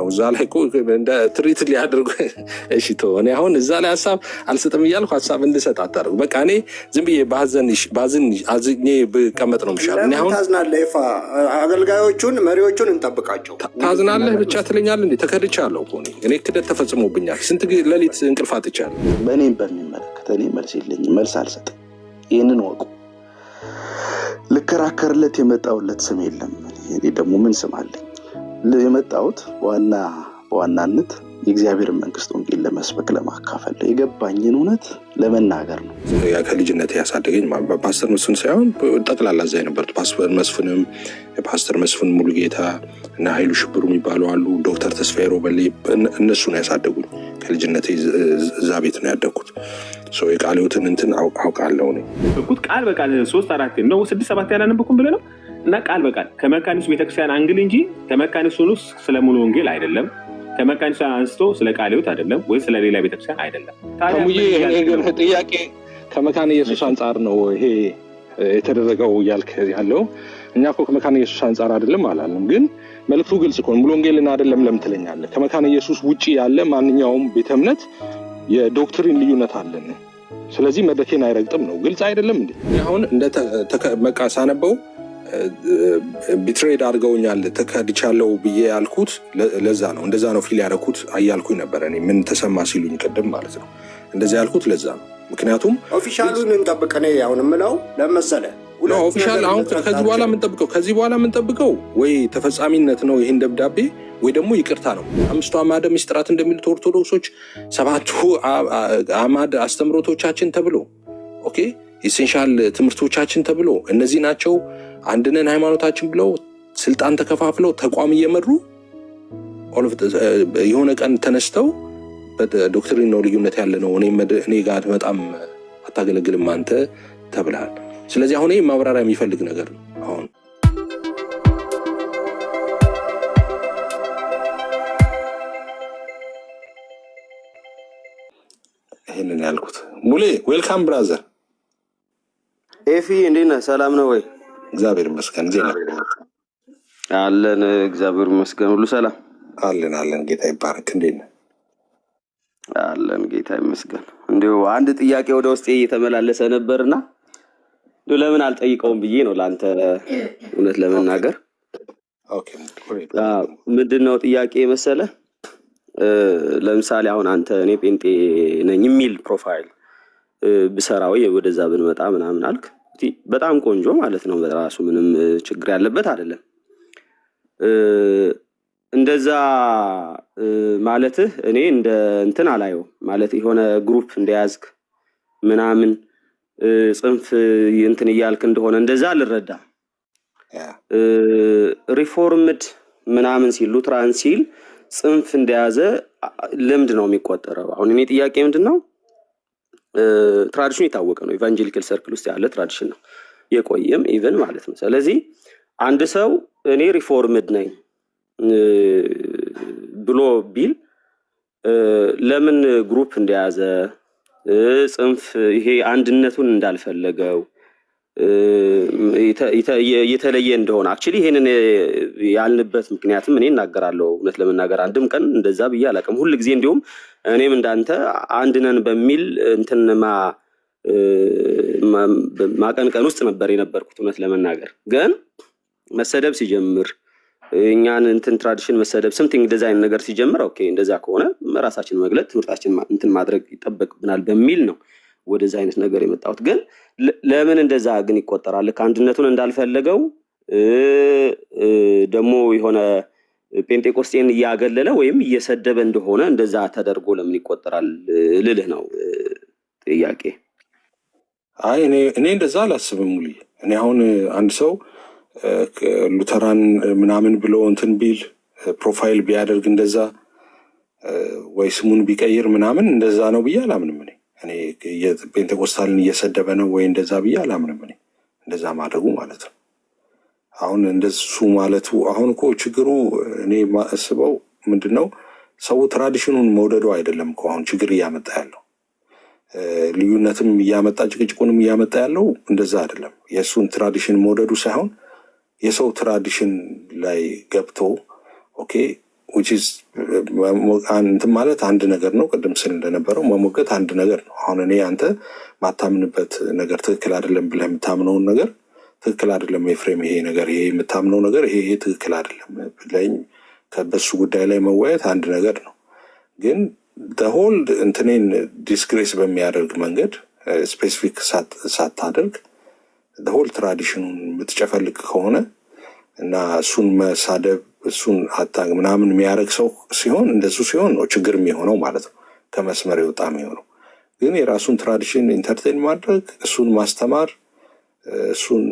ነው። እዛ ላይ እኮ እንደ ትሪት ሊያደርጉ እሺ ተው። እኔ አሁን እዛ ላይ ሀሳብ አልሰጥም እያልኩ ሀሳብ እንድሰጥ አታደርጉ። በቃ እኔ ዝም ብዬ ባዝን አዝኜ ብቀመጥ ነው የሚሻለው። እኔ አሁን ታዝናለህ? ይፋ አገልጋዮቹን መሪዎቹን እንጠብቃቸው። ታዝናለህ ብቻ ትለኛለህ እንዴ? ተከድቻለሁ እኮ እኔ ክደት ተፈጽሞብኛል። ስንት ሌሊት እንቅልፍ አጥቻለሁ። በእኔም በሚመለከት እኔ መልስ የለኝም፣ መልስ አልሰጥም። ይህንን ወቁ። ልከራከርለት የመጣውለት ስም የለም። እኔ ደግሞ ምን ስም አለኝ? የመጣሁት በዋናነት የእግዚአብሔር መንግስት ወንጌል ለመስበክ ለማካፈል የገባኝን እውነት ለመናገር ነው። ከልጅነት ያሳደገኝ ፓስተር መስፍን ሳይሆን ጠቅላላ እዛ የነበሩት ፓስተር መስፍን ሙሉጌታ እና ኃይሉ ሽብሩ የሚባሉ አሉ። ዶክተር ተስፋዬ ሮበሌ እነሱ ነው ያሳደጉኝ። ከልጅነት እዛ ቤት ነው ያደግኩት። የቃለ ሕይወትን እንትን አውቃለሁ ነው ቃል በቃል 3-4 ነው 6-7 ያላነበኩም ብለህ ነው እና ቃል በቃል ከመካኒሱ ቤተክርስቲያን አንግል እንጂ ከመካኒሱ ውስጥ ስለ ሙሉ ወንጌል አይደለም። ከመካኒሱ አንስቶ ስለ ቃለ ሕይወት አይደለም ወይ ስለ ሌላ ቤተክርስቲያን አይደለም። ታሙዬ ይሄ ጥያቄ ከመካነ ኢየሱስ አንጻር ነው ይሄ የተደረገው እያልክ ያለው። እኛ እኮ ከመካነ ኢየሱስ አንጻር አይደለም አላለም። ግን መልዕክቱ ግልጽ እኮ ነው። ሙሉ ወንጌልን አይደለም ለምትለኛለህ። ከመካነ ኢየሱስ ውጪ ያለ ማንኛውም ቤተ እምነት የዶክትሪን ልዩነት አለን። ስለዚህ መድረኬን አይረግጥም ነው። ግልጽ አይደለም እንዴ? አሁን እንደ መቃ ሳነበው ቢትሬድ አድርገውኛል ተከድቻለሁ ብዬ ያልኩት ለዛ ነው። እንደዛ ነው ፊል ያደረኩት አያልኩኝ ነበር። እኔ ምን ተሰማ ሲሉኝ ቅድም ማለት ነው እንደዛ ያልኩት ለዛ ነው። ምክንያቱም ኦፊሻሉን እንጠብቅ ነው አሁን የምለው ለመሰለ ኦፊሻል አሁን ከዚህ በኋላ የምንጠብቀው ወይ ተፈጻሚነት ነው ይህን ደብዳቤ ወይ ደግሞ ይቅርታ ነው። 5 አዕማደ ምስጢራት እንደሚሉት ኦርቶዶክሶች 7 አዕማደ አስተምሮቶቻችን ተብሎ ኦኬ ኢሴንሻል ትምህርቶቻችን ተብሎ እነዚህ ናቸው አንድነን ሃይማኖታችን ብለው ስልጣን ተከፋፍለው ተቋም እየመሩ የሆነ ቀን ተነስተው በዶክትሪን ነው ልዩነት ያለ ነው እኔ ጋር በጣም አታገለግልም አንተ ተብለሃል። ስለዚህ አሁን ይሄ ማብራሪያ የሚፈልግ ነገር ነው። አሁን ይሄንን ያልኩት ሙሌ ዌልካም ብራዘር ኤፊ እንዴት ነህ? ሰላም ነው ወይ? እግዚአብሔር ይመስገን። ዜና አለን። እግዚአብሔር ይመስገን ሁሉ ሰላም አለን። ጌታ ይባረክ። እንዴት ነህ? አለን ጌታ ይመስገን። እንዲሁ አንድ ጥያቄ ወደ ውስጤ እየተመላለሰ ነበርና ለምን አልጠይቀውም ብዬ ነው ለአንተ እውነት ለመናገር። ኦኬ ምንድነው ጥያቄ መሰለህ? ለምሳሌ አሁን አንተ እኔ ጴንጤ ነኝ የሚል ፕሮፋይል ብሰራው ወደዛ ብንመጣ ምናምን አልክ። በጣም ቆንጆ ማለት ነው። በራሱ ምንም ችግር ያለበት አይደለም። እንደዛ ማለትህ እኔ እንደ እንትን አላየው ማለት የሆነ ግሩፕ እንደያዝክ ምናምን ጽንፍ እንትን እያልክ እንደሆነ እንደዛ አልረዳም። ሪፎርምድ ምናምን ሲል ሉትራን ሲል ጽንፍ እንደያዘ ልምድ ነው የሚቆጠረው። አሁን እኔ ጥያቄ ምንድነው ትራዲሽኑ የታወቀ ነው። ኢቫንጀሊካል ሰርክል ውስጥ ያለ ትራዲሽን ነው የቆየም ኢቨን ማለት ነው። ስለዚህ አንድ ሰው እኔ ሪፎርምድ ነኝ ብሎ ቢል ለምን ግሩፕ እንደያዘ ጽንፍ ይሄ አንድነቱን እንዳልፈለገው የተለየ እንደሆነ አክቹሊ ይሄንን ያልንበት ምክንያቱም እኔ እናገራለሁ እውነት ለመናገር አንድም ቀን እንደዛ ብዬ አላውቅም። ሁሉ ጊዜ እንዲሁም እኔም እንዳንተ አንድነን በሚል እንትንማ ማቀንቀን ውስጥ ነበር የነበርኩት እውነት ለመናገር። ግን መሰደብ ሲጀምር እኛን እንትን ትራዲሽን መሰደብ something ዲዛይን ነገር ሲጀምር ኦኬ እንደዛ ከሆነ ራሳችን መግለጥ ትምህርታችን እንትን ማድረግ ይጠበቅብናል በሚል ነው ወደዛ አይነት ነገር የመጣሁት። ግን ለምን እንደዛ ግን ይቆጠራል? ከአንድነቱን እንዳልፈለገው ደግሞ የሆነ ጴንጤቆስጤን እያገለለ ወይም እየሰደበ እንደሆነ እንደዛ ተደርጎ ለምን ይቆጠራል ልልህ ነው ጥያቄ። አይ እኔ እንደዛ አላስብም ሙሉ። እኔ አሁን አንድ ሰው ሉተራን ምናምን ብሎ እንትን ቢል ፕሮፋይል ቢያደርግ እንደዛ ወይ ስሙን ቢቀይር ምናምን እንደዛ ነው ብዬ አላምንም። እኔ ጴንጤቆስታልን እየሰደበ ነው ወይ እንደዛ ብዬ አላምንም። እኔ እንደዛ ማድረጉ ማለት ነው። አሁን እንደሱ ማለቱ አሁን እኮ ችግሩ እኔ ማስበው ምንድነው ሰው ትራዲሽኑን መውደዱ አይደለም እኮ አሁን ችግር እያመጣ ያለው ልዩነትም እያመጣ ጭቅጭቁንም እያመጣ ያለው እንደዛ አይደለም። የእሱን ትራዲሽን መውደዱ ሳይሆን የሰው ትራዲሽን ላይ ገብቶ ኦኬ which is እንትን ማለት አንድ ነገር ነው። ቅድም ስል እንደነበረው መሞገት አንድ ነገር ነው። አሁን እኔ አንተ ማታምንበት ነገር ትክክል አይደለም ብለህ የምታምነውን ነገር ትክክል አይደለም ኤፍሬም፣ ይሄ ነገር ይሄ የምታምነው ነገር ይሄ ትክክል አይደለም ብለኝ በሱ ጉዳይ ላይ መወያየት አንድ ነገር ነው። ግን ሆል እንትኔን ዲስግሬስ በሚያደርግ መንገድ ስፔሲፊክ ሳታደርግ ሆል ትራዲሽኑን የምትጨፈልቅ ከሆነ እና እሱን መሳደብ እሱን አታግ ምናምን የሚያደርግ ሰው ሲሆን እንደሱ ሲሆን ነው ችግር የሚሆነው ማለት ነው፣ ከመስመር የወጣ የሚሆነው። ግን የራሱን ትራዲሽን ኢንተርቴን ማድረግ እሱን ማስተማር እሱን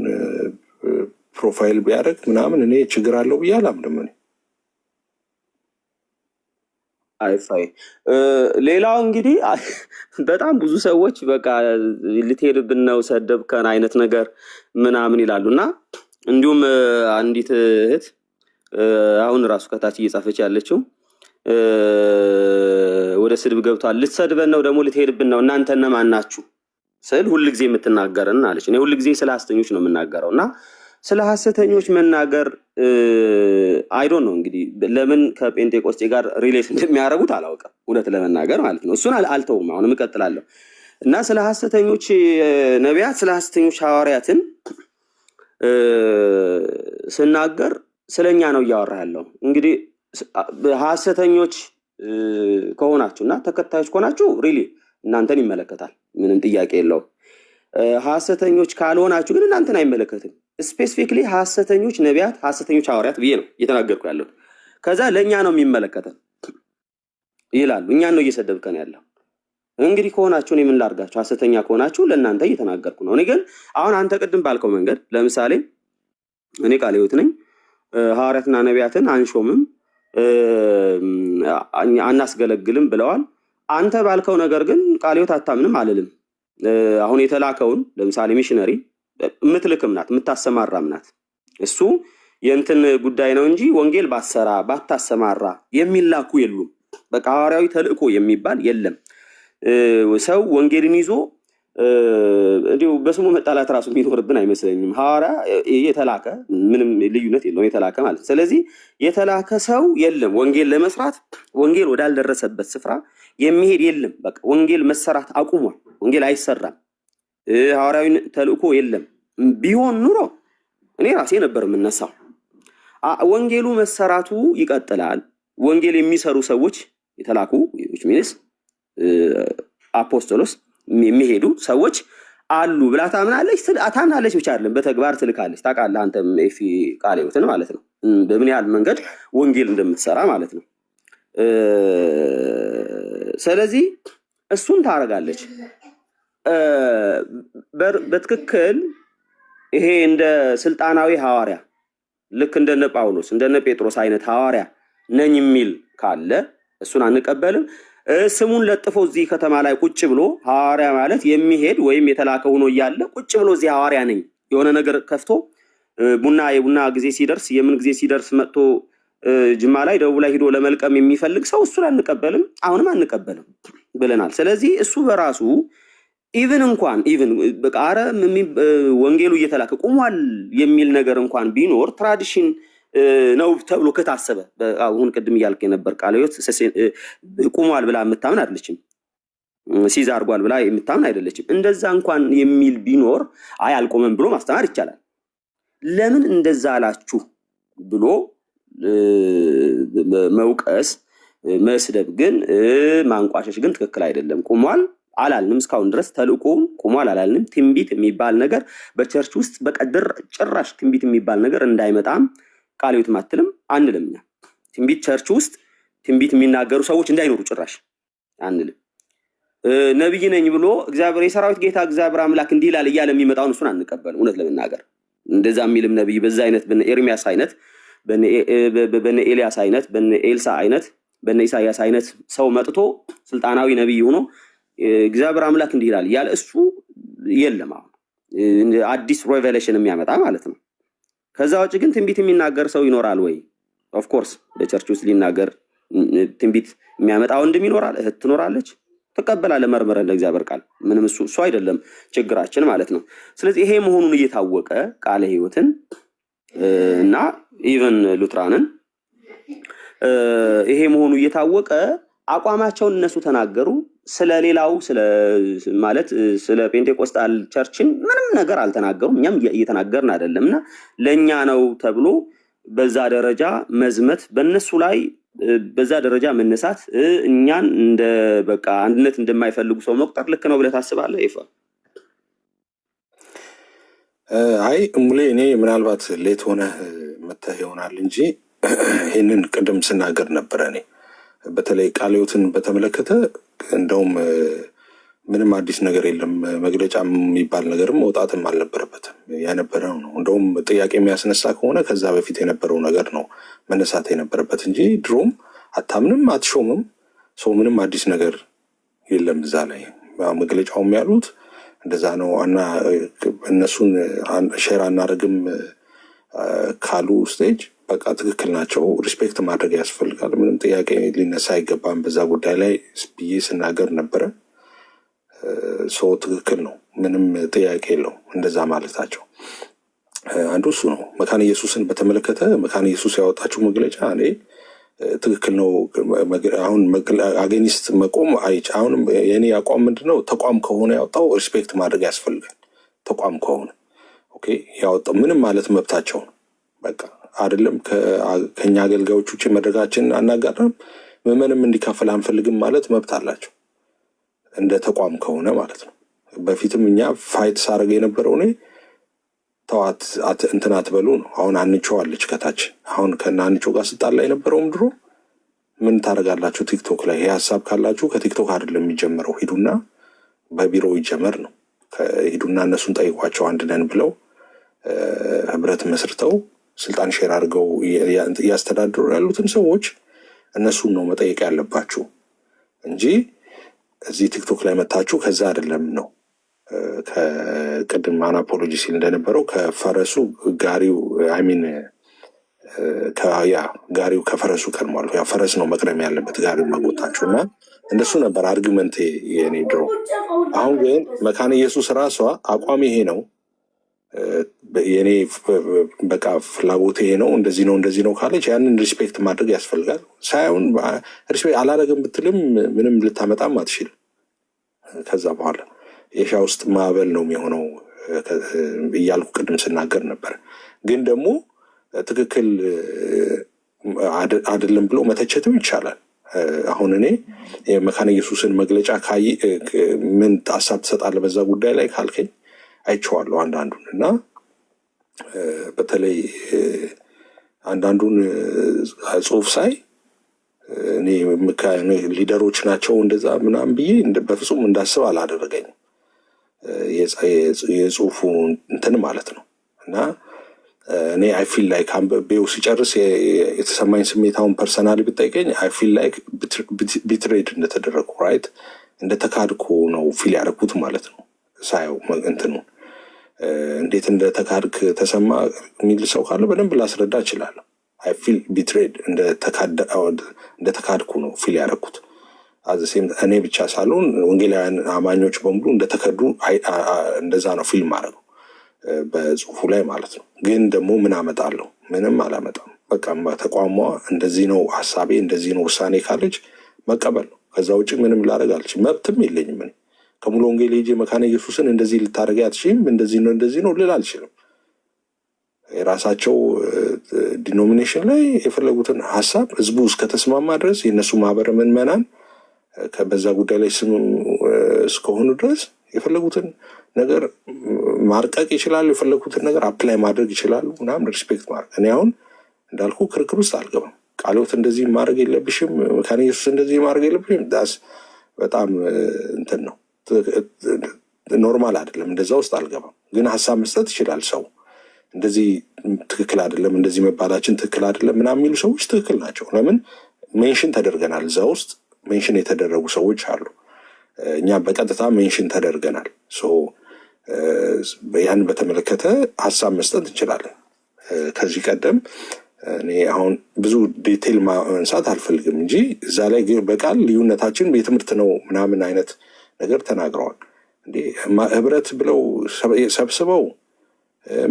ፕሮፋይል ቢያደርግ ምናምን እኔ ችግር አለው ብዬ አላምንም። እኔ አይፋይ ሌላው እንግዲህ በጣም ብዙ ሰዎች በቃ ልትሄድብን ነው ሰደብከን አይነት ነገር ምናምን ይላሉ እና እንዲሁም አንዲት እህት አሁን ራሱ ከታች እየጻፈች ያለችው ወደ ስድብ ገብቷል፣ ልትሰድበን ነው ደግሞ ልትሄድብን ነው እናንተ እነማን ናችሁ ስል ሁልጊዜ የምትናገርን አለች። እኔ ሁልጊዜ ስለ ሐሰተኞች ነው የምናገረው እና ስለ ሐሰተኞች መናገር አይዶን ነው እንግዲህ ለምን ከጴንጤቆስጤ ጋር ሪሌት እንደሚያደርጉት አላውቅም፣ እውነት ለመናገር ማለት ነው። እሱን አልተውም፣ አሁንም እቀጥላለሁ እና ስለ ሐሰተኞች ነቢያት ስለ ሐሰተኞች ሐዋርያትን ስናገር ስለኛ ነው እያወራ ያለው። እንግዲህ ሐሰተኞች ከሆናችሁና ተከታዮች ከሆናችሁ ሪሊ እናንተን ይመለከታል፣ ምንም ጥያቄ የለውም። ሐሰተኞች ካልሆናችሁ ግን እናንተን አይመለከትም። ስፔሲፊክሊ ሐሰተኞች ነቢያት ሐሰተኞች ሐዋርያት ብዬ ነው እየተናገርኩ ያለው። ከዛ ለእኛ ነው የሚመለከተን ይላሉ። እኛን ነው እየሰደብከን ያለው። እንግዲህ ከሆናችሁ እኔ ምን ላድርጋችሁ? ሐሰተኛ ከሆናችሁ ለእናንተ እየተናገርኩ ነው። እኔ ግን አሁን አንተ ቅድም ባልከው መንገድ ለምሳሌ እኔ ቃለ ሕይወት ነኝ፣ ሐዋርያትና ነቢያትን አንሾምም አናስገለግልም ብለዋል። አንተ ባልከው ነገር ግን ቃለ ሕይወት አታምንም አልልም። አሁን የተላከውን ለምሳሌ ሚሽነሪ የምትልክም ናት የምታሰማራም ናት። እሱ የእንትን ጉዳይ ነው እንጂ ወንጌል ባሰራ ባታሰማራ የሚላኩ የሉም። በቃ ሐዋርያዊ ተልእኮ የሚባል የለም። ሰው ወንጌልን ይዞ እንዲሁ በስሙ መጣላት ራሱ የሚኖርብን አይመስለኝም። ሐዋርያ የተላከ ምንም ልዩነት የለውም፣ የተላከ ማለት። ስለዚህ የተላከ ሰው የለም ወንጌል ለመስራት ወንጌል ወዳልደረሰበት ስፍራ የሚሄድ የለም። በቃ ወንጌል መሰራት አቁሟል። ወንጌል አይሰራም። ሐዋርያዊ ተልእኮ የለም። ቢሆን ኑሮ እኔ ራሴ ነበር የምነሳው። ወንጌሉ መሰራቱ ይቀጥላል። ወንጌል የሚሰሩ ሰዎች የተላኩ ሚኒስ አፖስቶሎስ የሚሄዱ ሰዎች አሉ ብላ ታምናለች ብቻ አይደለም በተግባር ትልካለች። ታውቃለህ አንተም ኤፊ ቃለ ሕይወትን ማለት ነው በምን ያህል መንገድ ወንጌል እንደምትሰራ ማለት ነው። ስለዚህ እሱን ታረጋለች። በትክክል ይሄ እንደ ስልጣናዊ ሐዋርያ ልክ እንደነ ጳውሎስ እንደነ ጴጥሮስ አይነት ሐዋርያ ነኝ የሚል ካለ እሱን አንቀበልም። ስሙን ለጥፎ እዚህ ከተማ ላይ ቁጭ ብሎ ሐዋርያ ማለት የሚሄድ ወይም የተላከ ሆኖ እያለ ቁጭ ብሎ እዚህ ሐዋርያ ነኝ የሆነ ነገር ከፍቶ የቡና ጊዜ ሲደርስ የምን ጊዜ ሲደርስ መጥቶ ጅማ ላይ ደቡብ ላይ ሄዶ ለመልቀም የሚፈልግ ሰው እሱን አንቀበልም፣ አሁንም አንቀበልም ብለናል። ስለዚህ እሱ በራሱ ኢቭን በቃ አረ ወንጌሉ እየተላከ ቁሟል የሚል ነገር እንኳን ቢኖር ትራዲሽን ነው ተብሎ ከታሰበ አሁን ቅድም እያልክ የነበር ቃለ ሕይወት ቁሟል ብላ የምታምን አይደለችም፣ ሲዛ አድርጓል ብላ የምታምን አይደለችም። እንደዛ እንኳን የሚል ቢኖር አይ አልቆመም ብሎ ማስተማር ይቻላል። ለምን እንደዛ አላችሁ ብሎ መውቀስ መስደብ ግን ማንቋሸሽ ግን ትክክል አይደለም። ቁሟል አላልንም፣ እስካሁን ድረስ ተልእኮውን ቁሟል አላልንም። ትንቢት የሚባል ነገር በቸርች ውስጥ በቀድር ጭራሽ ትንቢት የሚባል ነገር እንዳይመጣም ቃለ ሕይወት ማትልም አንልም። እኛ ትንቢት ቸርች ውስጥ ትንቢት የሚናገሩ ሰዎች እንዳይኖሩ ጭራሽ አንልም። ነብይ ነኝ ብሎ እግዚአብሔር የሰራዊት ጌታ እግዚአብሔር አምላክ እንዲህ ይላል እያለ የሚመጣውን እሱን አንቀበልም። እውነት ለመናገር እንደዛ የሚልም ነብይ በዛ አይነት በነ ኤርሚያስ አይነት በነ ኤልያስ አይነት በነ ኤልሳ አይነት በነ ኢሳያስ አይነት ሰው መጥቶ ስልጣናዊ ነብይ ሆኖ እግዚአብሔር አምላክ እንዲህ ይላል ያለ እሱ የለም። አሁን አዲስ ሬቨሌሽን የሚያመጣ ማለት ነው። ከዛ ውጭ ግን ትንቢት የሚናገር ሰው ይኖራል ወይ? ኦፍ ኮርስ በቸርች ውስጥ ሊናገር ትንቢት የሚያመጣ ወንድም ይኖራል፣ እህት ትኖራለች። ተቀበላለ መርመረ እንደ እግዚአብሔር ቃል ምንም እሱ አይደለም ችግራችን ማለት ነው። ስለዚህ ይሄ መሆኑን እየታወቀ ቃለ ሕይወትን እና ኢቨን ሉትራንን ይሄ መሆኑ እየታወቀ አቋማቸውን እነሱ ተናገሩ። ስለሌላው ማለት ስለ ፔንቴኮስታል ቸርችን ምንም ነገር አልተናገሩም። እኛም እየተናገርን አይደለምና ለኛ ነው ተብሎ በዛ ደረጃ መዝመት በእነሱ ላይ በዛ ደረጃ መነሳት እኛን እንደ በቃ አንድነት እንደማይፈልጉ ሰው መቁጠር ልክ ነው ብለህ ታስባለህ? ይፋ አይ ሙሌ እኔ ምናልባት ሌት ሆነ መተህ ይሆናል እንጂ ይህንን ቅድም ስናገር ነበረ። እኔ በተለይ ቃለ ሕይወትን በተመለከተ እንደውም ምንም አዲስ ነገር የለም፣ መግለጫ የሚባል ነገርም መውጣትም አልነበረበትም። ያነበረው ነው። እንደውም ጥያቄ የሚያስነሳ ከሆነ ከዛ በፊት የነበረው ነገር ነው መነሳት የነበረበት እንጂ ድሮም አታምንም አትሾምም ሰው ምንም አዲስ ነገር የለም እዛ ላይ። መግለጫውም ያሉት እንደዛ ነው እና እነሱን ሼር አናደርግም ካሉ ስቴጅ በቃ ትክክል ናቸው። ሪስፔክት ማድረግ ያስፈልጋል። ምንም ጥያቄ ሊነሳ አይገባም በዛ ጉዳይ ላይ ብዬ ስናገር ነበረ። ሰው ትክክል ነው፣ ምንም ጥያቄ የለው እንደዛ ማለታቸው። አንዱ እሱ ነው። መካነ ኢየሱስን በተመለከተ መካነ ኢየሱስ ያወጣችው መግለጫ እኔ ትክክል ነው። አሁን አጌኒስት መቆም አሁንም የኔ አቋም ምንድነው? ተቋም ከሆነ ያወጣው ሪስፔክት ማድረግ ያስፈልጋል። ተቋም ከሆነ ኦኬ ያወጣው ምንም ማለት መብታቸው ነው። በቃ አይደለም ከኛ አገልጋዮች ውጭ መድረጋችን አናጋራም፣ ምዕመንም እንዲካፈል አንፈልግም ማለት መብት አላቸው እንደ ተቋም ከሆነ ማለት ነው። በፊትም እኛ ፋይት ሳረግ የነበረው እኔ ተዋት እንትን አትበሉ ነው። አሁን አንቸው አለች ከታች። አሁን ከና አንቸው ጋር ስጣላ የነበረውም ድሮ ምን ታደርጋላችሁ ቲክቶክ ላይ ይሄ ሀሳብ ካላችሁ ከቲክቶክ አይደለም የሚጀምረው፣ ሂዱና በቢሮ ይጀመር ነው። ሂዱና እነሱን ጠይቋቸው አንድ ነን ብለው ህብረት መስርተው ስልጣን ሼር አድርገው እያስተዳድሩ ያሉትን ሰዎች እነሱን ነው መጠየቅ ያለባችሁ እንጂ እዚህ ቲክቶክ ላይ መታችሁ ከዛ አይደለም ነው። ከቅድም አናፖሎጂ ሲል እንደነበረው ከፈረሱ ጋሪው አይሚን ጋሪው ከፈረሱ ቀድሟል። ያ ፈረስ ነው መቅደም ያለበት ጋሪው መጎታችሁ እና እንደሱ ነበር አርጊመንት የኔ ድሮ። አሁን ግን መካነ ኢየሱስ ራሷ አቋም ይሄ ነው የኔ በቃ ፍላጎት ይሄ ነው እንደዚህ ነው ካለች ያንን ሪስፔክት ማድረግ ያስፈልጋል። ሳይሆን ሪስፔክት አላደረግም ብትልም ምንም ልታመጣም አትችልም። ከዛ በኋላ የሻ ውስጥ ማዕበል ነው የሚሆነው እያልኩ ቅድም ስናገር ነበር። ግን ደግሞ ትክክል አይደለም ብሎ መተቸትም ይቻላል። አሁን እኔ የመካነ ኢየሱስን መግለጫ ምን ሀሳብ ትሰጣለህ በዛ ጉዳይ ላይ ካልከኝ አይቼዋለሁ አንዳንዱን እና በተለይ አንዳንዱን ጽሁፍ ሳይ እኔ ሊደሮች ናቸው እንደዛ ምናምን ብዬ በፍጹም እንዳስብ አላደረገኝም። የጽሁፉ እንትን ማለት ነው እና እኔ አይ ፊል ላይክ አንብቤው ሲጨርስ የተሰማኝ ስሜት አሁን ፐርሰናሊ ብጠይቀኝ አይ ፊል ላይክ ቢትሬድ እንደተደረጉ ራይት እንደተካድኩ ነው ፊል ያደረኩት ማለት ነው። ሳየው እንትኑ እንዴት እንደተካድክ ተሰማ የሚል ሰው ካለ በደንብ ላስረዳ እችላለሁ። አይ ፊል ቢትሬድ እንደተካድኩ ነው ፊል ያደረኩት። አዘሴም እኔ ብቻ ሳልሆን ወንጌላውያን አማኞች በሙሉ እንደተከዱ እንደዛ ነው ፊልም ማድረገው በጽሁፉ ላይ ማለት ነው። ግን ደግሞ ምን አመጣለሁ? ምንም አላመጣም። በቃ ተቋሟ እንደዚህ ነው ሀሳቤ እንደዚህ ነው ውሳኔ ካለች መቀበል ነው። ከዛ ውጭ ምንም ላደርግ አልችልም፣ መብትም የለኝም። እኔ ከሙሉ ወንጌል ሄጄ መካነ ኢየሱስን እንደዚህ ልታደርጊ አትችይም እንደዚህ ነው ልል አልችልም። የራሳቸው ዲኖሚኔሽን ላይ የፈለጉትን ሀሳብ ህዝቡ እስከተስማማ ድረስ የእነሱ ማህበረ ምዕመናን በዛ ጉዳይ ላይ ስም እስከሆኑ ድረስ የፈለጉትን ነገር ማርቀቅ ይችላሉ፣ የፈለጉትን ነገር አፕላይ ማድረግ ይችላሉ ምናምን ሪስፔክት ማድረግ። እኔ አሁን እንዳልኩ ክርክር ውስጥ አልገባም። ቃለ ሕይወት እንደዚህ ማድረግ የለብሽም፣ መካነ ኢየሱስ እንደዚህ ማድረግ የለብሽም፣ ዳስ በጣም እንትን ነው፣ ኖርማል አይደለም። እንደዛ ውስጥ አልገባም። ግን ሀሳብ መስጠት ይችላል ሰው። እንደዚህ ትክክል አይደለም፣ እንደዚህ መባላችን ትክክል አይደለም ምናምን የሚሉ ሰዎች ትክክል ናቸው። ለምን ሜንሽን ተደርገናል፣ እዛ ውስጥ ሜንሽን የተደረጉ ሰዎች አሉ። እኛ በቀጥታ ሜንሽን ተደርገናል። ያን በተመለከተ ሀሳብ መስጠት እንችላለን። ከዚህ ቀደም እኔ አሁን ብዙ ዲቴይል ማንሳት አልፈልግም እንጂ እዛ ላይ በቃል ልዩነታችን የትምህርት ነው ምናምን አይነት ነገር ተናግረዋል። እንዴ ህብረት ብለው ሰብስበው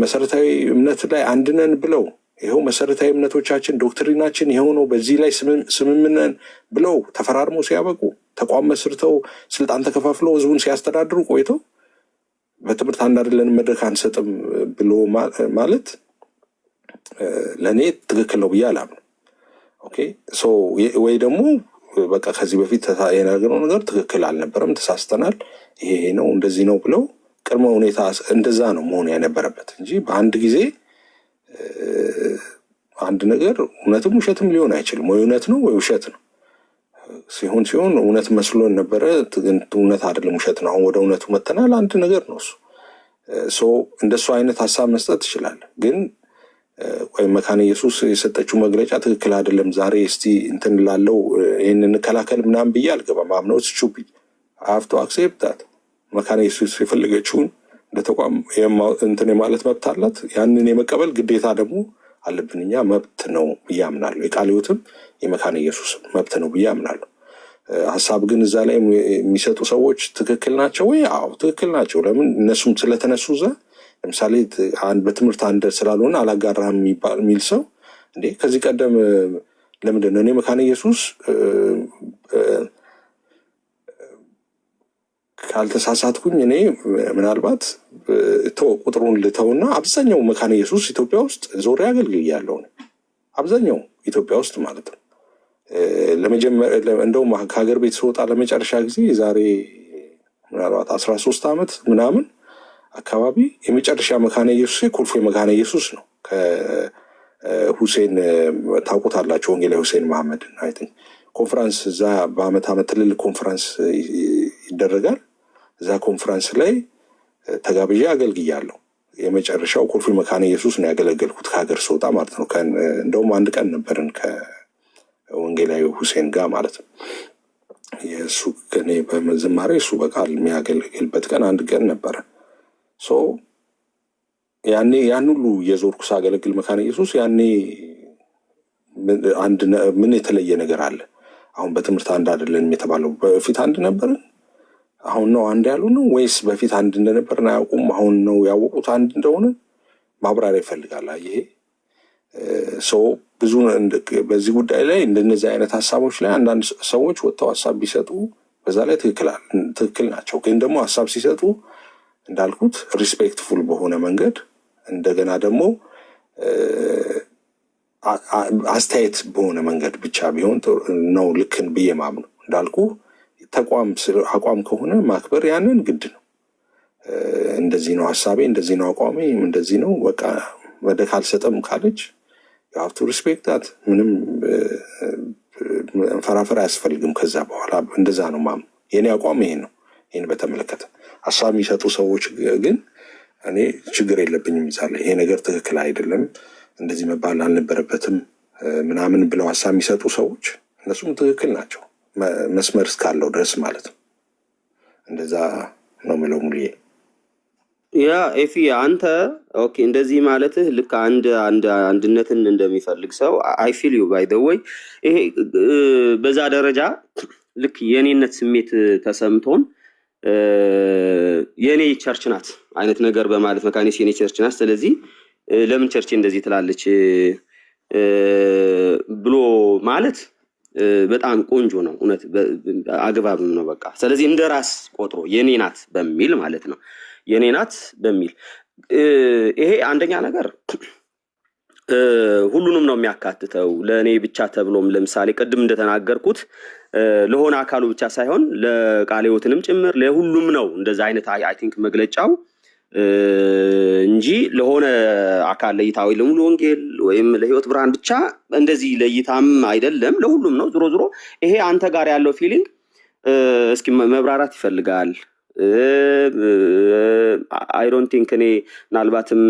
መሰረታዊ እምነት ላይ አንድነን ብለው ይኸው መሰረታዊ እምነቶቻችን ዶክትሪናችን ይኸው ነው፣ በዚህ ላይ ስምምነን ብለው ተፈራርመው ሲያበቁ ተቋም መስርተው ስልጣን ተከፋፍለው ህዝቡን ሲያስተዳድሩ ቆይተው በትምህርት አንድ አይደለንም መድረክ አንሰጥም ብሎ ማለት ለእኔ ትክክል ነው ብዬ አላምንም። ኦኬ ሶ ወይ ደግሞ በቃ ከዚህ በፊት የነገረው ነገር ትክክል አልነበረም፣ ተሳስተናል፣ ይሄ ነው እንደዚህ ነው ብለው ቅድመ ሁኔታ እንደዛ ነው መሆን የነበረበት እንጂ በአንድ ጊዜ አንድ ነገር እውነትም ውሸትም ሊሆን አይችልም። ወይ እውነት ነው ወይ ውሸት ነው። ሲሆን እውነት መስሎን ነበረ፣ ግን እውነት አይደለም ውሸት ነው። አሁን ወደ እውነቱ መተናል። አንድ ነገር ነው እሱ። እንደሱ አይነት ሀሳብ መስጠት ትችላለህ። ግን ወይም መካነ ኢየሱስ የሰጠችው መግለጫ ትክክል አይደለም፣ ዛሬ እስቲ እንትን ላለው ይህን እንከላከል ምናምን ብዬ አልገባም። አምነው ስቹፒ አፍቶ አክሴፕታት መካነ ኢየሱስ የፈለገችውን እንደ ተቋም እንትን የማለት መብት አላት። ያንን የመቀበል ግዴታ ደግሞ አለብን እኛ። መብት ነው ብዬ አምናለሁ። የቃለ ሕይወትም የመካነ ኢየሱስ መብት ነው ብዬ አምናለሁ። ሀሳብ ግን እዛ ላይ የሚሰጡ ሰዎች ትክክል ናቸው ወይ? አዎ ትክክል ናቸው። ለምን እነሱም ስለተነሱ እዛ ለምሳሌ በትምህርት አንድ ስላልሆነ አላጋራህም የሚል ሰው እንዴ ከዚህ ቀደም ለምንድን ነው እኔ መካነ ኢየሱስ ካልተሳሳትኩኝ እኔ ምናልባት ቁጥሩን ልተውና አብዛኛው መካነ ኢየሱስ ኢትዮጵያ ውስጥ ዞሬ አገልግያለሁ። አብዛኛው ኢትዮጵያ ውስጥ ማለት ነው። እንደውም ከሀገር ቤት ስወጣ ለመጨረሻ ጊዜ የዛሬ ምናልባት 13 ዓመት ምናምን አካባቢ የመጨረሻ መካነ ኢየሱስ ኮልፌ መካነ ኢየሱስ ነው። ከሁሴን ታውቁታላችሁ፣ ወንጌላዊ ሁሴን መሐመድ አይ ቲንክ ኮንፈረንስ እዛ በአመት ትልልቅ ኮንፈረንስ ይደረጋል። እዛ ኮንፈረንስ ላይ ተጋብዤ አገልግያለሁ። የመጨረሻው ኮልፌ መካነ ኢየሱስ ነው ያገለገልኩት ከሀገር ስወጣ ማለት ነው። እንደውም አንድ ቀን ነበርን ከወንጌላዊ ሁሴን ጋር ማለት ነው። የእሱ እኔ በመዝማሬ እሱ በቃል የሚያገለግልበት ቀን አንድ ቀን ነበረ። ያኔ ያን ሁሉ የዞርኩ ሳገለግል መካነ ኢየሱስ ያኔ ምን የተለየ ነገር አለ? አሁን በትምህርት አንድ አይደለንም የተባለው በፊት አንድ ነበርን፣ አሁን ነው አንድ ያሉ ነው ወይስ በፊት አንድ እንደነበርን አያውቁም፣ አሁን ነው ያወቁት አንድ እንደሆነ? ማብራሪያ ይፈልጋል። ይሄ ብዙ በዚህ ጉዳይ ላይ እንደነዚህ አይነት ሀሳቦች ላይ አንዳንድ ሰዎች ወጥተው ሀሳብ ቢሰጡ በዛ ላይ ትክክል ናቸው። ግን ደግሞ ሀሳብ ሲሰጡ እንዳልኩት ሪስፔክትፉል በሆነ መንገድ እንደገና ደግሞ አስተያየት በሆነ መንገድ ብቻ ቢሆን ነው ልክን ብዬ ማምነው። እንዳልኩ አቋም ከሆነ ማክበር ያንን ግድ ነው። እንደዚህ ነው ሀሳቤ፣ እንደዚህ ነው አቋሜ፣ እንደዚህ ነው በቃ መድረክ አልሰጠም ካለች የሀብቱ ሪስፔክታት ምንም እንፈራፈር አያስፈልግም። ከዛ በኋላ እንደዛ ነው ማምነው። የኔ አቋም ይሄ ነው። ይህን በተመለከተ ሀሳብ የሚሰጡ ሰዎች ግን እኔ ችግር የለብኝም ይዛለ ይሄ ነገር ትክክል አይደለም እንደዚህ መባል አልነበረበትም ምናምን ብለው ሀሳብ የሚሰጡ ሰዎች እነሱም ትክክል ናቸው፣ መስመር እስካለው ድረስ ማለት ነው። እንደዛ ነው የምለው ሙሉዬ። ያ ኤፊ አንተ ኦኬ እንደዚህ ማለትህ ልክ አንድነትን እንደሚፈልግ ሰው አይ ፊል ዩ ባይ ዘ ወይ ይሄ በዛ ደረጃ ልክ የኔነት ስሜት ተሰምቶን የኔ ቸርች ናት አይነት ነገር በማለት መካኒስ የኔ ቸርች ናት፣ ስለዚህ ለምን ቸርች እንደዚህ ትላለች ብሎ ማለት በጣም ቆንጆ ነው፣ እውነት አግባብም ነው። በቃ ስለዚህ እንደ ራስ ቆጥሮ የኔ ናት በሚል ማለት ነው፣ የኔ ናት በሚል ይሄ አንደኛ ነገር ሁሉንም ነው የሚያካትተው። ለእኔ ብቻ ተብሎም ለምሳሌ ቅድም እንደተናገርኩት ለሆነ አካሉ ብቻ ሳይሆን ለቃለ ሕይወትንም ጭምር ለሁሉም ነው እንደዛ አይነት አይ ቲንክ መግለጫው እንጂ ለሆነ አካል ለይታዊ ለሙሉ ወንጌል ወይም ለሕይወት ብርሃን ብቻ እንደዚህ ለይታም አይደለም፣ ለሁሉም ነው። ዞሮ ዞሮ ይሄ አንተ ጋር ያለው ፊሊንግ እስኪ መብራራት ይፈልጋል። አይ ዶንት ቲንክ እኔ ምናልባትም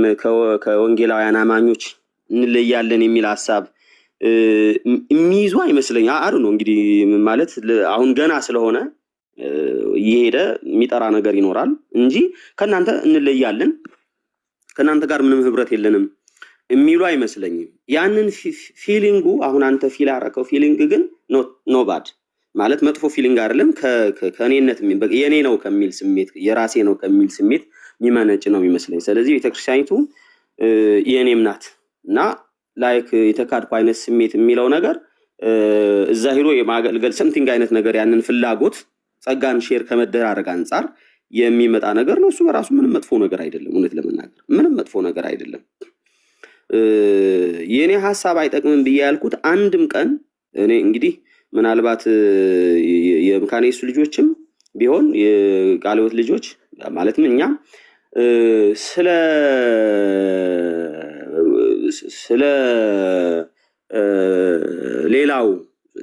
ከወንጌላውያን አማኞች እንለያለን የሚል ሀሳብ የሚይዙ አይመስለኝ አሩ ነው። እንግዲህ ማለት አሁን ገና ስለሆነ እየሄደ የሚጠራ ነገር ይኖራል እንጂ ከእናንተ እንለያለን ከእናንተ ጋር ምንም ህብረት የለንም የሚሉ አይመስለኝም። ያንን ፊሊንጉ አሁን አንተ ፊል ያረከው ፊሊንግ ግን ኖ ባድ ማለት መጥፎ ፊሊንግ አይደለም። ከእኔነት የኔ ነው ከሚል ስሜት የራሴ ነው ከሚል ስሜት የሚመነጭ ነው የሚመስለኝ። ስለዚህ ቤተክርስቲያኒቱ የኔም ናት እና ላይክ የተካድኩ አይነት ስሜት የሚለው ነገር እዛ ሄዶ የማገልገል ሰምቲንግ አይነት ነገር ያንን ፍላጎት ጸጋን ሼር ከመደራረግ አንጻር የሚመጣ ነገር ነው። እሱ በራሱ ምንም መጥፎ ነገር አይደለም። እውነት ለመናገር ምንም መጥፎ ነገር አይደለም። የኔ ሐሳብ አይጠቅምም ብዬ ያልኩት አንድም ቀን እኔ እንግዲህ ምናልባት የመካነ ኢየሱስ ልጆችም ቢሆን የቃለ ሕይወት ልጆች ማለትም እኛ ስለ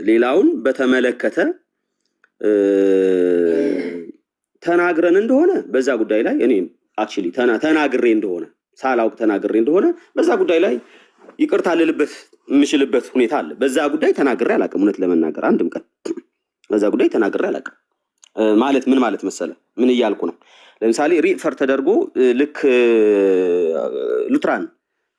ሌላውን በተመለከተ ተናግረን እንደሆነ በዛ ጉዳይ ላይ እኔ አክቹሊ ተናግሬ እንደሆነ ሳላውቅ ተናግሬ እንደሆነ በዛ ጉዳይ ላይ ይቅርታ ልልበት የምችልበት ሁኔታ አለ። በዛ ጉዳይ ተናግሬ አላውቅም። እውነት ለመናገር አንድም ቀን በዛ ጉዳይ ተናግሬ አላውቅም። ማለት ምን ማለት መሰለ ምን እያልኩ ነው? ለምሳሌ ሪፈር ተደርጎ ልክ ሉትራን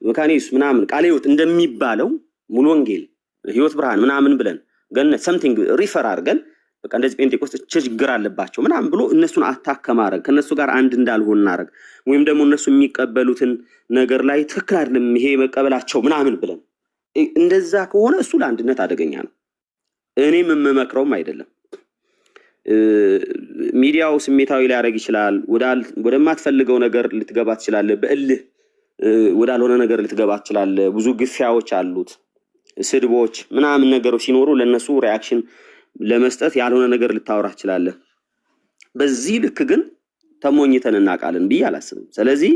መካነ ኢየሱስ ምናምን ቃለ ሕይወት እንደሚባለው ሙሉ ወንጌል ሕይወት ብርሃን ምናምን ብለን ገነት ሰምቲንግ ሪፈር አድርገን በቃ እንደዚህ ጴንጤቆስጥ ችግር አለባቸው ምናምን ብሎ እነሱን አታክ ማድረግ ከነሱ ጋር አንድ እንዳልሆን እናደርግ ወይም ደግሞ እነሱ የሚቀበሉትን ነገር ላይ ትክክል አይደለም ይሄ መቀበላቸው ምናምን ብለን እንደዛ ከሆነ እሱ ለአንድነት አደገኛ ነው። እኔም የምመክረውም አይደለም። ሚዲያው ስሜታዊ ሊያደርግ ይችላል። ወደማትፈልገው ነገር ልትገባ ትችላለህ። በእልህ ወዳልሆነ ነገር ልትገባ ትችላለህ። ብዙ ግፊያዎች አሉት፣ ስድቦች ምናምን ነገሮች ሲኖሩ ለነሱ ሪአክሽን ለመስጠት ያልሆነ ነገር ልታወራ ትችላለህ። በዚህ ልክ ግን ተሞኝተን እናውቃለን ብዬ አላስብም። ስለዚህ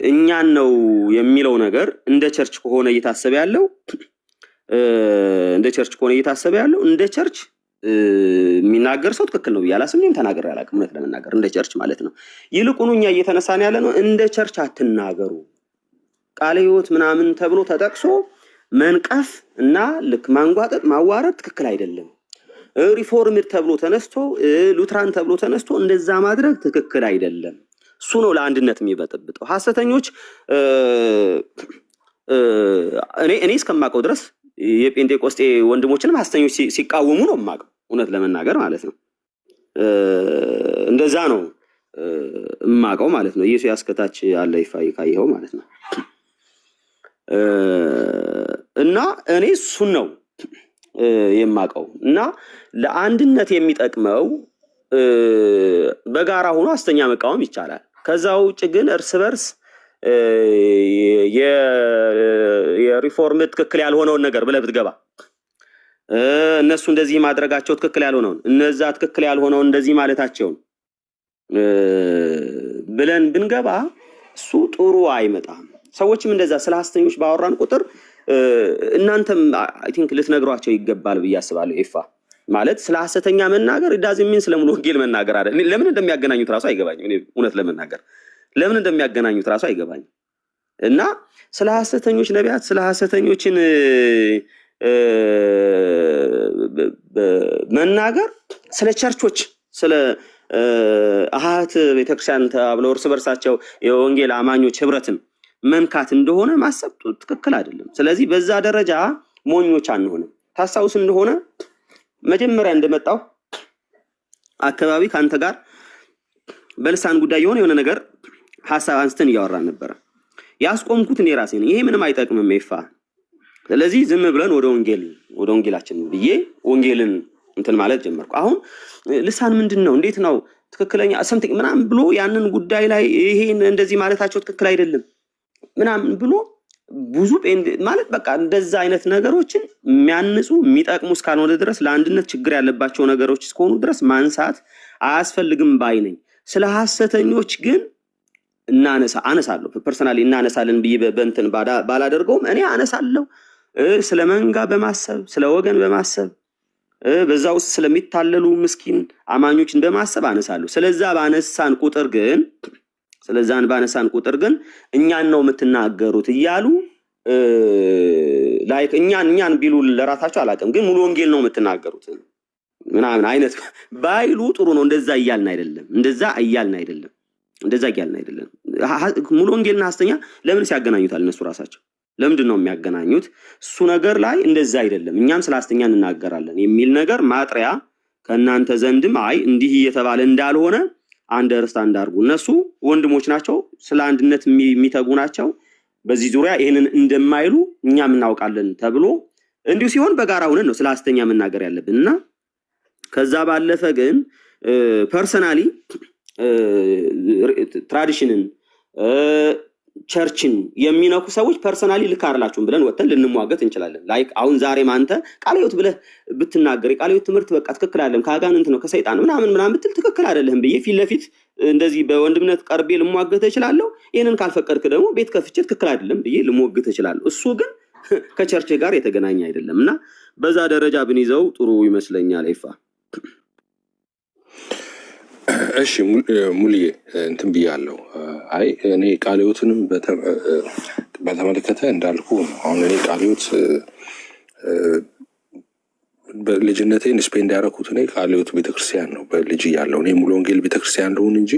እኛን ነው የሚለው ነገር እንደ ቸርች ከሆነ እየታሰበ ያለው እንደ ቸርች የሚናገር ሰው ትክክል ነው ብዬ አላስብም። ተናግሬ አላውቅም እውነት ለመናገር እንደ ቸርች ማለት ነው። ይልቁኑ እኛ እየተነሳን ያለ ነው እንደ ቸርች አትናገሩ ቃለ ሕይወት ምናምን ተብሎ ተጠቅሶ መንቀፍ እና ልክ ማንጓጠጥ ማዋረድ ትክክል አይደለም። ሪፎርምድ ተብሎ ተነስቶ ሉትራን ተብሎ ተነስቶ እንደዛ ማድረግ ትክክል አይደለም። እሱ ነው ለአንድነት የሚበጠብጠው። ሐሰተኞች እኔ እስከማውቀው ድረስ የጴንጤቆስጤ ወንድሞችንም ሐሰተኞች ሲቃወሙ ነው የማውቀው እውነት ለመናገር ማለት ነው። እንደዛ ነው የማውቀው ማለት ነው። ኢየሱስ ያስከታች አለ ይፋይ ካየው ማለት ነው። እና እኔ እሱን ነው የማውቀው። እና ለአንድነት የሚጠቅመው በጋራ ሆኖ ሐሰተኛ መቃወም ይቻላል። ከዛ ውጭ ግን እርስ በርስ የሪፎርም ትክክል ያልሆነውን ነገር ብለህ ብትገባ እነሱ እንደዚህ ማድረጋቸው ትክክል ያልሆነውን እነዛ ትክክል ያልሆነውን እንደዚህ ማለታቸውን ብለን ብንገባ እሱ ጥሩ አይመጣም። ሰዎችም እንደዛ ስለ ሐሰተኞች ባወራን ቁጥር እናንተም አይ ቲንክ ልትነግሯቸው ይገባል ብዬ አስባለሁ። ኤፋ ማለት ስለ ሐሰተኛ መናገር ዳዝም ሚን ስለሙሉ ወንጌል መናገር አይደል? ለምን እንደሚያገናኙት ራሱ አይገባኝም። እኔ እውነት ለመናገር ለምን እንደሚያገናኙት ራሱ አይገባኝም። እና ስለ ሐሰተኞች ነቢያት ስለ ሐሰተኞችን መናገር ስለ ቸርቾች ስለ አሃት ቤተክርስቲያን ተብለው እርስ በርሳቸው የወንጌል አማኞች ህብረትን መንካት እንደሆነ ማሰብ ትክክል አይደለም። ስለዚህ በዛ ደረጃ ሞኞች አንሆንም። ታስታውስ እንደሆነ መጀመሪያ እንደመጣው አካባቢ ካንተ ጋር በልሳን ጉዳይ የሆነ ነገር ሐሳብ አንስተን እያወራን ነበር። ያስቆምኩት እኔ ራሴ ነኝ። ይሄ ምንም አይጠቅምም ኤፋ። ስለዚህ ዝም ብለን ወደ ወንጌላችን ብዬ ወንጌልን እንትን ማለት ጀመርኩ። አሁን ልሳን ምንድነው እንዴት ነው ትክክለኛ ሰምቲንግ ምናምን ብሎ ያንን ጉዳይ ላይ ይሄን እንደዚህ ማለታቸው ትክክል አይደለም ምናምን ብሎ ብዙ ማለት በቃ እንደዛ አይነት ነገሮችን የሚያንጹ የሚጠቅሙ እስካልሆነ ድረስ ለአንድነት ችግር ያለባቸው ነገሮች እስከሆኑ ድረስ ማንሳት አያስፈልግም ባይ ነኝ። ስለ ሐሰተኞች ግን አነሳለሁ ፐርሰናሊ እናነሳለን ብዬ በእንትን ባላደርገውም እኔ አነሳለሁ። ስለ መንጋ በማሰብ ስለ ወገን በማሰብ በዛ ውስጥ ስለሚታለሉ ምስኪን አማኞችን በማሰብ አነሳለሁ። ስለዛን ባነሳን ቁጥር ግን እኛን ነው የምትናገሩት እያሉ ላይክ እኛን ቢሉ ለራሳቸው አላውቅም፣ ግን ሙሉ ወንጌል ነው የምትናገሩት ምናምን አይነት ባይሉ ጥሩ ነው። እንደዛ እያልን አይደለም። ሙሉ ወንጌልና ሐሰተኛ ለምን ሲያገናኙታል? እነሱ ራሳቸው ለምንድን ነው የሚያገናኙት? እሱ ነገር ላይ እንደዛ አይደለም። እኛም ስለ ሐሰተኛ እንናገራለን የሚል ነገር ማጥሪያ ከእናንተ ዘንድም አይ እንዲህ እየተባለ እንዳልሆነ አንደርስታንድ አድርጉ። እነሱ ወንድሞች ናቸው፣ ስለ አንድነት የሚተጉ ናቸው። በዚህ ዙሪያ ይህንን እንደማይሉ እኛም እናውቃለን ተብሎ እንዲሁ ሲሆን በጋራ ሆነን ነው ስለ ሐሰተኛ መናገር ያለብን እና ከዛ ባለፈ ግን ፐርሰናሊ ትራዲሽንን ቸርችን የሚነኩ ሰዎች ፐርሰናሊ ልክ አይደላችሁም ብለን ወጥተን ልንሟገት እንችላለን። ላይክ አሁን ዛሬም አንተ ቃለ ሕይወት ብለህ ብትናገር የቃለ ሕይወት ትምህርት በቃ ትክክል አይደለም ከአጋንንት ነው ከሰይጣን ምናምን ብትል ትክክል አይደለም ብዬ ፊት ለፊት እንደዚህ በወንድምነት ቀርቤ ልሟገት እችላለሁ። ይሄንን ካልፈቀድክ ደግሞ ቤት ከፍቼ ትክክል አይደለም ብዬ ልሟገት እችላለሁ። እሱ ግን ከቸርች ጋር የተገናኘ አይደለም እና በዛ ደረጃ ብንይዘው ጥሩ ይመስለኛል። ይፋ እሺ ሙልዬ እንትን ብያለሁ። አይ እኔ ቃለ ሕይወትንም በተመለከተ እንዳልኩ አሁን እኔ ቃለ ሕይወት በልጅነቴን ስፔንድ ያደረኩት እኔ ቃለ ሕይወት ቤተክርስቲያን ነው። በልጅ እያለሁ እኔ ሙሉ ወንጌል ቤተክርስቲያን እንደሆን እንጂ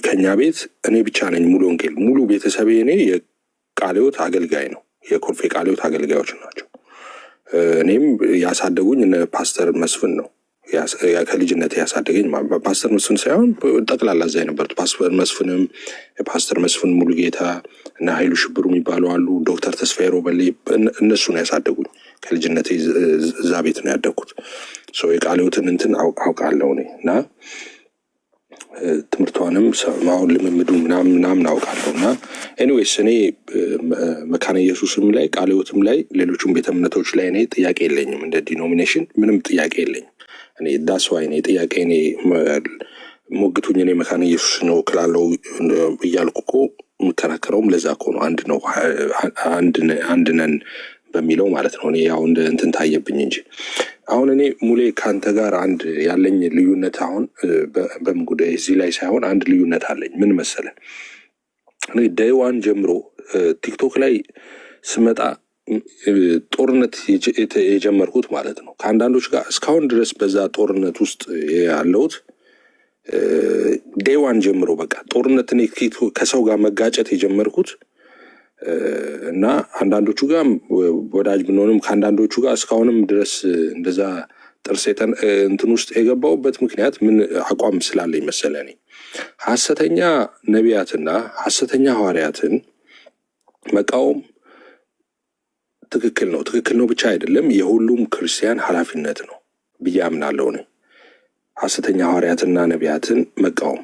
ከኛ ቤት እኔ ብቻ ነኝ ሙሉ ወንጌል። ሙሉ ቤተሰቤ እኔ የቃለ ሕይወት አገልጋይ ነው። የኮልፌ ቃለ ሕይወት አገልጋዮች ናቸው። እኔም ያሳደጉኝ እነ ፓስተር መስፍን ነው ከልጅነት ያሳደገኝ። ፓስተር መስፍን ሳይሆን ጠቅላላ እዛ የነበሩት ፓስተር መስፍን ሙሉጌታ እና ኃይሉ ሽብሩ የሚባሉ አሉ። ዶክተር ተስፋዬ ሮበሌ እነሱ ነው ያሳደጉኝ። ከልጅነት እዛ ቤት ነው ያደግኩት። የቃለ ሕይወትን እንትን አውቃለሁ እኔ እና ትምህርቷንም አሁን ልምምዱን ምናምን አውቃለሁ እና ኤኒዌይስ እኔ መካነ ኢየሱስም ላይ ቃለ ሕይወትም ላይ ሌሎቹም ቤተ እምነቶች ላይ እኔ ጥያቄ የለኝም። እንደ ዲኖሚኔሽን ምንም ጥያቄ የለኝም። እኔ ዳስዋይ እኔ ጥያቄ እኔ ሞግቱኝ እኔ መካነ ኢየሱስ ነው ክላለው እያልኩ እኮ የምከራከረውም ለዛ እኮ ነው። አንድ ነው አንድ ነን በሚለው ማለት ነው። እኔ ያው እንትን ታየብኝ እንጂ አሁን እኔ ሙሌ ከአንተ ጋር አንድ ያለኝ ልዩነት አሁን በምን ጉዳይ እዚህ ላይ ሳይሆን አንድ ልዩነት አለኝ። ምን መሰለ እኔ ዴይዋን ጀምሮ ቲክቶክ ላይ ስመጣ ጦርነት የጀመርኩት ማለት ነው ከአንዳንዶች ጋር እስካሁን ድረስ በዛ ጦርነት ውስጥ ያለሁት ዴይዋን ጀምሮ በቃ ጦርነት እኔ ከሰው ጋር መጋጨት የጀመርኩት እና አንዳንዶቹ ጋር ወዳጅ ብንሆንም ከአንዳንዶቹ ጋር እስካሁንም ድረስ እንደዛ ጥርስ እንትን ውስጥ የገባውበት ምክንያት ምን አቋም ስላለኝ መሰለ እኔ ሐሰተኛ ነቢያትና ሐሰተኛ ሐዋርያትን መቃወም ትክክል ነው ብቻ አይደለም የሁሉም ክርስቲያን ኃላፊነት ነው ብዬ አምናለሁ እኔ። ሐሰተኛ ሐዋርያትና ነቢያትን መቃወም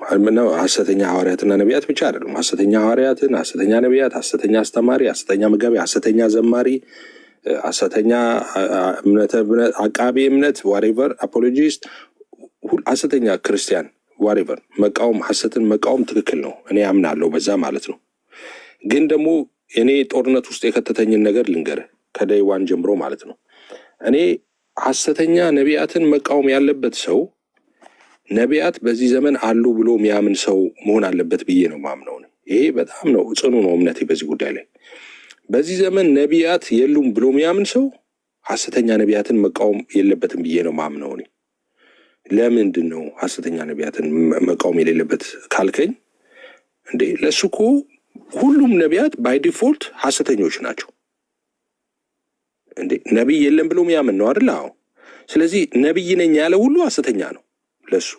ሐሰተኛ ሐዋርያትና ነቢያት ብቻ አይደለም፣ ሐሰተኛ ሐዋርያትን፣ ሐሰተኛ ነቢያት፣ ሐሰተኛ አስተማሪ፣ ሐሰተኛ መጋቢ፣ ሐሰተኛ ዘማሪ፣ ሐሰተኛ አቃቤ እምነት ዋሬቨር አፖሎጂስት፣ ሐሰተኛ ክርስቲያን ዋሬቨር መቃወም ሐሰትን መቃወም ትክክል ነው እኔ አምናለሁ በዛ ማለት ነው። ግን ደግሞ እኔ ጦርነት ውስጥ የከተተኝን ነገር ልንገርህ ከዴይዋን ጀምሮ ማለት ነው። እኔ ሐሰተኛ ነቢያትን መቃወም ያለበት ሰው ነቢያት በዚህ ዘመን አሉ ብሎ የሚያምን ሰው መሆን አለበት ብዬ ነው ማምነው። ይሄ በጣም ነው ጽኑ ነው እምነቴ በዚህ ጉዳይ ላይ። በዚህ ዘመን ነቢያት የሉም ብሎ የሚያምን ሰው ሐሰተኛ ነቢያትን መቃወም የለበትም ብዬ ነው ማምነው። ለምንድን ነው ሐሰተኛ ነቢያትን መቃወም የሌለበት ካልከኝ፣ እንዴ ለሱ እኮ ሁሉም ነቢያት ባይ ዲፎልት ሐሰተኞች ናቸው። እንዴ ነቢይ የለም ብሎ የሚያምን ነው አይደል? አዎ። ስለዚህ ነቢይ ነኝ ያለ ሁሉ ሐሰተኛ ነው ለሱ።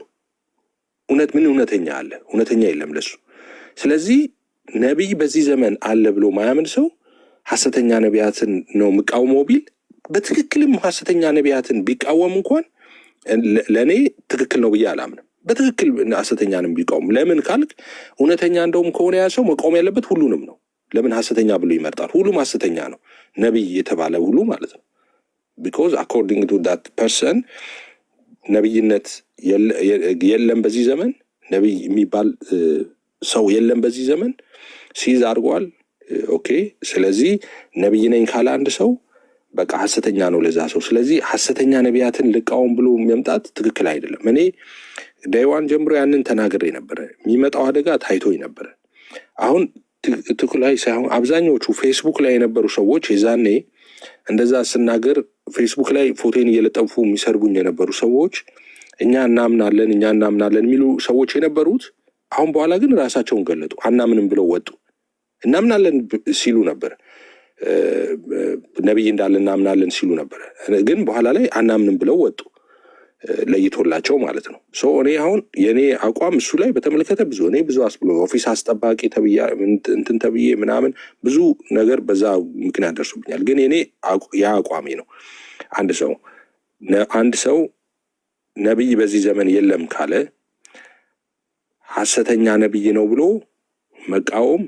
ምን እውነተኛ አለ? እውነተኛ የለም ለሱ። ስለዚህ ነቢይ በዚህ ዘመን አለ ብሎ ማያምን ሰው ሐሰተኛ ነቢያትን ነው የሚቃወመው ቢል በትክክልም ሐሰተኛ ነቢያትን ቢቃወም እንኳን ለእኔ ትክክል ነው ብዬ አላምንም። በትክክል ሐሰተኛንም ቢቃወም ለምን ካልክ እውነተኛ እንደውም ከሆነ ያ ሰው መቃወም ያለበት ሁሉንም ነው። ለምን ሐሰተኛ ብሎ ይመርጣል? ሁሉም ሐሰተኛ ነው ነቢይ የተባለ ሁሉ ማለት ነው። ቢኮዝ አኮርዲንግ ቱ ዳት ፐርሰን ነቢይነት የለም በዚህ ዘመን፣ ነቢይ የሚባል ሰው የለም በዚህ ዘመን ሲይዝ አድርጓል። ኦኬ። ስለዚህ ነቢይ ነኝ ካለ አንድ ሰው በቃ ሐሰተኛ ነው ለዛ ሰው። ስለዚህ ሐሰተኛ ነቢያትን ልቃወም ብሎ መምጣት ትክክል አይደለም። እኔ ዴይዋን ጀምሮ ያንን ተናግሬ ነበረ። የሚመጣው አደጋ ታይቶኝ ነበረ። አሁን ትክክል ላይ ሳይሆን አብዛኛዎቹ ፌስቡክ ላይ የነበሩ ሰዎች የዛኔ እንደዛ ስናገር ፌስቡክ ላይ ፎቶን እየለጠፉ የሚሰርጉኝ የነበሩ ሰዎች እኛ እናምናለን የሚሉ ሰዎች የነበሩት አሁን በኋላ ግን ራሳቸውን ገለጡ። አናምንም ብለው ወጡ። እናምናለን ሲሉ ነበር፣ ነቢይ እንዳለ እናምናለን ሲሉ ነበር። ግን በኋላ ላይ አናምንም ብለው ወጡ። ለይቶላቸው ማለት ነው። እኔ አሁን የእኔ አቋም እሱ ላይ በተመለከተ ብዙ አስብሎ ኦፊስ አስጠባቂ ተብያ እንትን ተብዬ ምናምን ብዙ ነገር በዛ ምክንያት ደርሶብኛል። ግን የኔ አቋሜ ነው አንድ ሰው ነቢይ በዚህ ዘመን የለም ካለ ሐሰተኛ ነቢይ ነው ብሎ መቃወም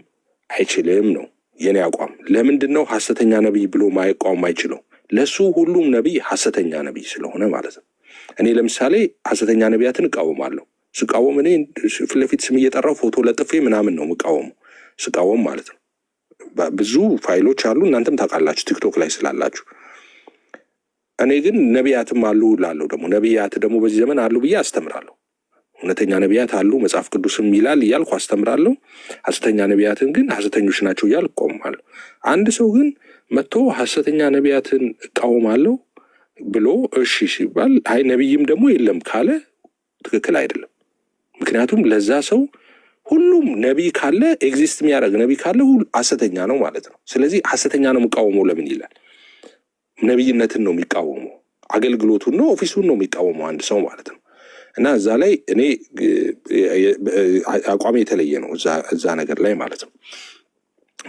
አይችልም ነው የኔ አቋም። ለምንድን ነው ሐሰተኛ ነቢይ ብሎ ማይቃወም አይችለው? ለሱ ሁሉም ነቢይ ሐሰተኛ ነቢይ ስለሆነ ማለት ነው። እኔ ለምሳሌ ሐሰተኛ ነቢያትን እቃወማለሁ። ስቃወም እኔ ፊት ለፊት ስም እየጠራው ፎቶ ለጥፌ ምናምን ነው የምቃወመው ስቃወም ማለት ነው። ብዙ ፋይሎች አሉ፣ እናንተም ታውቃላችሁ ቲክቶክ ላይ ስላላችሁ። እኔ ግን ነቢያትም አሉ እላለሁ። ደግሞ ነቢያት ደግሞ በዚህ ዘመን አሉ ብዬ አስተምራለሁ። እውነተኛ ነቢያት አሉ መጽሐፍ ቅዱስም ይላል እያልኩ አስተምራለሁ። ሐሰተኛ ነቢያትን ግን ሐሰተኞች ናቸው እያልኩ እቆማለሁ። አንድ ሰው ግን መጥቶ ሐሰተኛ ነቢያትን እቃወማለሁ ብሎ እሺ ሲባል አይ ነቢይም ደግሞ የለም ካለ ትክክል አይደለም። ምክንያቱም ለዛ ሰው ሁሉም ነቢይ ካለ ኤግዚስት የሚያደርግ ነቢይ ካለ ሐሰተኛ ነው ማለት ነው። ስለዚህ ሐሰተኛ ነው የሚቃወመው ለምን ይላል? ነቢይነትን ነው የሚቃወመው፣ አገልግሎቱን ነው ኦፊሱን ነው የሚቃወመው አንድ ሰው ማለት ነው። እና እዛ ላይ እኔ አቋሜ የተለየ ነው እዛ ነገር ላይ ማለት ነው።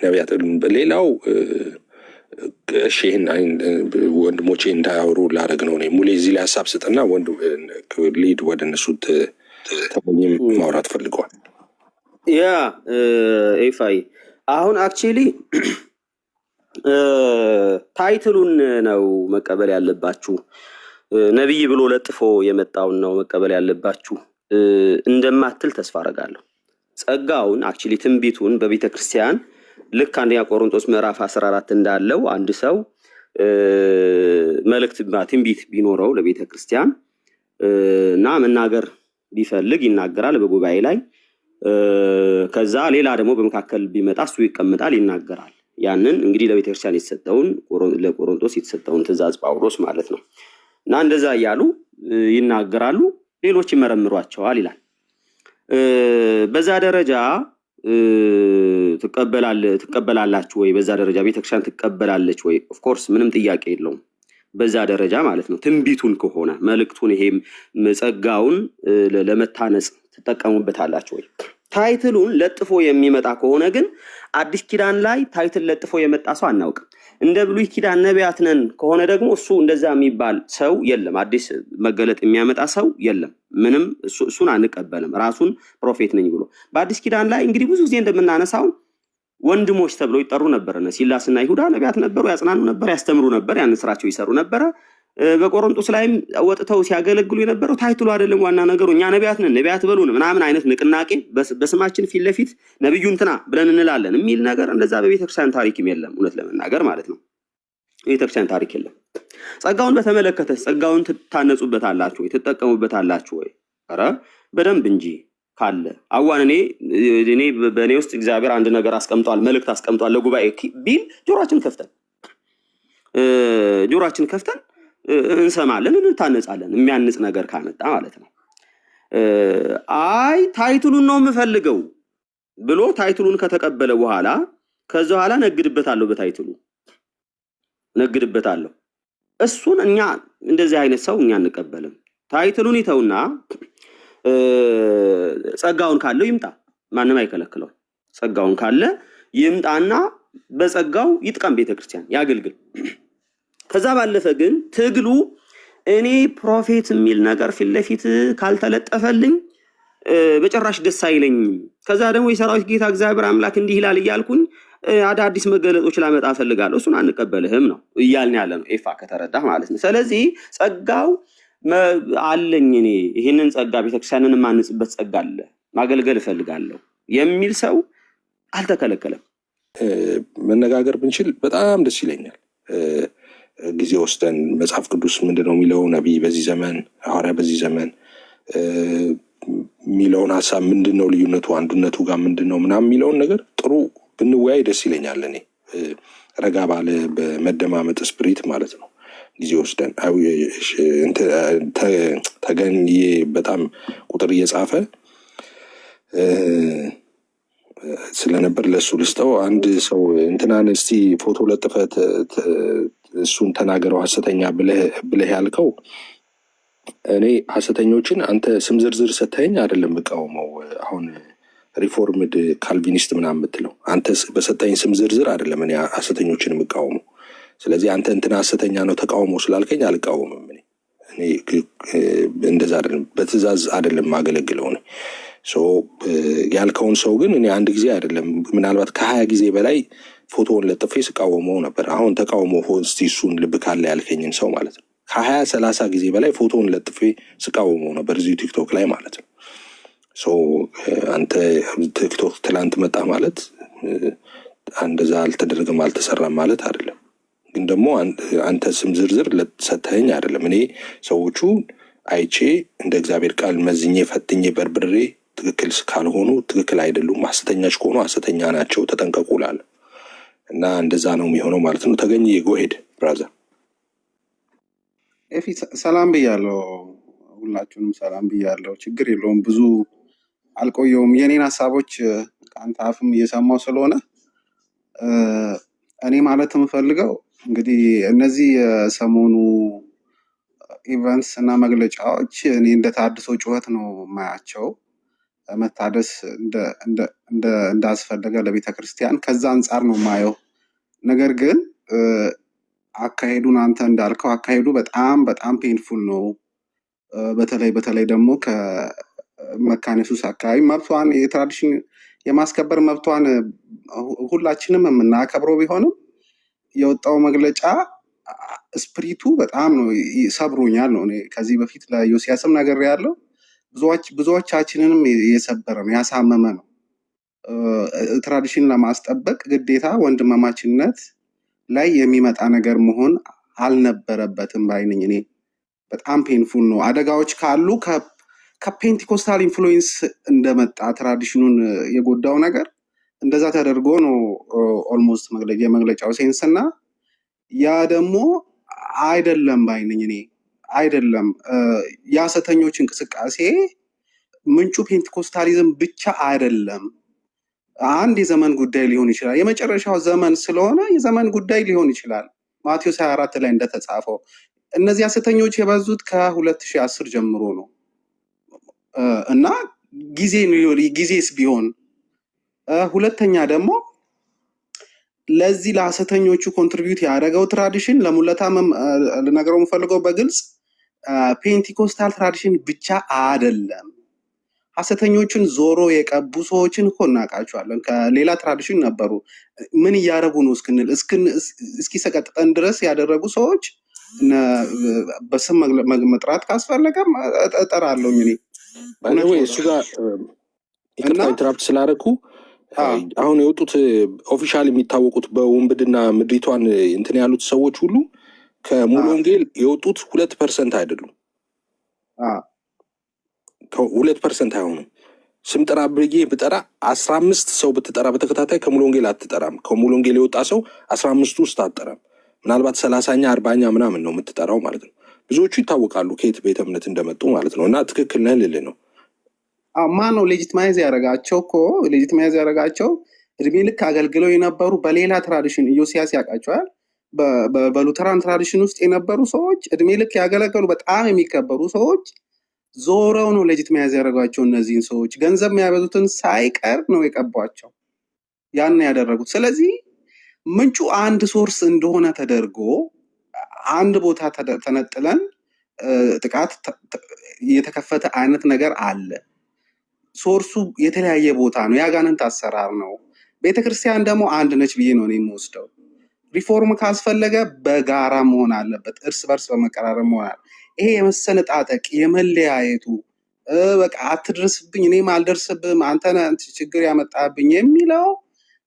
ነቢያት ሌላው እሺ ይህን ወንድሞቼ እንዳያወሩ ላደርግ ነው። ሙሌ እዚህ ላይ ሀሳብ ስጥና ሊድ ወደ እነሱ ተመኝም ማውራት ፈልገዋል። ያ ኤፋይ አሁን አክቹዋሊ ታይትሉን ነው መቀበል ያለባችሁ። ነቢይ ብሎ ለጥፎ የመጣውን ነው መቀበል ያለባችሁ እንደማትል ተስፋ አደርጋለሁ። ጸጋውን አክቹዋሊ ትንቢቱን በቤተ ክርስቲያን ልክ አንደኛ ቆሮንቶስ ምዕራፍ 14 እንዳለው አንድ ሰው መልእክት ትንቢት ቢኖረው ለቤተ ክርስቲያን እና መናገር ቢፈልግ ይናገራል በጉባኤ ላይ። ከዛ ሌላ ደግሞ በመካከል ቢመጣ እሱ ይቀመጣል ይናገራል። ያንን እንግዲህ ለቤተ ክርስቲያን የተሰጠውን ለቆሮንቶስ የተሰጠውን ትእዛዝ ጳውሎስ ማለት ነው። እና እንደዛ እያሉ ይናገራሉ፣ ሌሎች ይመረምሯቸዋል ይላል። በዛ ደረጃ ትቀበላላችሁ ወይ? በዛ ደረጃ ቤተክርስቲያን ትቀበላለች ወይ? ኦፍኮርስ ምንም ጥያቄ የለውም። በዛ ደረጃ ማለት ነው። ትንቢቱን ከሆነ መልእክቱን ይሄም ጸጋውን ለመታነጽ ትጠቀሙበታላችሁ ወይ? ታይትሉን ለጥፎ የሚመጣ ከሆነ ግን አዲስ ኪዳን ላይ ታይትል ለጥፎ የመጣ ሰው አናውቅም። እንደ ብሉይ ኪዳን ነቢያት ነን ከሆነ ደግሞ እሱ እንደዛ የሚባል ሰው የለም። አዲስ መገለጥ የሚያመጣ ሰው የለም። ምንም እሱን አንቀበልም። ራሱን ፕሮፌት ነኝ ብሎ በአዲስ ኪዳን ላይ እንግዲህ ብዙ ጊዜ እንደምናነሳው ወንድሞች ተብለው ይጠሩ ነበር። ሲላስና ይሁዳ ነቢያት ነበሩ፣ ያጽናኑ ነበር፣ ያስተምሩ ነበር፣ ያን ስራቸው ይሰሩ ነበረ። በቆሮንቶስ ላይም ወጥተው ሲያገለግሉ የነበረው ታይትሉ አይደለም ዋና ነገሩ፣ እኛ ነቢያት ነን ነቢያት በሉን ምናምን አይነት ንቅናቄ በስማችን ፊት ለፊት ነብዩ እንትና ብለን እንላለን የሚል ነገር እንደዛ በቤተክርስቲያን ታሪክም የለም። እውነት ለመናገር ማለት ነው ቤተክርስቲያን ታሪክ የለም። ጸጋውን በተመለከተ ጸጋውን ትታነጹበታላችሁ ወይ? ትጠቀሙበታላችሁ ወይ? ኧረ በደንብ እንጂ ካለ አዋን እኔ በእኔ ውስጥ እግዚአብሔር አንድ ነገር አስቀምጧል፣ መልእክት አስቀምጧል ለጉባኤ ቢል ጆሮአችን ከፍተን እንሰማለን፣ እንታነጻለን። የሚያንጽ ነገር ካመጣ ማለት ነው። አይ ታይትሉን ነው የምፈልገው ብሎ ታይትሉን ከተቀበለ በኋላ ከዛ በኋላ ነግድበታለሁ፣ በታይትሉ ነግድበታለሁ። እሱን እኛ እንደዚህ አይነት ሰው እኛ አንቀበልም። ታይትሉን ይተውና ጸጋውን ካለው ይምጣ፣ ማንም አይከለክለው። ጸጋውን ካለ ይምጣና በጸጋው ይጥቀም፣ ቤተክርስቲያን ያገልግል። ከዛ ባለፈ ግን ትግሉ እኔ ፕሮፌት የሚል ነገር ፊት ለፊት ካልተለጠፈልኝ በጭራሽ ደስ አይለኝም። ከዛ ደግሞ የሰራዊት ጌታ እግዚአብሔር አምላክ እንዲህ ይላል እያልኩኝ አዳዲስ መገለጦች ላመጣ ፈልጋለሁ። እሱን አንቀበልህም ነው እያልን ያለ ነው። ኤፋ ከተረዳህ ማለት ነው። ስለዚህ ጸጋው አለኝ፣ እኔ ይህንን ጸጋ ቤተክርስቲያንን የማንጽበት ጸጋ አለ፣ ማገልገል እፈልጋለሁ የሚል ሰው አልተከለከለም። መነጋገር ብንችል በጣም ደስ ይለኛል። ጊዜ ወስደን መጽሐፍ ቅዱስ ምንድነው የሚለው፣ ነቢይ በዚህ ዘመን፣ ሐዋርያ በዚህ ዘመን የሚለውን ሀሳብ ምንድነው፣ ልዩነቱ አንዱነቱ ጋር ምንድነው ምናምን የሚለውን ነገር ጥሩ ብንወያይ ደስ ይለኛል። እኔ ረጋ ባለ በመደማመጥ ስፕሪት ማለት ነው ጊዜ ወስደን ተገኝዬ በጣም ቁጥር እየጻፈ ስለነበር ለሱ ልስጠው። አንድ ሰው እንትናን እስቲ ፎቶ ለጥፈት እሱን ተናገረው ሐሰተኛ ብለህ ያልከው እኔ ሐሰተኞችን አንተ ስም ዝርዝር ሰተኸኝ አይደለም የምቃወመው። አሁን ሪፎርምድ ካልቪኒስት ምናምን የምትለው አንተ በሰጠኝ ስም ዝርዝር አይደለም እኔ ሐሰተኞችን የምቃወመው። ስለዚህ አንተ እንትና ሐሰተኛ ነው ተቃውሞ ስላልከኝ አልቃወምም። እኔ እንደዛ አይደለም፣ በትእዛዝ አይደለም ማገለግለው ነው። ያልከውን ሰው ግን እኔ አንድ ጊዜ አይደለም ምናልባት ከ20 ጊዜ በላይ ፎቶውን ለጥፌ ስቃወመው ነበር። አሁን ተቃውሞ እስቲ እሱን ልብ ካለ ያልከኝን ሰው ማለት ነው ከ20-30 ጊዜ በላይ ፎቶውን ለጥፌ ስቃወመው ነበር እዚሁ ቲክቶክ ላይ ማለት ነው። አንተ ቲክቶክ ትላንት መጣ ማለት እንደዛ አልተደረገም አልተሰራም ማለት አይደለም። ግን ደግሞ አንተ ስም ዝርዝር ሰተኸኝ አይደለም። እኔ ሰዎቹ አይቼ እንደ እግዚአብሔር ቃል መዝኜ ፈትኜ በርብሬ ትክክል ካልሆኑ ትክክል አይደሉም፣ ሐሰተኞች ከሆኑ ሐሰተኛ ናቸው ተጠንቀቁ እላለሁ። እና እንደዛ ነው የሚሆነው ማለት ነው። ተገኘ ጎሄድ ብራዘር። ኤፊ ሰላም ብያለሁ፣ ሁላችሁንም ሰላም ብያለሁ። ችግር የለውም፣ ብዙ አልቆየውም። የኔን ሀሳቦች ከአንተ አፍም እየሰማው ስለሆነ እኔ ማለት የምፈልገው እንግዲህ እነዚህ የሰሞኑ ኢቨንትስ እና መግለጫዎች እኔ እንደ ታድሶ ጩኸት ነው የማያቸው። መታደስ እንዳስፈለገ ለቤተክርስቲያን ከዛ አንጻር ነው የማየው። ነገር ግን አካሄዱን አንተ እንዳልከው አካሄዱ በጣም በጣም ፔንፉል ነው። በተለይ ደግሞ ከመካነ ኢየሱስ አካባቢ መብቷን የትራዲሽን የማስከበር መብቷን ሁላችንም የምናከብረው ቢሆንም የወጣው መግለጫ ስፕሪቱ በጣም ነው ሰብሮኛል ነው። እኔ ከዚህ በፊት ለዮሲያስም ነገር ያለው ብዙዎቻችንንም የሰበረ ነው ያሳመመ ነው። ትራዲሽን ለማስጠበቅ ግዴታ ወንድማማችነት ላይ የሚመጣ ነገር መሆን አልነበረበትም ባይነኝ። እኔ በጣም ፔንፉል ነው። አደጋዎች ካሉ ከፔንቲኮስታል ኢንፍሉዌንስ እንደመጣ ትራዲሽኑን የጎዳው ነገር እንደዛ ተደርጎ ነው ኦልሞስት የመግለጫው ሴንስ እና ያ ደግሞ አይደለም ባይነኝ። እኔ አይደለም የሐሰተኞች እንቅስቃሴ ምንጩ ፔንቲኮስታሊዝም ብቻ አይደለም። አንድ የዘመን ጉዳይ ሊሆን ይችላል። የመጨረሻው ዘመን ስለሆነ የዘመን ጉዳይ ሊሆን ይችላል። ማቴዎስ 24 ላይ እንደተጻፈው እነዚህ ሐሰተኞች የበዙት ከ2010 ጀምሮ ነው እና ጊዜስ ቢሆን ሁለተኛ ደግሞ ለዚህ ለሐሰተኞቹ ኮንትሪቢዩት ያደረገው ትራዲሽን ለሙለታ ልነግረው የምፈልገው በግልጽ ፔንቲኮስታል ትራዲሽን ብቻ አይደለም። ሐሰተኞቹን ዞሮ የቀቡ ሰዎችን እኮ እናውቃቸዋለን። ከሌላ ትራዲሽን ነበሩ። ምን እያደረጉ ነው እስኪሰቀጥጠን ድረስ ያደረጉ ሰዎች በስም መጥራት ካስፈለገ እጠራለሁ። እኔ እሱ ጋር ይቅርታ ኢንተራፕት ስላደረኩ አሁን የወጡት ኦፊሻል የሚታወቁት በውንብድና ምድሪቷን እንትን ያሉት ሰዎች ሁሉ ከሙሉ ወንጌል የወጡት 2% አይደሉም። 2% አይሆኑም። ስም ጥራ ብዬ ብጠራ 15 ሰው ብትጠራ በተከታታይ ከሙሉ ወንጌል አትጠራም። ከሙሉ ወንጌል የወጣ ሰው 15 ውስጥ አትጠራም። ምናልባት 30ኛ 40ኛ ምናምን ነው የምትጠራው ማለት ነው። ብዙዎቹ ይታወቃሉ ከየት ቤተ እምነት እንደመጡ ማለት ነው። እና ትክክል ነህ ልልህ ነው። ማን ነው ሌጂትማይዝ ያደረጋቸው? ሌጂትማይዝ ያደረጋቸው እድሜ ልክ አገልግለው የነበሩ በሌላ ትራዲሽን ኢዮስያስ ያውቃቸዋል። በሉተራን ትራዲሽን ውስጥ የነበሩ ሰዎች እድሜ ልክ ያገለገሉ በጣም የሚከበሩ ሰዎች ዞረው ነው ሌጂትማይዝ ያደረጓቸው። እነዚህን ሰዎች ገንዘብ የሚያበዙትን ሳይቀር ነው የቀቧቸው። ያን ያደረጉት። ስለዚህ ምንጩ አንድ ሶርስ እንደሆነ ተደርጎ አንድ ቦታ ተነጥለን ጥቃት የተከፈተ አይነት ነገር አለ። ሶርሱ የተለያየ ቦታ ነው። ያጋንንት አሰራር ነው። ቤተክርስቲያን ደግሞ አንድ ነች ብዬ ነው የምወስደው። ሪፎርም ካስፈለገ በጋራ መሆን አለበት፣ እርስ በርስ በመቀራረብ መሆን አለ። ይሄ የመሰነጣጠቅ የመለያየቱ በቃ አትድረስብኝ እኔም አልደርስብም አንተ ችግር ያመጣብኝ የሚለው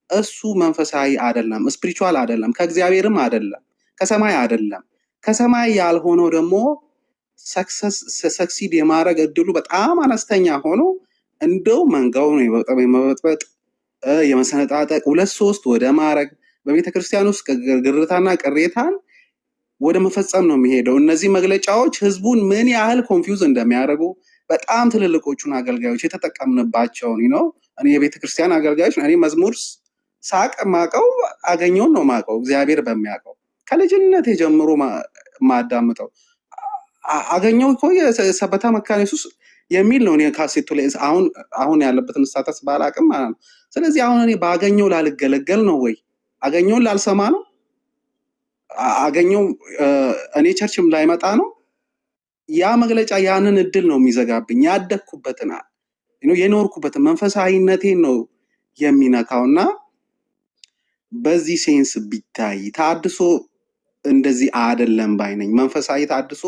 እሱ መንፈሳዊ አይደለም፣ ስፒሪቹዋል አይደለም፣ ከእግዚአብሔርም አይደለም፣ ከሰማይ አይደለም። ከሰማይ ያልሆነው ደግሞ ሰክሲድ የማድረግ እድሉ በጣም አነስተኛ ሆኖ እንደው መንጋውን የመበጥበጥ የመሰነጣጠቅ 2-3 ወደ ማድረግ በቤተክርስቲያን ውስጥ ግርታና ቅሬታን ወደ መፈጸም ነው የሚሄደው። እነዚህ መግለጫዎች ህዝቡን ምን ያህል ኮንፊውዝ እንደሚያደርጉ በጣም ትልልቆቹን አገልጋዮች የተጠቀምንባቸውን ነው። እኔ የቤተክርስቲያን አገልጋዮች እኔ መዝሙር ሳቅ ማቀው አገኘውን ነው ማቀው እግዚአብሔር በሚያውቀው ከልጅነት ጀምሮ ማዳምጠው አገኘው እኮ የሰበታ መካነ ኢየሱስ የሚል ነው። እኔ ካሴቱ ላይ አሁን ያለበትን ስታተስ ባላቅም ማለት ነው። ስለዚህ አሁን እኔ ባገኘው ላልገለገል ነው ወይ አገኘውን ላልሰማ ነው? አገኘው እኔ ቸርችም ላይመጣ ነው? ያ መግለጫ ያንን እድል ነው የሚዘጋብኝ። ያደግኩበትን የኖርኩበትን መንፈሳዊነቴን ነው የሚነካውና በዚህ ሴንስ ቢታይ ታድሶ እንደዚህ አይደለም ባይነኝ። መንፈሳዊ ታድሶ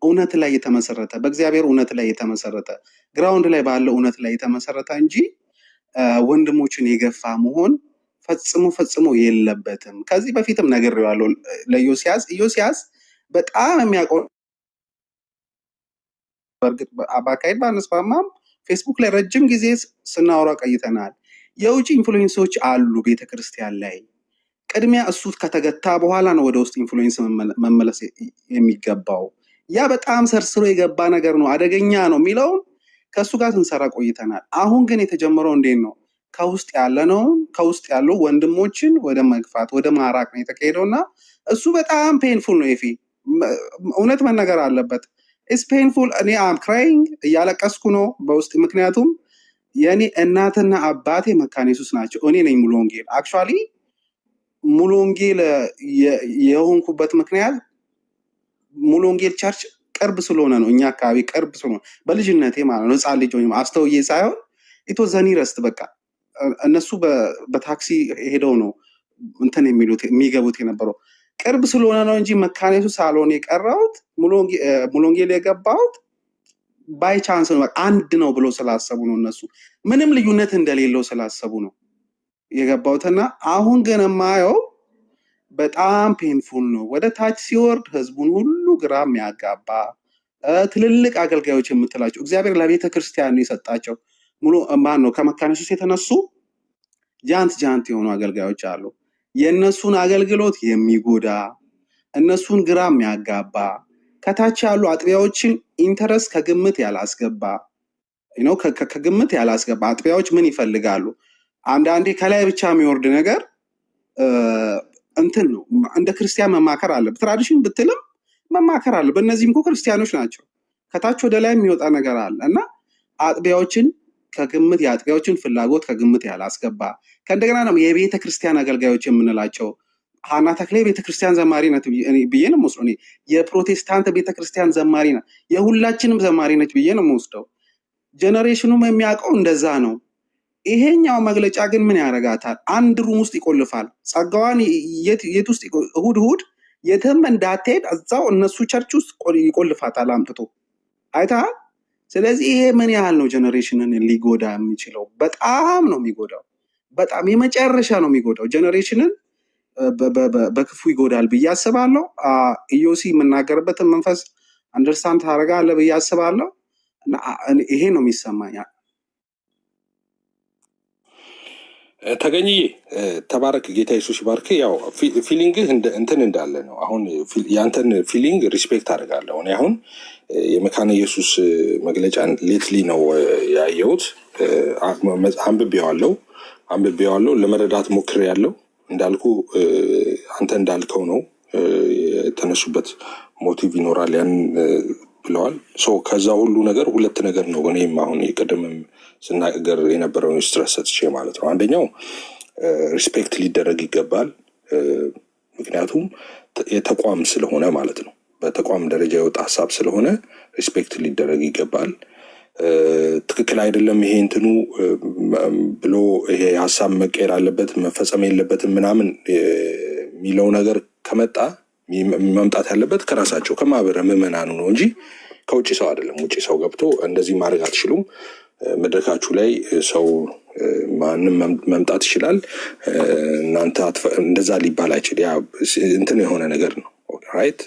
እውነት ላይ የተመሰረተ በእግዚአብሔር እውነት ላይ የተመሰረተ ግራውንድ ላይ ባለው እውነት ላይ የተመሰረተ እንጂ ወንድሞችን የገፋ መሆን ፈጽሞ የለበትም። ከዚህ በፊትም ነግሬዋለሁ ለኢዮስያስ በጣም የሚያውቀው በእርግጥ በአካሄድ ባነስማማም ፌስቡክ ላይ ረጅም ጊዜ ስናወራ ቆይተናል። የውጭ ኢንፍሉዌንሶች አሉ ቤተክርስቲያን ላይ። ቅድሚያ እሱ ከተገታ በኋላ ነው ወደ ውስጥ ኢንፍሉዌንስ መመለስ የሚገባው። ያ በጣም ሰርስሮ የገባ ነገር ነው፣ አደገኛ ነው የሚለውን ከእሱ ጋር ስንሰራ ቆይተናል። አሁን ግን የተጀመረው እንዴት ነው? ከውስጥ ያለው ወንድሞችን ወደ መግፋት ወደ ማራቅ ነው የተካሄደውና እሱ በጣም ፔንፉል ነው። እውነት መነገር አለበት። ኢስ ፔንፉል። እኔ አም ክራይንግ እያለቀስኩ ነው በውስጥ። ምክንያቱም የኔ እናትና አባቴ መካነ ኢየሱስ ናቸው። እኔ ነኝ ሙሉ ወንጌል። አክቹዋሊ ሙሉ ወንጌል የሆንኩበት ምክንያት ሙሉ ወንጌል ቸርች ቅርብ ስለሆነ ነው። እኛ አካባቢ ቅርብ ስለሆነ በልጅነቴ ማለት ነው። ህፃን ልጅ ሆኜ አስተውዬ ሳይሆን ኢቶዘኒ ረስት በቃ እነሱ በታክሲ ሄደው ነው እንትን የሚገቡት የነበረው ቅርብ ስለሆነ ነው እንጂ መካነ ኢየሱስ ሳልሆን የቀረሁት ሙሉ ወንጌል የገባሁት ባይ ቻንስ ነው። አንድ ነው ብሎ ስላሰቡ ነው። እነሱ ምንም ልዩነት እንደሌለው ስላሰቡ ነው የገባሁትና አሁን ግን የማየው በጣም ፔንፉል ነው። ወደ ታች ሲወርድ ህዝቡን ሁሉ ግራ የሚያጋባ ትልልቅ አገልጋዮች የምትላቸው እግዚአብሔር ለቤተ ክርስቲያን የሰጣቸው ሙሉ ማን ነው ከመካነ ኢየሱስ የተነሱ ጃንት የሆኑ አገልጋዮች አሉ። የእነሱን አገልግሎት የሚጎዳ እነሱን ግራ የሚያጋባ ከታች ያሉ አጥቢያዎችን ኢንተረስት ከግምት ያላስገባ ከግምት ያላስገባ አጥቢያዎች ምን ይፈልጋሉ? አንዳንዴ ከላይ ብቻ የሚወርድ ነገር እንትን ነው። እንደ ክርስቲያን መማከር አለበት። ትራዲሽን ብትልም መማከር አለበት። እነዚህም እኮ ክርስቲያኖች ናቸው። ከታች ወደ ላይ የሚወጣ ነገር አለ እና አጥቢያዎችን የአጥቢያዎችን ፍላጎት ከግምት ያላስገባ ከእንደገና ነው የቤተ ክርስቲያን አገልጋዮች የምንላቸው። ሀና ተክሌ ቤተክርስቲያን ዘማሪ ነች ብዬ ነው የምወስደው። የፕሮቴስታንት ቤተክርስቲያን ዘማሪ ናት፣ የሁላችንም ዘማሪ ነች ብዬ ነው የምወስደው። ጀነሬሽኑም የሚያውቀው እንደዛ ነው። ይሄኛው መግለጫ ግን ምን ያደርጋታል? አንድ ሩም ውስጥ ይቆልፋል። ጸጋዋን የት ውስጥ እሁድ የትም እንዳትሄድ እዛው እነሱ ቸርች ውስጥ ይቆልፋታል አምጥቶ። አይተሃል? ስለዚህ ይሄ ምን ያህል ነው ጀነሬሽንን ሊጎዳ የሚችለው? በጣም ነው የሚጎዳው። በጣም የመጨረሻ ነው የሚጎዳው። ጀነሬሽንን በክፉ ይጎዳል ብዬ አስባለሁ። ኢዮሲ የምናገርበትን መንፈስ አንደርስታንድ ታደርጋለህ ብዬ አስባለሁ። ይሄ ነው የሚሰማኝ። ተገኝዬ ተባረክ። ጌታ ኢየሱስ ይባርክ። ያው ፊሊንግህ እንትን እንዳለ ነው። አሁን ያንተን ፊሊንግ ሪስፔክት አደርጋለሁ። እኔ አሁን የመካነ ኢየሱስ መግለጫን ሌትሊ ነው ያየሁት። አንብቤዋለሁ፣ ለመረዳት ሞክሬያለሁ። እንዳልኩ አንተ እንዳልከው ነው የተነሱበት ሞቲቭ ይኖራል ያን ብለዋል። ከዛ ሁሉ ነገር ሁለት ነገር ነው እኔም አሁን የቀደምም ስናገር የነበረውን ስትረስ ሰጥቼ ማለት ነው። አንደኛው ሪስፔክት ሊደረግ ይገባል፣ ምክንያቱም የተቋም ስለሆነ ማለት ነው። በተቋም ደረጃ የወጣ ሀሳብ ስለሆነ ሪስፔክት ሊደረግ ይገባል። ትክክል አይደለም ይሄ እንትኑ ብሎ ይሄ ሀሳብ መቀየር አለበት መፈጸም የለበትም ምናምን የሚለው ነገር ከመጣ መምጣት ያለበት ከራሳቸው ከማህበረ ምዕመናኑ ነው እንጂ ከውጭ ሰው አይደለም። ውጭ ሰው ገብቶ እንደዚህ ማድረግ አትችሉም፣ መድረካችሁ ላይ ሰው ማንም መምጣት ይችላል፣ እናንተ እንደዛ ሊባል አይችል። ያ እንትን የሆነ ነገር ነው። ራይት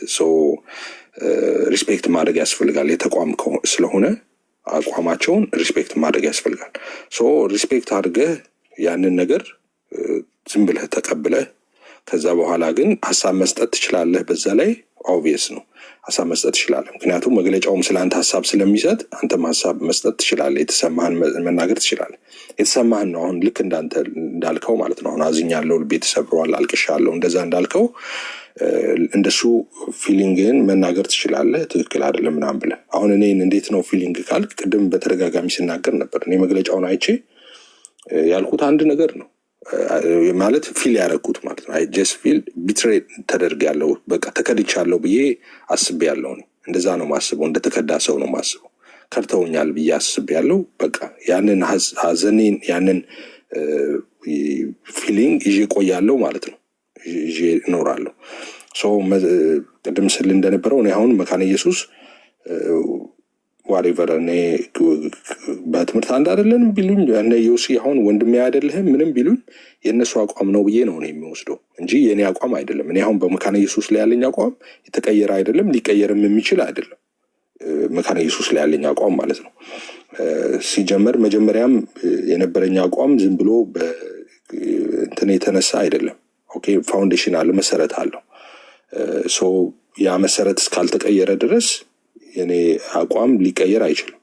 ሪስፔክት ማድረግ ያስፈልጋል። የተቋም ስለሆነ አቋማቸውን ሪስፔክት ማድረግ ያስፈልጋል። ሪስፔክት አድርገህ ያንን ነገር ዝም ብለህ ተቀብለህ ከዛ በኋላ ግን ሀሳብ መስጠት ትችላለህ። በዛ ላይ ኦብቪየስ ነው ሀሳብ መስጠት ትችላለህ። ምክንያቱም መግለጫውም ስለ አንተ ሀሳብ ስለሚሰጥ አንተም ሀሳብ መስጠት ትችላለህ። የተሰማህን መናገር ትችላለህ። የተሰማህን ነው። አሁን ልክ እንዳንተ እንዳልከው ማለት ነው። አሁን አዝኛለሁ፣ ልቤ ተሰብሯል፣ አልቅሻለሁ፣ እንደዛ እንዳልከው እንደሱ ፊሊንግን መናገር ትችላለህ፣ ትክክል አይደለም ምናምን ብለህ። አሁን እኔን እንዴት ነው ፊሊንግ ካልክ ቅድም በተደጋጋሚ ስናገር ነበር። እኔ መግለጫውን አይቼ ያልኩት አንድ ነገር ነው ማለት ፊል ያደረግኩት ማለት ነው። አይ ጀስት ፊል ቢትሬ ተደርጌያለሁ፣ በቃ ተከድቻለሁ ብዬ አስቤያለሁ። እንደዛ ነው ማስበው፣ እንደተከዳ ሰው ነው ማስበው። ከድተውኛል ብዬ አስቤያለሁ። በቃ ያንን ሀዘኔን ያንን ፊሊንግ ይዤ ቆያለሁ ማለት ነው፣ ይዤ እኖራለሁ። ቅድም ስል እንደነበረው እኔ አሁን መካነ ኢየሱስ ዋሬቨር እኔ በትምህርት አንድ አይደለንም ቢሉኝ እነ ዮሲ አሁን ወንድሜ አይደለህም ምንም ቢሉኝ የእነሱ አቋም ነው ብዬ ነው እኔ የሚወስደው እንጂ የእኔ አቋም አይደለም። እኔ አሁን በመካነ ኢየሱስ ላይ ያለኝ አቋም የተቀየረ አይደለም፣ ሊቀየርም የሚችል አይደለም። መካነ ኢየሱስ ላይ ያለኝ አቋም ማለት ነው። ሲጀመር መጀመሪያም የነበረኝ አቋም ዝም ብሎ እንትን የተነሳ አይደለም። ኦኬ ፋውንዴሽን አለ፣ መሰረት አለው። ያ መሰረት እስካልተቀየረ ድረስ የኔ አቋም ሊቀየር አይችልም።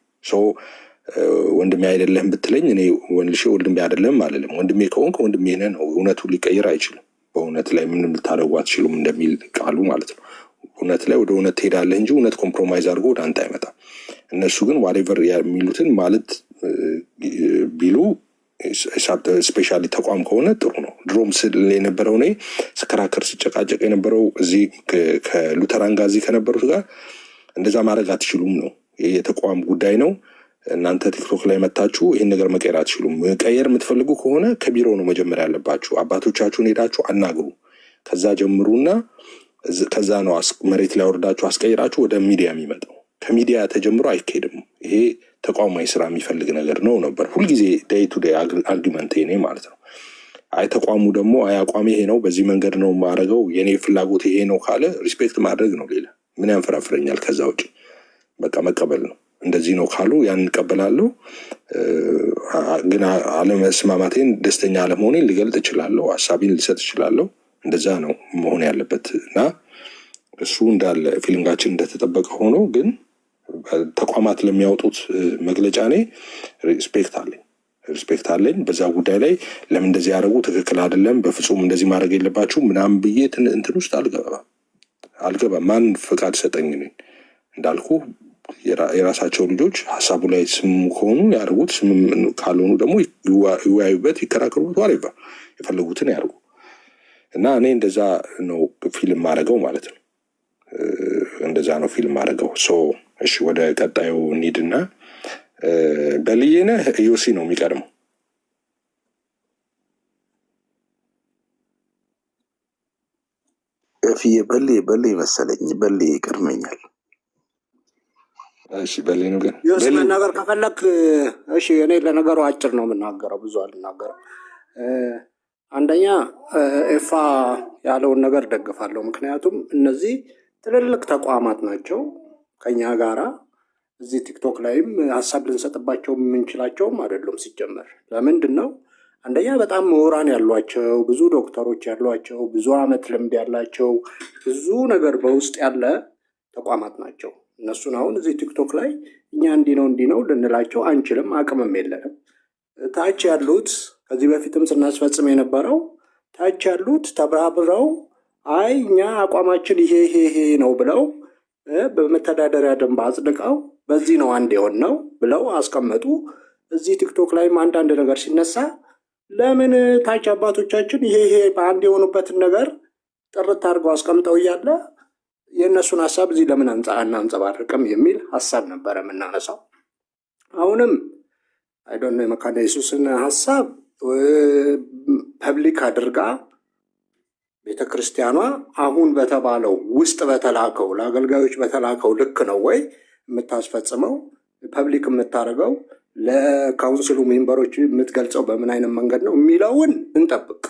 ወንድሜ አይደለህም ብትለኝ እኔ ወንድሜ አይደለም አልልም። ወንድሜ ከሆንክ ወንድሜ ነህ ነው። እውነቱ ሊቀየር አይችልም። በእውነት ላይ ምንም ልታደርጉ አትችሉም እንደሚል ቃሉ ማለት ነው። እውነት ላይ ወደ እውነት ትሄዳለህ እንጂ እውነት ኮምፕሮማይዝ አድርጎ ወደ አንተ አይመጣም። እነሱ ግን ዋሬቨር የሚሉትን ማለት ቢሉ ስፔሻሊ ተቋም ከሆነ ጥሩ ነው። ድሮም ስል የነበረው እኔ ስከራከር ስጨቃጨቅ የነበረው እዚህ ከሉተራን ጋር እዚህ ከነበሩት ጋር እንደዛ ማድረግ አትችሉም ነው። ይህ የተቋም ጉዳይ ነው። እናንተ ቲክቶክ ላይ መታችሁ ይህን ነገር መቀየር አትችሉም። መቀየር የምትፈልጉ ከሆነ ከቢሮ ነው መጀመሪያ ያለባችሁ። አባቶቻችሁን ሄዳችሁ አናግሩ። ከዛ ጀምሩና ከዛ ነው መሬት ላይ ወርዳችሁ አስቀይራችሁ ወደ ሚዲያ የሚመጣው። ከሚዲያ ተጀምሮ አይካሄድም። ይሄ ተቋማዊ ስራ የሚፈልግ ነገር ነው ነበር ሁልጊዜ ዴይ ቱ ዴይ አርጊመንት ኔ ማለት ነው። አይ ተቋሙ ደግሞ አይ አቋሚ ይሄ ነው፣ በዚህ መንገድ ነው የማደርገው፣ የኔ ፍላጎት ይሄ ነው ካለ ሪስፔክት ማድረግ ነው። ሌላ ምን ያንፈራፍረኛል? ከዛ ውጭ በቃ መቀበል ነው። እንደዚህ ነው ካሉ ያን እንቀበላለሁ። ግን አለመስማማቴን፣ ደስተኛ አለመሆኔን ሊገልጥ እችላለሁ፣ ሀሳቤን ሊሰጥ እችላለሁ። እንደዛ ነው መሆን ያለበት እና እሱ እንዳለ ፊሊንጋችን እንደተጠበቀ ሆኖ ግን ተቋማት ለሚያወጡት መግለጫ እኔ ሪስፔክት አለኝ። በዛ ጉዳይ ላይ ለምን እንደዚህ ያደረጉ ትክክል አይደለም፣ በፍጹም እንደዚህ ማድረግ የለባችሁ ምናምን ብዬ እንትን ውስጥ አልገባም። ማን ፈቃድ ሰጠኝ? እንዳልኩ የራሳቸው ልጆች ሀሳቡ ላይ ስምሙ ከሆኑ ያደርጉት፣ ስምም ካልሆኑ ደግሞ ይወያዩበት፣ ይከራከሩበት፣ ዋሬቨር የፈለጉትን ያደርጉ እና እኔ እንደዛ ነው ፊልም ማድረገው ማለት ነው። እንደዛ ነው ፊልም ማድረገው። እሺ ወደ ቀጣዩ እንሂድና በልዬነህ ዮሲ ነው የሚቀድመው። በሌ መሰለኝ። በሌ ይቀድመኛል። እሺ በሌ ነው ግን ዮሲ መናገር ከፈለክ እሺ። እኔ ለነገሩ አጭር ነው የምናገረው፣ ብዙ አልናገረው። አንደኛ ኤፋ ያለውን ነገር ደግፋለሁ። ምክንያቱም እነዚህ ትልልቅ ተቋማት ናቸው። ከኛ ጋራ እዚህ ቲክቶክ ላይም ሀሳብ ልንሰጥባቸው የምንችላቸውም አይደሉም ሲጀመር። ለምንድን ነው? አንደኛ በጣም ምሁራን ያሏቸው፣ ብዙ ዶክተሮች ያሏቸው፣ ብዙ አመት ልምድ ያላቸው፣ ብዙ ነገር በውስጥ ያለ ተቋማት ናቸው። እነሱን አሁን እዚህ ቲክቶክ ላይ እኛ እንዲህ ነው ልንላቸው አንችልም፣ አቅምም የለንም። ታች ያሉት ከዚህ በፊትም ስናስፈጽም የነበረው ታች ያሉት ተባብረው አይ እኛ አቋማችን ይሄ ነው ብለው በመተዳደሪያ ደንብ አጽድቀው በዚህ ነው አንድ የሆን ነው ብለው አስቀመጡ። እዚህ ቲክቶክ ላይም አንዳንድ ነገር ሲነሳ ለምን ታች አባቶቻችን ይሄ በአንድ የሆኑበትን ነገር ጥርት አድርገው አስቀምጠው እያለ የእነሱን ሀሳብ እዚህ ለምን አናንጸባርቅም የሚል ሀሳብ ነበረ የምናነሳው። አሁንም አይዶን የመካነ ኢየሱስን ሀሳብ ፐብሊክ አድርጋ ቤተክርስቲያኗ አሁን በተባለው ውስጥ በተላከው ለአገልጋዮች በተላከው ልክ ነው ወይ የምታስፈጽመው? ፐብሊክ የምታደርገው ለካውንስሉ ሜምበሮች የምትገልጸው በምን አይነት መንገድ ነው የሚለውን እንጠብቅ።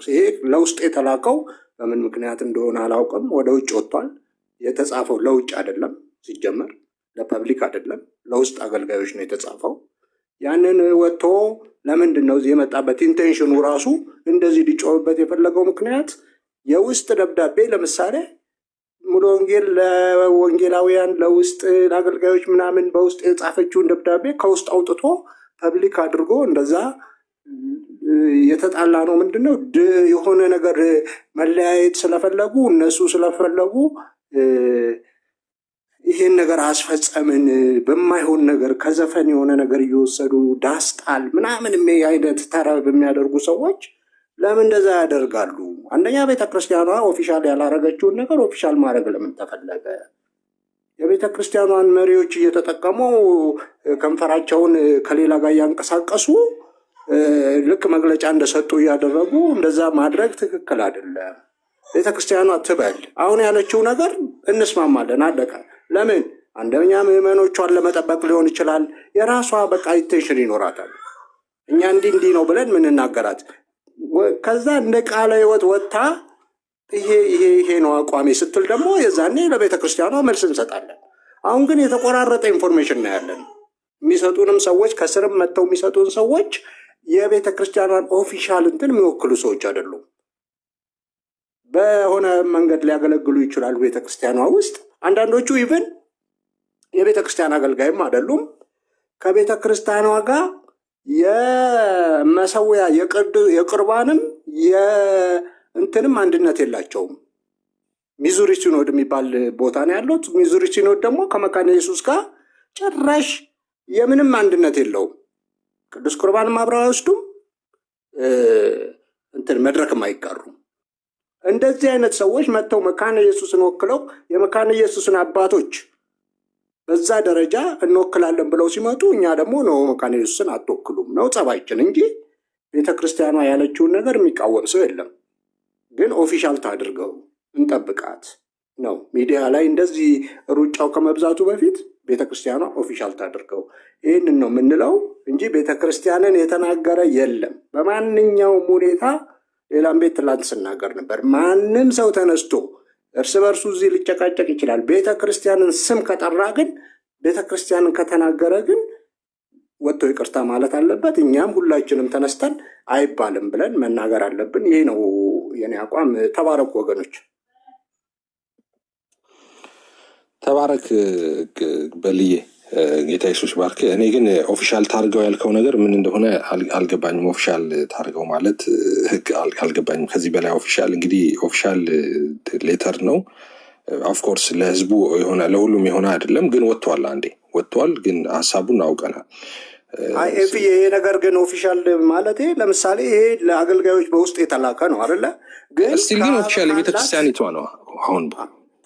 ይሄ ለውስጥ የተላከው በምን ምክንያት እንደሆነ አላውቅም፣ ወደ ውጭ ወጥቷል። የተጻፈው ለውጭ አይደለም፣ ሲጀመር ለፐብሊክ አይደለም፣ ለውስጥ አገልጋዮች ነው የተጻፈው። ያንን ወጥቶ ለምንድን ነው እዚህ የመጣበት ኢንቴንሽኑ ራሱ እንደዚህ ሊጮህበት የፈለገው ምክንያት የውስጥ ደብዳቤ ለምሳሌ ሙሉ ወንጌል ለወንጌላውያን ለውስጥ ለአገልጋዮች ምናምን በውስጥ የጻፈችውን ደብዳቤ ከውስጥ አውጥቶ ፐብሊክ አድርጎ እንደዛ የተጣላ ነው ምንድነው የሆነ ነገር መለያየት ስለፈለጉ እነሱ ስለፈለጉ ይሄን ነገር አስፈጸምን በማይሆን ነገር ከዘፈን የሆነ ነገር እየወሰዱ ዳስጣል ምናምን አይነት ተረብ የሚያደርጉ ሰዎች ለምን እንደዛ ያደርጋሉ? አንደኛ ቤተክርስቲያኗ ኦፊሻል ያላረገችውን ነገር ኦፊሻል ማድረግ ለምን ተፈለገ? የቤተክርስቲያኗን መሪዎች እየተጠቀሙ ከንፈራቸውን ከሌላ ጋር እያንቀሳቀሱ ልክ መግለጫ እንደሰጡ እያደረጉ እንደዛ ማድረግ ትክክል አይደለም። ቤተክርስቲያኗ ትበል። አሁን ያለችው ነገር እንስማማለን፣ አለቀ። ለምን? አንደኛ ምዕመኖቿን ለመጠበቅ ሊሆን ይችላል። የራሷ በቃ ኢንቴንሽን ይኖራታል። እኛ እንዲህ ነው ብለን ምንናገራት፣ ከዛ እንደ ቃለ ሕይወት ወጥታ ይሄ ነው አቋሜ ስትል ደግሞ የዛኔ ለቤተክርስቲያኗ መልስ እንሰጣለን። አሁን ግን የተቆራረጠ ኢንፎርሜሽን ነው ያለን። የሚሰጡንም ሰዎች ከስርም መጥተው የሚሰጡን ሰዎች የቤተክርስቲያኗን ኦፊሻል እንትን የሚወክሉ ሰዎች አይደሉም። በሆነ መንገድ ሊያገለግሉ ይችላሉ ቤተክርስቲያኗ ውስጥ። አንዳንዶቹ ኢቭን የቤተክርስቲያን አገልጋይም አይደሉም። ከቤተክርስቲያኗ ጋር የመሰዊያ የቁርባንም የእንትንም አንድነት የላቸውም። ሚዙሪ ሲኖድ የሚባል ቦታ ነው ያሉት። ሚዙሪ ሲኖድ ደግሞ ከመካነ ኢየሱስ ጋር ጭራሽ የምንም አንድነት የለውም። ቅዱስ ቁርባንም አብረው አይወስዱም፣ እንትን መድረክም አይጋሩም። እንደዚህ አይነት ሰዎች መጥተው መካነ ኢየሱስን ወክለው የመካነ ኢየሱስን አባቶች በዛ ደረጃ እንወክላለን ብለው ሲመጡ እኛ ደግሞ ነው መካነ ኢየሱስን አትወክሉም ነው ጸባይችን እንጂ ቤተክርስቲያኗ ያለችውን ነገር የሚቃወም ሰው የለም። ግን ኦፊሻል ታድርገው እንጠብቃት ነው። ሚዲያ ላይ እንደዚህ ሩጫው ከመብዛቱ በፊት ቤተክርስቲያኗ ኦፊሻል ታድርገው፣ ይህንን ነው የምንለው እንጂ ቤተክርስቲያንን የተናገረ የለም። በማንኛውም ሁኔታ ሌላም ቤት ትላንት ስናገር ነበር። ማንም ሰው ተነስቶ እርስ በርሱ እዚህ ሊጨቃጨቅ ይችላል። ቤተክርስቲያንን ስም ከጠራ ግን ቤተክርስቲያንን ከተናገረ ግን ወጥቶ ይቅርታ ማለት አለበት። እኛም ሁላችንም ተነስተን አይባልም ብለን መናገር አለብን። ይህ ነው የኔ አቋም። ተባረኩ ወገኖች። ተባረክ በልዬ፣ ጌታ ኢየሱስ ባርክ። እኔ ግን ኦፊሻል ታርገው ያልከው ነገር ምን እንደሆነ አልገባኝም። ኦፊሻል ታርገው ማለት ህግ አልገባኝም። ከዚህ በላይ ኦፊሻል እንግዲህ ኦፊሻል ሌተር ነው። ኦፍኮርስ ለህዝቡ የሆነ ለሁሉም የሆነ አይደለም፣ ግን ወጥቷል። አንዴ ወጥቷል፣ ግን ሀሳቡን አውቀናል። ይሄ ነገር ግን ኦፊሻል ማለት ለምሳሌ ይሄ ለአገልጋዮች በውስጥ የተላከ ነው አይደለ? ግን ስቲል ግን ኦፊሻል የቤተክርስቲያኒቷ ነው አሁን።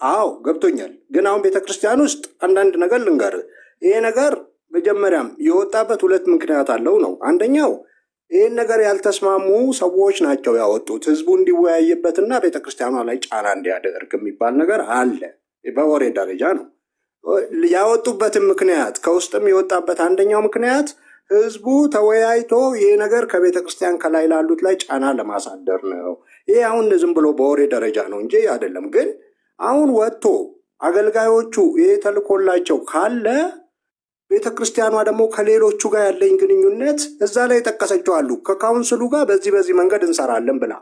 አዎ ገብቶኛል። ግን አሁን ቤተክርስቲያን ውስጥ አንዳንድ ነገር ልንገር። ይሄ ነገር መጀመሪያም የወጣበት ሁለት ምክንያት አለው ነው። አንደኛው ይህን ነገር ያልተስማሙ ሰዎች ናቸው ያወጡት፣ ህዝቡ እንዲወያይበትና ቤተክርስቲያኗ ላይ ጫና እንዲያደርግ የሚባል ነገር አለ። በወሬ ደረጃ ነው ያወጡበትን ምክንያት። ከውስጥም የወጣበት አንደኛው ምክንያት ህዝቡ ተወያይቶ ይሄ ነገር ከቤተክርስቲያን ከላይ ላሉት ላይ ጫና ለማሳደር ነው። ይሄ አሁን ዝም ብሎ በወሬ ደረጃ ነው እንጂ አይደለም። ግን አሁን ወጥቶ አገልጋዮቹ ይሄ ተልኮላቸው ካለ ቤተክርስቲያኗ ደግሞ ከሌሎቹ ጋር ያለኝ ግንኙነት እዛ ላይ የጠቀሰችው አሉ ከካውንስሉ ጋር በዚህ መንገድ እንሰራለን ብላ።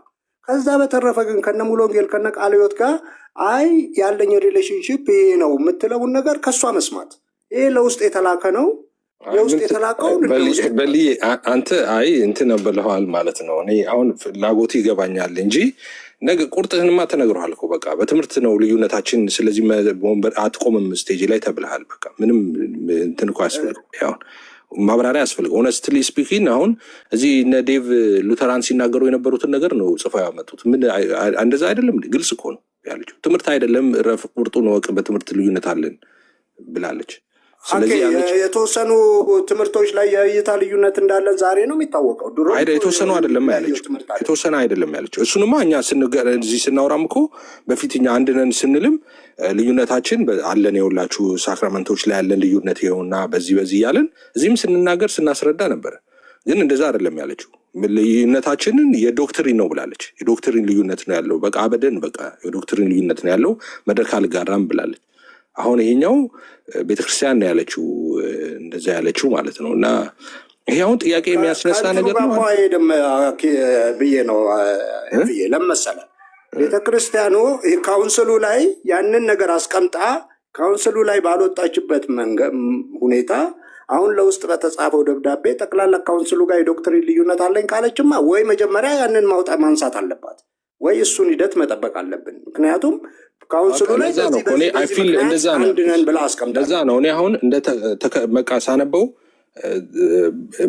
ከዛ በተረፈ ግን ከነ ሙሉ ወንጌል ከነ ቃለ ሕይወት ጋር አይ ያለኝ ሪሌሽንሽፕ ይሄ ነው የምትለውን ነገር ከሷ መስማት፣ ይሄ ለውስጥ የተላከ ነው። የውስጥ የተላከውን በልዬ አንተ አይ እንትን ብለዋል ማለት ነው። እኔ አሁን ፍላጎት ይገባኛል እንጂ ነገ ቁርጥህንማ ተነግረሃል እኮ በቃ በትምህርት ነው ልዩነታችን። ስለዚህ ወንበር አትቆምም ስቴጅ ላይ ተብልሃል። በቃ ምንም እንትን እኮ አያስፈልግም፣ አሁን ማብራሪያ አያስፈልግም። ሆነስትሊ ስፒኪንግ አሁን እዚህ እነ ዴቭ ሉተራን ሲናገሩ የነበሩትን ነገር ነው ጽፈው ያመጡት። ምን እንደዛ አይደለም፣ ግልጽ እኮ ነው ያለችው። ትምህርት አይደለም ረፍ ቁርጡን ወቅ በትምህርት ልዩነት አለን ብላለች። የተወሰኑ ትምህርቶች ላይ የእይታ ልዩነት እንዳለን ዛሬ ነው የሚታወቀው። ድሮ የተወሰኑ አይደለም ያለችው፣ የተወሰነ አይደለም ያለችው። እሱንማ እኛ እዚህ ስናወራም እኮ በፊት እኛ አንድ ነን ስንልም ልዩነታችን አለን፣ የሁላችሁ ሳክራመንቶች ላይ ያለን ልዩነት ይኸውና በዚህ እያለን እዚህም ስንናገር ስናስረዳ ነበረ። ግን እንደዛ አይደለም ያለችው። ልዩነታችንን የዶክትሪን ነው ብላለች። የዶክትሪን ልዩነት ነው ያለው። በቃ አበደን በቃ የዶክትሪን ልዩነት ነው ያለው፣ መድረክ አልጋራም ብላለች። አሁን ይሄኛው ቤተክርስቲያን ነው ያለችው፣ እንደዛ ያለችው ማለት ነው። እና ይሄ አሁን ጥያቄ የሚያስነሳ ነገር ነው ብዬ ነው ለመሰለ ቤተክርስቲያኑ ካውንስሉ ላይ ያንን ነገር አስቀምጣ ካውንስሉ ላይ ባልወጣችበት ሁኔታ አሁን ለውስጥ በተጻፈው ደብዳቤ ጠቅላላ ካውንስሉ ጋር የዶክትሪን ልዩነት አለኝ ካለችማ ወይ መጀመሪያ ያንን ማንሳት አለባት ወይ እሱን ሂደት መጠበቅ አለብን። ምክንያቱም ካውንስሉ ላይ አንድ ነን ብላ አስቀምጣለች። ለዛ ነው እኔ አሁን መቃ ሳነበው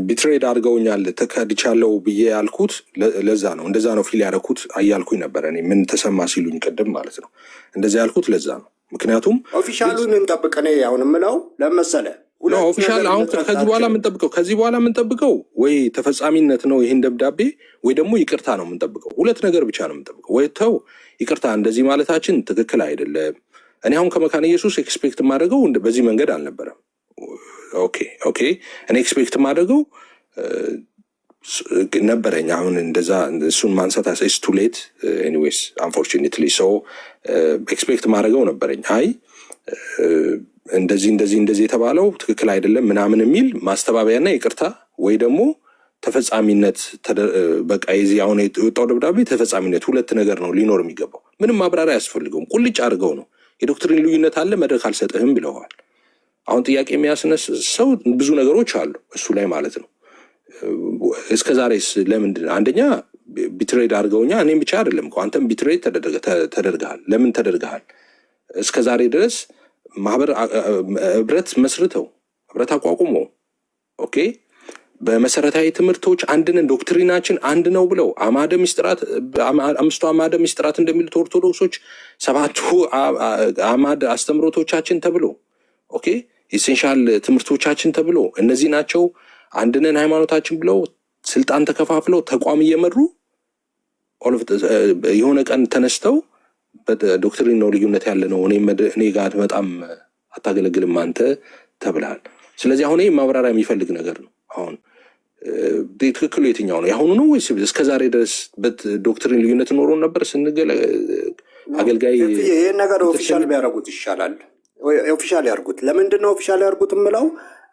ቢትሬድ አድርገውኛል ተከድቻለሁ ብዬ ያልኩት ለዛ ነው። እንደዛ ነው ፊል ያደረኩት እያልኩኝ ነበረ። እኔ ምን ተሰማ ሲሉኝ ቅድም ማለት ነው እንደዛ ያልኩት ለዛ ነው። ምክንያቱም ኦፊሻሉን እንጠብቅ ነው አሁን የምለው ለመሰለ ኦፊሻል አሁን ከዚህ በኋላ የምንጠብቀው ወይ ተፈጻሚነት ነው ይህን ደብዳቤ ወይ ደግሞ ይቅርታ ነው የምንጠብቀው። ሁለት ነገር ብቻ ነው የምንጠብቀው። ወይ ተው ይቅርታ እንደዚህ ማለታችን ትክክል አይደለም። እኔ አሁን ከመካነ ኢየሱስ ኤክስፔክት ማድረገው በዚህ መንገድ አልነበረም። ኦኬ እኔ ኤክስፔክት ማድረገው ነበረኝ። አሁን እንደዛ እሱን ማንሳት ኢስ ቱ ሌት ኤኒዌይስ አንፎርቹኔትሊ ሶ ኤክስፔክት ማድረገው ነበረኝ። አይ እንደዚህ የተባለው ትክክል አይደለም ምናምን የሚል ማስተባበያና ይቅርታ ወይ ደግሞ ተፈጻሚነት በቃ የዚህ አሁን የወጣው ደብዳቤ ተፈጻሚነት ሁለት ነገር ነው ሊኖር የሚገባው። ምንም ማብራሪያ አያስፈልገውም። ቁልጭ አድርገው ነው የዶክትሪን ልዩነት አለ መድረክ አልሰጥህም ብለዋል። አሁን ጥያቄ የሚያስነሳው ብዙ ነገሮች አሉ እሱ ላይ ማለት ነው። እስከ ዛሬስ ለምንድን አንደኛ ቢትሬድ አድርገውኛ እኔም ብቻ አይደለም እኮ አንተም ቢትሬድ ተደርገሃል። ለምን ተደርገሃል? እስከ ዛሬ ድረስ ማህበር ህብረት መስርተው ህብረት አቋቁሞ ኦኬ በመሰረታዊ ትምህርቶች አንድንን ዶክትሪናችን አንድ ነው ብለው አምስቱ አማደ ምስጢራት እንደሚሉት ኦርቶዶክሶች 7ቱ አማደ አስተምሮቶቻችን ተብሎ ኦኬ ኢሴንሻል ትምህርቶቻችን ተብሎ እነዚህ ናቸው አንድንን ሃይማኖታችን ብለው ስልጣን ተከፋፍለው ተቋም እየመሩ የሆነ ቀን ተነስተው በዶክትሪን ነው ልዩነት ያለ ነው እኔ ጋር በጣም አታገለግልም አንተ ተብለሃል። ስለዚህ አሁን ይህ ማብራሪያ የሚፈልግ ነገር ነው። አሁን ትክክሉ የትኛው ነው? ያሁኑ ነው ወይስ እስከዛሬ ድረስ ዶክትሪን ልዩነት ኖሮ ነበር ስንገለ አገልጋይ ይህን ነገር ኦፊሻል ቢያደርጉት ይሻላል። ኦፊሻል ያርጉት። ለምንድን ነው ኦፊሻል ያርጉት የምለው?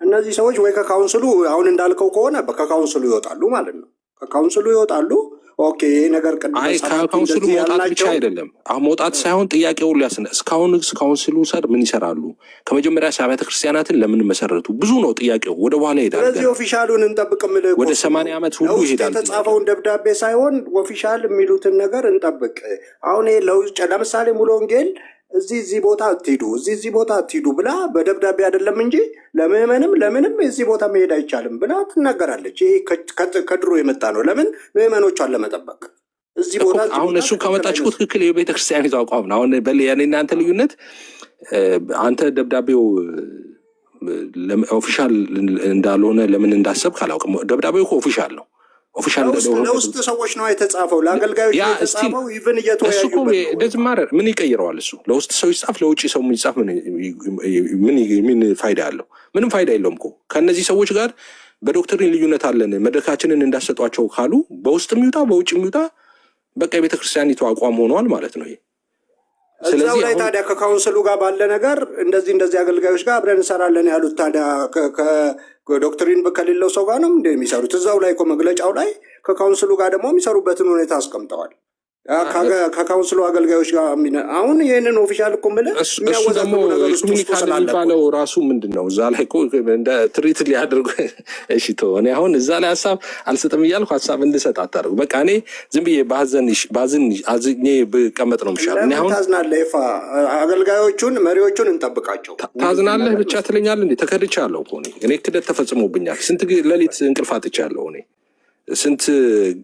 እነዚህ ሰዎች ወይ ከካውንስሉ አሁን እንዳልከው ከሆነ ከካውንስሉ ይወጣሉ ማለት ነው። ከካውንስሉ ይወጣሉ። ኦኬ ይሄ ነገር ከካውንስሉ መውጣት ብቻ አይደለም መውጣት ሳይሆን ጥያቄው ሊያስነ እስካሁን ካውንስሉ ሰር ምን ይሰራሉ? ከመጀመሪያ አብያተ ክርስቲያናትን ለምን መሰረቱ? ብዙ ነው ጥያቄው። ወደ በኋላ ይሄዳል። ስለዚህ ኦፊሻሉን እንጠብቅ። ወደ 80 ዓመት ሁሉ ይሄዳል። የተጻፈውን ደብዳቤ ሳይሆን ኦፊሻል የሚሉትን ነገር እንጠብቅ። አሁን ለውጭ ለምሳሌ ሙሉ ወንጌል እዚህ ቦታ አትሂዱ፣ እዚህ ቦታ አትሂዱ ብላ በደብዳቤ አይደለም እንጂ ለምንም እዚህ ቦታ መሄድ አይቻልም ብላ ትናገራለች። ይሄ ከድሮ የመጣ ነው። ለምን ምዕመኖቿን ለመጠበቅ እዚህ ቦታ አሁን እሱ ከመጣች እኮ ትክክል የቤተክርስቲያኒቱ አቋም ነው። አሁን የእኔና አንተ ልዩነት አንተ ደብዳቤው ኦፊሻል እንዳልሆነ ለምን እንዳሰብክ አላውቅም። ደብዳቤው እኮ ኦፊሻል ነው። ኦፊሻል ለውስጥ ሰዎች ነው የተጻፈው፣ ለአገልጋዮች የተጻፈው። ኢቭን እየተወያዩ ምን ይቀይረዋል? እሱ ለውስጥ ሰው ይጻፍ ለውጭ ሰው ይጻፍ ምን ፋይዳ አለው? ምንም ፋይዳ የለውም እኮ። ከእነዚህ ሰዎች ጋር በዶክትሪን ልዩነት አለን መድረካችንን እንዳሰጧቸው ካሉ በውስጥ የሚውጣ በውጭ የሚውጣ በቃ የቤተክርስቲያኒቱ አቋም ሆኗል ማለት ነው። እዛው ላይ ታዲያ ከካውንስሉ ጋር ባለ ነገር እንደዚህ አገልጋዮች ጋር አብረን እንሰራለን ያሉት ታዲያ ዶክትሪን ከሌለው ሰው ጋር ነው እንደ የሚሰሩት። እዛው ላይ መግለጫው ላይ ከካውንስሉ ጋር ደግሞ የሚሰሩበትን ሁኔታ አስቀምጠዋል። ከካውንስሉ አገልጋዮች ጋር አሁን ይህንን ኦፊሻል እኮ የምልህ የሚያወዛግቡ ነገሮች የሚባለው ራሱ ምንድን ነው? እዛ ላይ እኮ እንደ ትሪት ሊያደርጉ እሺ ተው። እኔ አሁን እዛ ላይ ሀሳብ አልሰጥም እያልኩ ሀሳብ እንድሰጥ አታደርጉ። በቃ እኔ ዝም ብዬ ባዝን አዝኜ ብቀመጥ ነው የሚሻለው። እኔ አሁን ታዝናለህ? ይፋ አገልጋዮቹን መሪዎቹን እንጠብቃቸው። ታዝናለህ ብቻ ትለኛለህ እንዴ? ተከድቻለሁ እኮ እኔ ክደት ተፈጽሞብኛል። ስንት ሌሊት እንቅልፍ አጥቻለሁ እኔ ስንት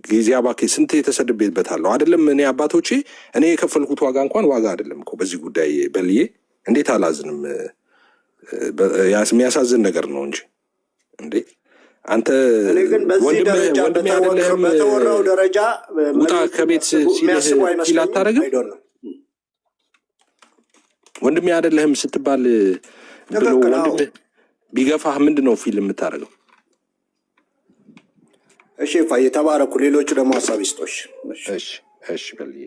ጊዜ አባኬ ስንት የተሰድቤበታለሁ አይደለም። እኔ አባቶቼ እኔ የከፈልኩት ዋጋ እንኳን ዋጋ አይደለም እኮ በዚህ ጉዳይ በልዬ እንዴት አላዝንም? የሚያሳዝን ነገር ነው እንጂ እንዴ አንተ በተወራው ደረጃ ውጣ ከቤት ሲል አታደርግም? ወንድሜ አይደለህም ስትባል ብሎ ወንድምህ ቢገፋህ ምንድን ነው ፊልም የምታደርገው? እሺ የተባረኩ ሌሎቹ ደግሞ ሀሳብ ይስጦሽ። እሺ በልዬ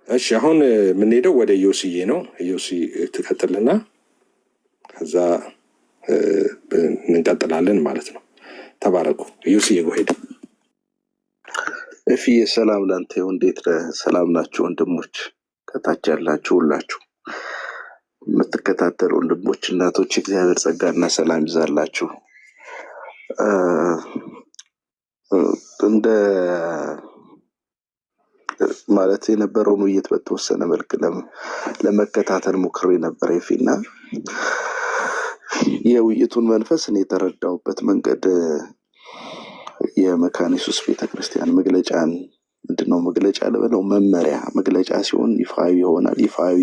እሺ አሁን የምንሄደው ወደ ዮስዬ ነው። ዮሲ ትቀጥልና ከዛ እንቀጥላለን ማለት ነው። ተባረኩ። ዮስዬ ጎሄድ እፍዬ ሰላም ላንተ ይሁን። እንዴት ሰላም ናችሁ ወንድሞች? ከታች ያላችሁ ሁላችሁ የምትከታተሉ ወንድሞች እናቶች እግዚአብሔር ጸጋና ሰላም ይዛላችሁ። እንደ ማለት የነበረውን ውይይት በተወሰነ መልክ ለመከታተል ሞክሬ ነበር ይፊና የውይይቱን መንፈስ እኔ የተረዳሁበት መንገድ የመካነ ኢየሱስ ቤተክርስቲያን መግለጫን ምንድነው መግለጫ ለበለው መመሪያ መግለጫ ሲሆን ይፋዊ ይሆናል። ይፋዊ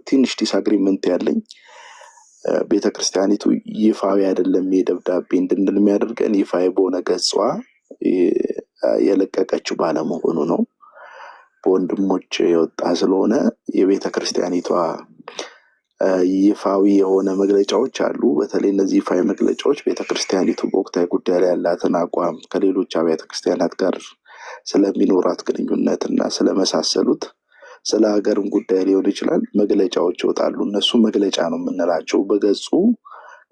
ትንሽ ዲስአግሪመንት ያለኝ ቤተክርስቲያኒቱ ይፋዊ አይደለም የደብዳቤ እንድንል የሚያደርገን ይፋዊ በሆነ ገጿ የለቀቀችው ባለመሆኑ ነው። በወንድሞች የወጣ ስለሆነ የቤተክርስቲያኒቷ ይፋዊ የሆነ መግለጫዎች አሉ። በተለይ እነዚህ ይፋዊ መግለጫዎች ቤተክርስቲያኒቱ በወቅታዊ ጉዳይ ላይ ያላትን አቋም ከሌሎች አብያተ ክርስቲያናት ጋር ስለሚኖራት ግንኙነትና ስለመሳሰሉት ስለ ሀገርም ጉዳይ ሊሆን ይችላል መግለጫዎች ይወጣሉ። እነሱ መግለጫ ነው የምንላቸው በገጹ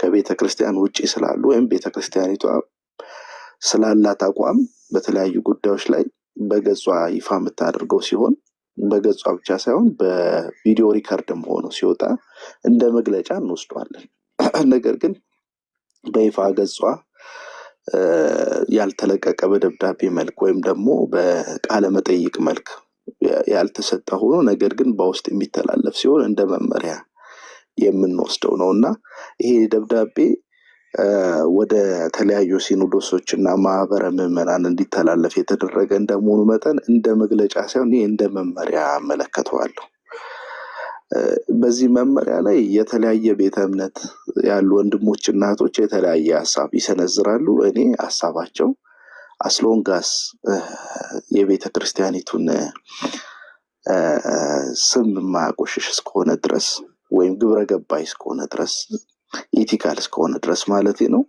ከቤተክርስቲያን ውጪ ስላሉ ወይም ቤተክርስቲያኒቷ ስላላት አቋም በተለያዩ ጉዳዮች ላይ በገጿ ይፋ የምታደርገው ሲሆን በገጿ ብቻ ሳይሆን በቪዲዮ ሪከርድም ሆኖ ሲወጣ እንደ መግለጫ እንወስደዋለን። ነገር ግን በይፋ ገጿ ያልተለቀቀ በደብዳቤ መልክ ወይም ደግሞ በቃለ መጠይቅ መልክ ያልተሰጠ ሆኖ ነገር ግን በውስጥ የሚተላለፍ ሲሆን እንደ መመሪያ የምንወስደው ነውና ይሄ ደብዳቤ ወደ ተለያዩ ሲኖዶሶችና ማህበረ ምዕመናን እንዲተላለፍ የተደረገ እንደመሆኑ መጠን እንደ መግለጫ ሳይሆን እንደ መመሪያ አመለከተዋለሁ። በዚህ መመሪያ ላይ የተለያየ ቤተ እምነት ያሉ ወንድሞች እናቶች የተለያየ ሐሳብ ይሰነዝራሉ። እኔ ሐሳባቸው አስሎንጋስ የቤተ ክርስቲያኒቱን ስም ማቆሽሽ እስከሆነ ድረስ ወይም ግብረ ገባይ እስከሆነ ድረስ ኢቲካል እስከሆነ ድረስ ማለት ነው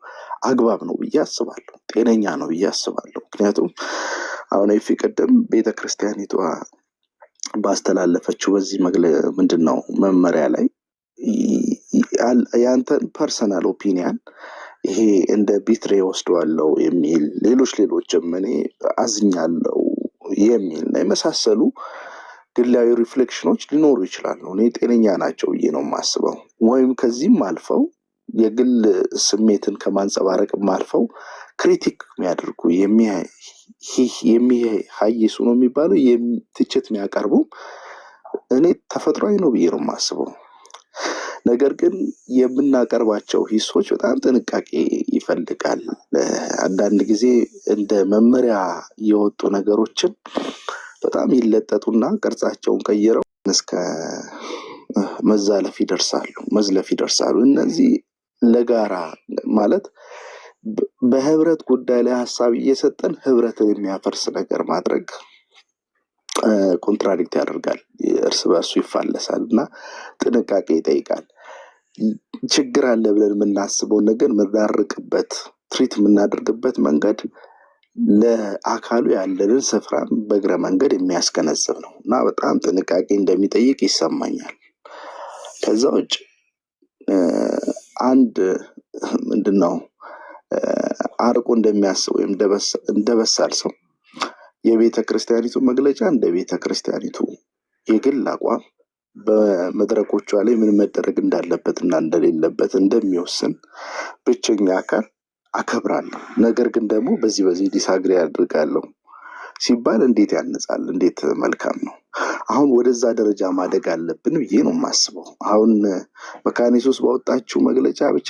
አግባብ ነው ብዬ አስባለሁ። ጤነኛ ነው ብዬ አስባለሁ። ምክንያቱም አሁን ይፍቅድም ቤተክርስቲያኒቷ ባስተላለፈችው በዚህ ምንድነው መመሪያ ላይ ያንተን ፐርሰናል ኦፒኒየን ይሄ እንደ ቢትሬ ወስደዋለው የሚል ሌሎችም እኔ አዝኛለሁ የሚል የመሳሰሉ ግላዊ ሪፍሌክሽኖች ሊኖሩ ይችላሉ። እኔ ጤነኛ ናቸው ብዬ ነው የማስበው። ወይም ከዚህም አልፈው የግል ስሜትን ከማንጸባረቅም አልፈው ክሪቲክ የሚያደርጉ የሚያይሱ ነው የሚባለው ትችት የሚያቀርቡ እኔ ተፈጥሯዊ ነው ብዬ ነው የማስበው። ነገር ግን የምናቀርባቸው ሂሶች በጣም ጥንቃቄ ይፈልጋል። አንዳንድ ጊዜ እንደ መመሪያ የወጡ ነገሮችን በጣም ይለጠጡና ቅርጻቸውን ቀይረው እስከ መዝለፍ ይደርሳሉ። እነዚህ ለጋራ ማለት በህብረት ጉዳይ ላይ ሐሳብ እየሰጠን ህብረትን የሚያፈርስ ነገር ማድረግ ኮንትራዲክት ያደርጋል፣ እርስ በርሱ ይፋለሳል እና ጥንቃቄ ይጠይቃል። ችግር አለ ብለን የምናስበውን ነገር የምናርቅበት ትሪት የምናደርግበት መንገድ ለአካሉ ያለንን ስፍራ በእግረ መንገድ የሚያስገነዝብ ነው እና በጣም ጥንቃቄ እንደሚጠይቅ ይሰማኛል። ከዛ ውጭ አንድ ምንድነው አርቆ እንደሚያስብ ወይም እንደበሳል ሰው የቤተ ክርስቲያኒቱ መግለጫ እንደ ቤተ ክርስቲያኒቱ የግል አቋም በመድረኮቿ ላይ ምን መደረግ እንዳለበትና እንደሌለበት እንደሚወስን ብቸኛ አካል አከብራለሁ። ነገር ግን ደግሞ በዚህ ዲስአግሪ አድርጋለሁ ሲባል እንዴት ያነጻል? እንዴት መልካም ነው። አሁን ወደዛ ደረጃ ማደግ አለብን ብዬ ነው የማስበው። አሁን መካነ ኢየሱስ ባወጣችው መግለጫ ብቻ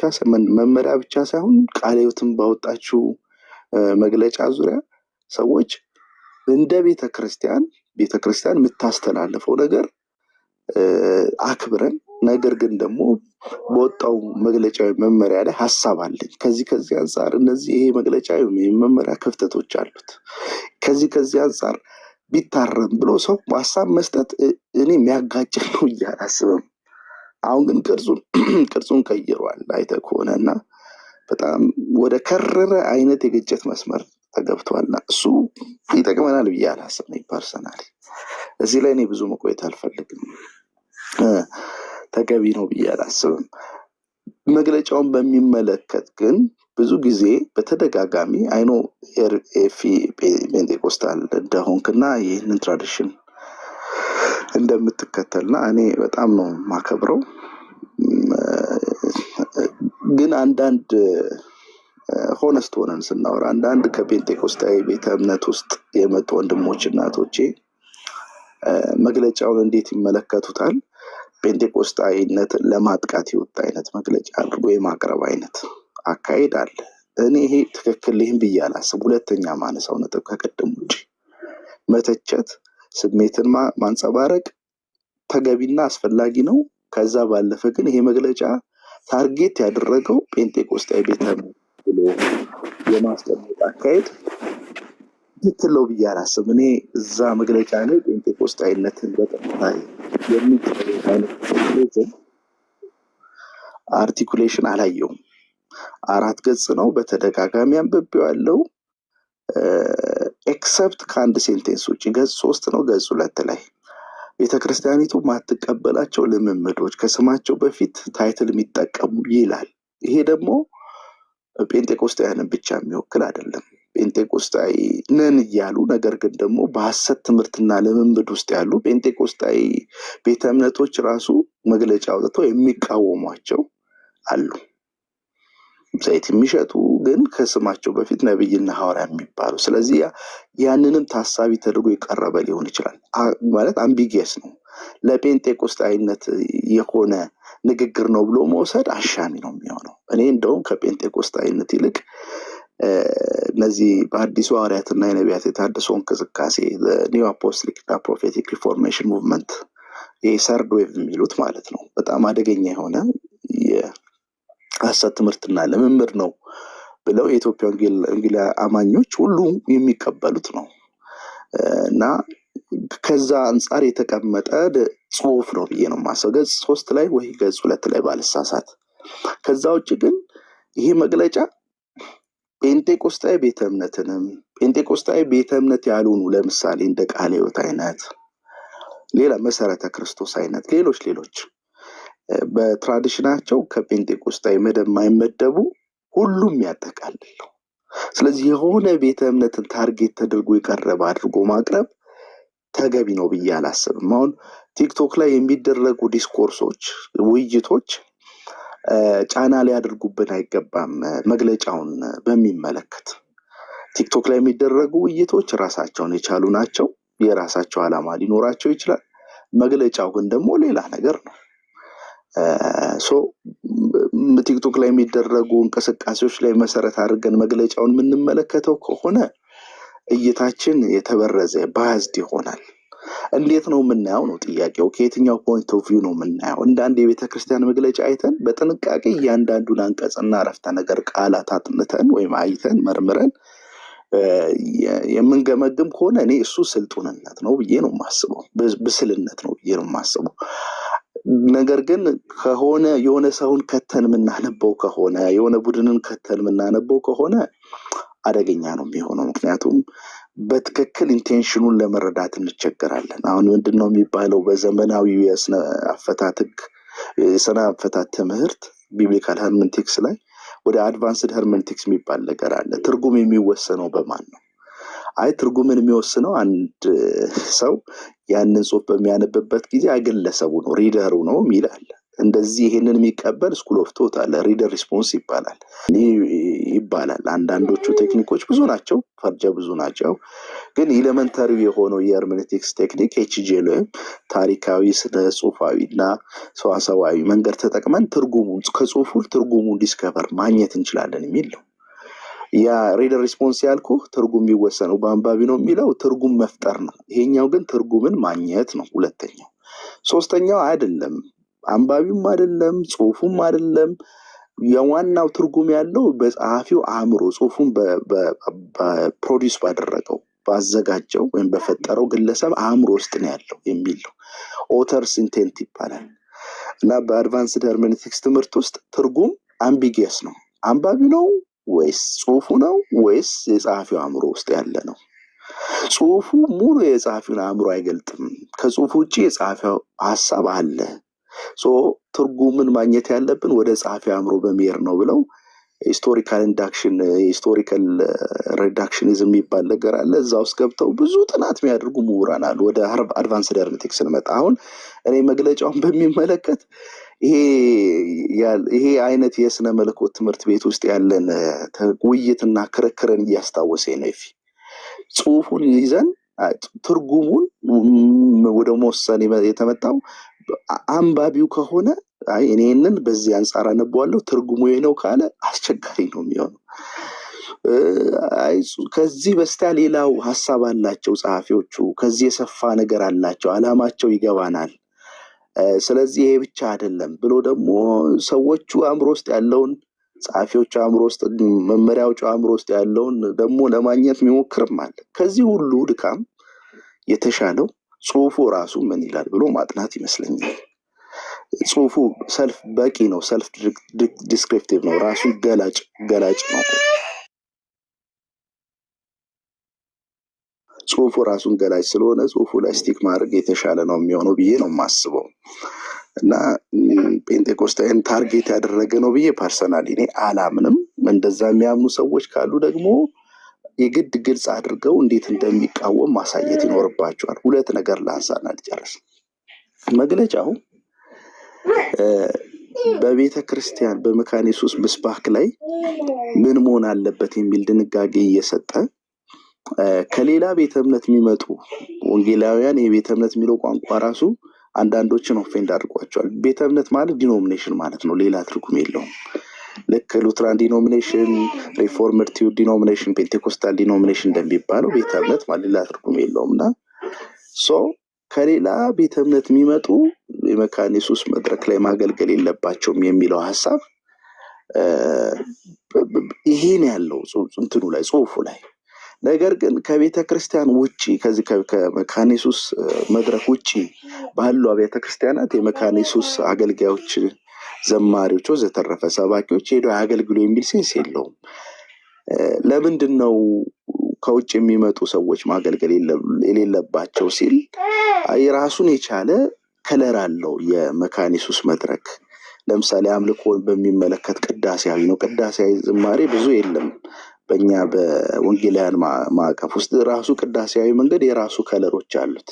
መመሪያ ብቻ ሳይሆን ቃለ ሕይወትም ባወጣችው መግለጫ ዙሪያ ሰዎች እንደ ቤተክርስቲያን የምታስተላልፈው ነገር አክብረን ነገር ግን ደግሞ በወጣው መግለጫ መመሪያ ላይ ሐሳብ አለኝ ከዚህ አንፃር እነዚህ ይሄ መግለጫ መመሪያ ክፍተቶች አሉት ከዚህ አንፃር ቢታረም ብሎ ሰው ሐሳብ መስጠት እኔ የሚያጋጭ ነው እያላስብም። አሁን ግን ቅርጹን ቀይሯል አይተህ ከሆነና በጣም ወደ ከረረ አይነት የግጭት መስመር ተገብቷልና እሱ ይጠቅመናል ብዬ አላስብም። ፐርሰናሊ እዚህ ላይ እኔ ብዙ መቆየት አልፈልግም፣ ተገቢ ነው ብዬ አላስብም። መግለጫውን በሚመለከት ግን ብዙ ጊዜ በተደጋጋሚ አይኖ ኤፊ ፔንቴኮስታል እንደሆንክና ይህንን ትራዲሽን እንደምትከተልና እኔ በጣም ነው ማከብረው። ግን አንዳንድ ሆነስት ሆነን ስናወራ አንዳንድ ከፔንቴኮስታዊ ቤተ እምነት ውስጥ የመጡ ወንድሞች እናቶቼ መግለጫውን እንዴት ይመለከቱታል? ፔንቴኮስታዊነትን ለማጥቃት የወጣ አይነት መግለጫ አድርጎ የማቅረብ አይነት አካሄድ አለ። እኔ ይሄ ትክክል ይህን ብዬ አላስብም። ሁለተኛ ማነሳው ነጥብ ከቀደም ውጭ መተቸት፣ ስሜትን ማንጸባረቅ ተገቢና አስፈላጊ ነው። ከዛ ባለፈ ግን ይሄ መግለጫ ታርጌት ያደረገው ፔንቴኮስታዊ ቤተ እምነት ብሎ የማስቀመጥ አካሄድ ትክክል ነው ብዬ አላስብም። እኔ እዛ መግለጫ ላይ ፔንቴኮስታዊነትን በቀጥታ የሚቀበል አይነት አርቲኩሌሽን አላየውም። 4 ገጽ ነው፣ በተደጋጋሚ አንብቤዋለሁ። ኤክሰፕት ከአንድ ሴንቴንስ ውጭ ገጽ 3 ነው፣ ገጽ 2 ላይ ቤተክርስቲያኒቱ ማትቀበላቸው ልምምዶች ከስማቸው በፊት ታይትል የሚጠቀሙ ይላል። ይሄ ደግሞ ጴንጤቆስጣውያንን ብቻ የሚወክል አይደለም። ጴንጤቆስጣዊ ነን እያሉ ነገር ግን ደግሞ በሐሰት ትምህርትና ልምምድ ውስጥ ያሉ ጴንጤቆስጣዊ ቤተ እምነቶች ራሱ መግለጫ አውጥተው የሚቃወሟቸው አሉ። ዘይት የሚሸጡ ግን ከስማቸው በፊት ነብይና ሐዋርያ የሚባሉ። ስለዚህ ያንንም ታሳቢ ተደርጎ የቀረበ ሊሆን ይችላል። ማለት አምቢጊየስ ነው። ለጴንጤቆስጣዊነት የሆነ ንግግር ነው ብሎ መውሰድ አሻሚ ነው የሚሆነው። እኔ እንደውም ከጴንጤቆስጣዊነት ይልቅ እነዚህ በአዲሱ ሐዋርያትና የነቢያት የታደሰ እንቅስቃሴ ኒው አፖስቶሊክ እና ፕሮፌቲክ ሪፎርሜሽን ሙቭመንት ሰርድ ዌቭ የሚሉት ማለት ነው፣ በጣም አደገኛ የሆነ የሐሰት ትምህርትና ልምምድ ነው ብለው የኢትዮጵያ ወንጌል አማኞች ሁሉ የሚቀበሉት ነው እና ከዛ አንጻር የተቀመጠ ጽሁፍ ነው ብዬ ነው የማስበው። ገጽ 3 ላይ ወይ ገጽ 2 ላይ ባልሳሳት። ከዛ ውጭ ግን ይሄ መግለጫ ጴንጤቆስጣዊ ቤተ እምነትንም ጴንጤቆስጣዊ ቤተ እምነት ያልሆኑ ለምሳሌ እንደ ቃለ ሕይወት አይነት፣ ሌላ መሰረተ ክርስቶስ አይነት፣ ሌሎች በትራዲሽናቸው ከጴንጤቆስጣዊ መደብ የማይመደቡ ሁሉም ያጠቃልል ነው። ስለዚህ የሆነ ቤተ እምነትን ታርጌት ተደርጎ የቀረበ አድርጎ ማቅረብ ተገቢ ነው ብዬ አላስብም። አሁን ቲክቶክ ላይ የሚደረጉ ዲስኮርሶች፣ ውይይቶች ጫና ሊያደርጉብን አይገባም። መግለጫውን በሚመለከት ቲክቶክ ላይ የሚደረጉ ውይይቶች ራሳቸውን የቻሉ ናቸው። የራሳቸው ዓላማ ሊኖራቸው ይችላል። መግለጫው ግን ደግሞ ሌላ ነገር ነው። ቲክቶክ ላይ የሚደረጉ እንቅስቃሴዎች ላይ መሰረት አድርገን መግለጫውን የምንመለከተው ከሆነ እይታችን የተበረዘ ባያዝድ ይሆናል። እንዴት ነው የምናየው ነው ጥያቄው። ከየትኛው ፖይንት ኦፍ ቪው ነው የምናየው? እንዳንድ የቤተክርስቲያን መግለጫ አይተን በጥንቃቄ እያንዳንዱን አንቀጽና አረፍተ ነገር ቃላት አጥንተን ወይም አይተን መርምረን የምንገመግም ከሆነ እኔ እሱ ስልጡንነት ነው ብዬ ነው የማስበው፣ ብስልነት ነው ብዬ ነው የማስበው። ነገር ግን ከሆነ የሆነ ሰውን ከተን የምናነበው ከሆነ የሆነ ቡድንን ከተን የምናነበው ከሆነ አደገኛ ነው የሚሆነው። ምክንያቱም በትክክል ኢንቴንሽኑን ለመረዳት እንቸገራለን። አሁን ምንድነው የሚባለው በዘመናዊው የስነ አፈታት ህግ፣ የስነ አፈታት ትምህርት ቢብሊካል ሄርሜኔቲክስ ላይ ወደ አድቫንስድ ሄርሜኔቲክስ የሚባል ነገር አለ። ትርጉም የሚወሰነው በማን ነው? ትርጉምን የሚወስነው አንድ ሰው ያንን ጽሑፍ በሚያነብበት ጊዜ ግለሰቡ ነው፣ ሪደሩ ነው ይላል። እንደዚህ ይሄንን የሚቀበል ስኩል ኦፍ ቶት አለ፣ ሪደር ሪስፖንስ ይባላል። አንዳንዶቹ ቴክኒኮች ብዙ ናቸው፣ ፈርጀ ብዙ ናቸው። ግን ኤሌመንታሪ የሆነው የሄርሜኔቲክስ ቴክኒክ ኤችጂኤል ወይም ታሪካዊ፣ ስነ ጽሁፋዊና ሰዋሰዋዊ መንገድ ተጠቅመን ከጽሁፉ ትርጉሙን ዲስከቨር ማግኘት እንችላለን የሚል ነው። ያ ሪደር ሪስፖንስ ያልኩ ትርጉም የሚወሰነው በአንባቢ ነው የሚለው ትርጉም መፍጠር ነው። ይሄኛው ግን ትርጉምን ማግኘት ነው። ሁለተኛው። ሶስተኛው አይደለም፣ አንባቢውም አይደለም፣ ጽሁፉም አይደለም። የዋናው ትርጉም ያለው በጸሐፊው አእምሮ፣ ጽሁፉን በፕሮዲውስ ባደረገው ባዘጋጀው ወይም በፈጠረው ግለሰብ አእምሮ ውስጥ ነው ያለው የሚል ነው። ኦተርስ ኢንቴንት ይባላል እና በአድቫንስድ ሄርሜኔቲክስ ትምህርት ውስጥ ትርጉም አምቢጊየስ ነው። አንባቢ ነው ወይስ ጽሁፉ ነው ወይስ የጸሐፊው አእምሮ ውስጥ ያለ ነው? ጽሁፉ ሙሉ የጸሐፊውን አእምሮ አይገልጥም። ከጽሁፉ ውጭ የጸሐፊው ሐሳብ አለ። ትርጉምን ማግኘት ያለብን ወደ ጸሐፊ አእምሮ በመሄድ ነው ብለው ሂስቶሪካል ኢንዳክሽን፣ ሂስቶሪካል ሪዳክሽኒዝም የሚባል ነገር አለ። እዛ ውስጥ ገብተው ብዙ ጥናት የሚያደርጉ ምሁራን አሉ። ወደ አድቫንስድ ሄርሜኔቲክስ ስንመጣ አሁን እኔ መግለጫውን በሚመለከት ይሄ ይሄ አይነት የስነ መለኮት ትምህርት ቤት ውስጥ ያለን ውይይትና ክርክርን እያስታወሰኝ ነው። ጽሁፉን ይዘን ትርጉሙን ወደ መወሰን የተመጣው አንባቢው ከሆነ አይ እኔንን በዚህ አንጻር አነበዋለሁ ትርጉሙ ነው ካለ አስቸጋሪ ነው የሚሆነው። ከዚህ በስቲያ ሌላው ሐሳብ አላቸው ጸሐፊዎቹ፣ ከዚህ የሰፋ ነገር አላቸው፣ አላማቸው ይገባናል። ስለዚህ ይሄ ብቻ አይደለም ብሎ ደግሞ ሰዎቹ አእምሮ ውስጥ ያለውን ጸሐፊዎቹ አእምሮ ውስጥ መመሪያዎቹ አእምሮ ውስጥ ያለውን ደግሞ ለማግኘት የሚሞክርም አለ። ከዚህ ሁሉ ድካም የተሻለው ጽሁፉ ራሱ ምን ይላል ብሎ ማጥናት ይመስለኛል። ጽሁፉ ሰልፍ በቂ ነው፣ ሰልፍ ዲስክሪፕቲቭ ነው፣ ራሱ ገላጭ ነው። ጽሁፉ ራሱን ገላጭ ስለሆነ ጽሁፉ ላይ ስቲክ ማድረግ የተሻለ ነው የሚሆነው ብዬ ነው የማስበው። እና ፔንቴኮስታይን ታርጌት ያደረገ ነው ብዬ ፐርሰናሊ እኔ አላምንም። እንደዛ የሚያምኑ ሰዎች ካሉ ደግሞ የግድ ግልጽ አድርገው እንዴት እንደሚቃወም ማሳየት ይኖርባቸዋል። ሁለት ነገር ላንሳና ልጨርስ። መግለጫው በቤተ ክርስቲያን በመካነ ኢየሱስ ምስባክ ላይ ምን መሆን አለበት የሚል ድንጋጌ እየሰጠ ከሌላ ቤተ እምነት የሚመጡ ወንጌላውያን የቤተ እምነት የሚለው ቋንቋ ራሱ አንዳንዶችን ኦፌንድ አድርጓቸዋል። ቤተ እምነት ማለት ዲኖሚኔሽን ማለት ነው፣ ሌላ ትርጉም የለውም። ልክ ሉትራን ዲኖሚኔሽን፣ ሪፎርምድ ዲኖሚኔሽን፣ ፔንቴኮስታል ዲኖሚኔሽን እንደሚባለው ቤተ እምነት ማለት ሌላ ትርጉም የለውም። እና ከሌላ ቤተ እምነት የሚመጡ የመካነ ኢየሱስ መድረክ ላይ ማገልገል የለባቸውም የሚለው ሀሳብ ይሄን ያለው እንትኑ ላይ ጽሁፉ ላይ። ነገር ግን ከቤተ ክርስቲያን ውጪ ከዚህ ከመካነ ኢየሱስ መድረክ ውጪ ባሉ አብያተ ክርስቲያናት የመካነ ኢየሱስ አገልጋዮች፣ ዘማሪዎች፣ ወዘተረፈ ሰባኪዎች ሄደው ያገልግሉ የሚል ሴንስ የለውም። ለምንድን ነው ከውጭ የሚመጡ ሰዎች ማገልገል የሌለባቸው ሲል ራሱን የቻለ ከለር አለው የመካነ ኢየሱስ መድረክ። ለምሳሌ አምልኮን በሚመለከት ቅዳሴያዊ ነው። ቅዳሴያዊ ዝማሬ ብዙ የለም በእኛ በወንጌላውያን ማዕቀፍ ውስጥ። ራሱ ቅዳሴያዊ መንገድ የራሱ ከለሮች አሉት፣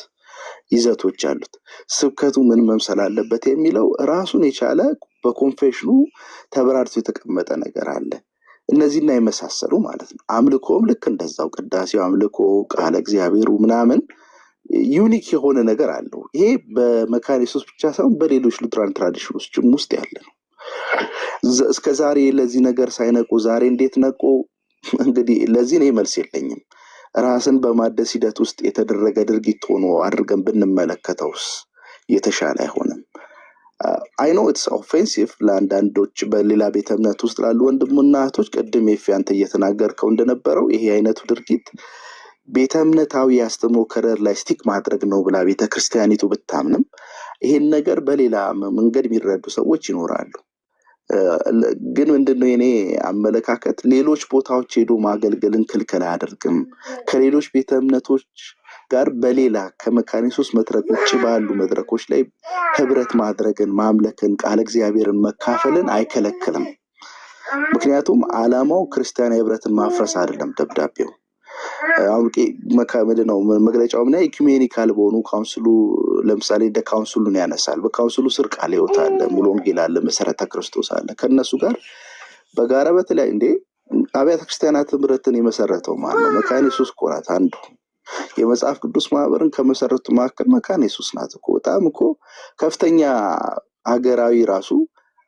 ይዘቶች አሉት። ስብከቱ ምን መምሰል አለበት የሚለው ራሱን የቻለ በኮንፌሽኑ ተበራርቶ የተቀመጠ ነገር አለ። እነዚህና የመሳሰሉ ማለት ነው። አምልኮም ልክ እንደዛው ቅዳሴው፣ አምልኮ፣ ቃለ እግዚአብሔሩ ምናምን ዩኒክ የሆነ ነገር አለው። ይሄ በመካነ ኢየሱስ ብቻ ሳይሆን በሌሎች ሉትራን ትራዲሽኖችም ውስጥ ያለ ነው። እስከዛሬ ለዚህ ነገር ሳይነቁ ዛሬ እንዴት ነቁ? እንግዲህ ለዚህ እኔ መልስ የለኝም። ራስን በማደስ ሂደት ውስጥ የተደረገ ድርጊት ሆኖ አድርገን ብንመለከተውስ የተሻለ አይሆንም? አይ ኖ ኢትስ ኦፌንሲቭ ለአንዳንዶች በሌላ ቤተ እምነት ውስጥ ላሉ ወንድምና እህቶች። ቅድም አንተ እየተናገርከው እንደነበረው ይሄ አይነቱ ድርጊት ቤተ እምነታዊ ያስተምሮ ከለር ላይ ስቲክ ማድረግ ነው ብላ ቤተ ክርስቲያኒቱ ብታምንም ይሄን ነገር በሌላ መንገድ የሚረዱ ሰዎች ይኖራሉ። ግን ምንድነው የኔ አመለካከት፣ ሌሎች ቦታዎች ሄዶ ማገልገልን ክልክል አያደርግም። ከሌሎች ቤተ እምነቶች ጋር በሌላ ከመካነ ኢየሱስ መድረኮች ባሉ መድረኮች ላይ ህብረት ማድረግን፣ ማምለክን፣ ቃለ እግዚአብሔርን መካፈልን አይከለክልም። ምክንያቱም ዓላማው ክርስቲያናዊ ህብረትን ማፍረስ አይደለም። ደብዳቤው አውቄ ምንድነው መግለጫው ምን ኢኩሜኒካል በሆኑ ካውንስሉ ለምሳሌ እንደ ካውንስሉን ያነሳል። በካውንስሉ ስር ቃለ ሕይወት አለ፣ ሙሉ ወንጌል አለ፣ መሰረተ ክርስቶስ አለ። ከነሱ ጋር በጋራ በተለይ እንደ አብያተ ክርስቲያናት ህብረትን የመሰረተው ማለት ነው መካነ ኢየሱስ እኮ ናት። አንዱ የመጽሐፍ ቅዱስ ማህበርን ከመሰረቱ መካከል መካነ ኢየሱስ ናት እኮ። በጣም እኮ ከፍተኛ ሀገራዊ ራሱ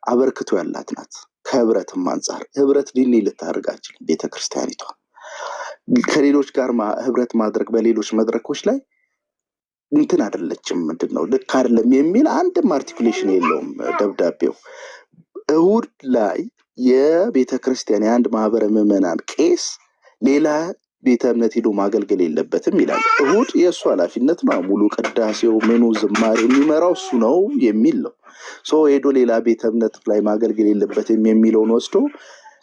አበርክቶ ያላት ናት። ከህብረትም አንጻር ህብረት ዲኒ ልታደርጋችል ቤተክርስቲያኒቷ ከሌሎች ጋር ህብረት ማድረግ በሌሎች መድረኮች ላይ እንትን አይደለችም። ምንድነው ልክ አይደለም የሚል አንድም አርቲኩሌሽን የለውም ደብዳቤው። እሁድ ላይ የቤተ ክርስቲያን የአንድ ማህበረ ምዕመናን ቄስ ሌላ ቤተ እምነት ሄዶ ማገልገል የለበትም ይላል። እሁድ የእሱ ኃላፊነት ነው። ሙሉ ቅዳሴው ምኑ ዝማሬ የሚመራው እሱ ነው የሚል ነው። ሄዶ ሌላ ቤተ እምነት ላይ ማገልገል የለበትም የሚለውን ወስዶ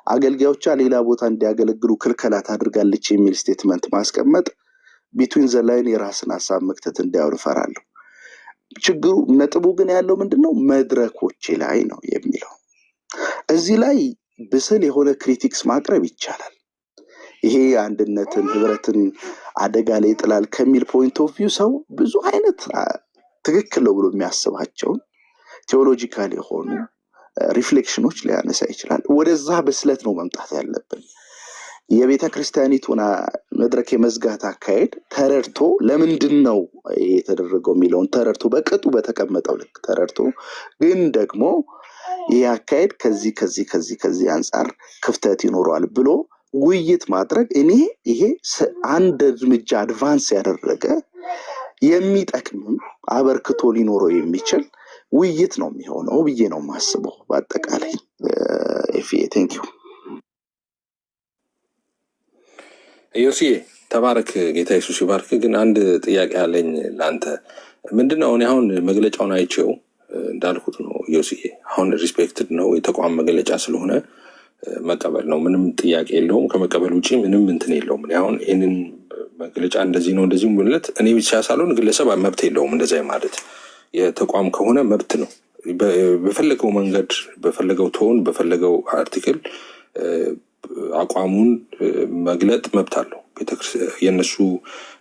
አገልጋዮቿ ሌላ ቦታ እንዲያገለግሉ ክልከላት አድርጋለች የሚል ስቴትመንት ማስቀመጥ ቢትዊን ዘ ላይን የራስን ሀሳብ መክተት እንዳይሆን እፈራለሁ። ችግሩ ነጥቡ ግን ያለው ምንድነው መድረኮች ላይ ነው የሚለው። እዚህ ላይ ብስል የሆነ ክሪቲክስ ማቅረብ ይቻላል። ይሄ አንድነትን ህብረትን አደጋ ላይ ይጥላል ከሚል ፖይንት ኦፍ ቪው ሰው ብዙ አይነት ትክክል ነው ብሎ የሚያስባቸውን ቴዎሎጂካል የሆኑ ሪፍሌክሽኖች ሊያነሳ ይችላል። ወደዛ ብስለት ነው መምጣት ያለብን። የቤተ ክርስቲያኒቱን መድረክ የመዝጋት አካሄድ ተረድቶ ለምንድን ነው የተደረገው የሚለውን ተረድቶ በቅጡ በተቀመጠው ልክ ተረድቶ ግን ደግሞ ይህ አካሄድ ከዚህ አንጻር ክፍተት ይኖረዋል ብሎ ውይይት ማድረግ እኔ ይሄ አንድ እርምጃ አድቫንስ ያደረገ የሚጠቅምም አበርክቶ ሊኖረው የሚችል ውይይት ነው የሚሆነው ብዬ ነው የማስበው። በአጠቃላይ ቴንክ ዩ ዮሲዬ ተባረክ፣ ጌታ ኢየሱስ ይባርክ። ግን አንድ ጥያቄ አለኝ ለአንተ። ምንድነው እኔ አሁን መግለጫውን አይቼው እንዳልኩት ነው ዮሲዬ፣ አሁን ሪስፔክትድ ነው የተቋም መግለጫ ስለሆነ መቀበል ነው፣ ምንም ጥያቄ የለውም። ከመቀበል ውጭ ምንም እንትን የለውም። እኔ አሁን ይህንን መግለጫ እንደዚህ ነው እንደዚህ ብለት እኔ ብቻ ሳልሆን ግለሰብ መብት የለውም እንደዛ ማለት። የተቋም ከሆነ መብት ነው፣ በፈለገው መንገድ በፈለገው ቶን በፈለገው አርቲክል አቋሙን መግለጥ መብት አለው። የእነሱ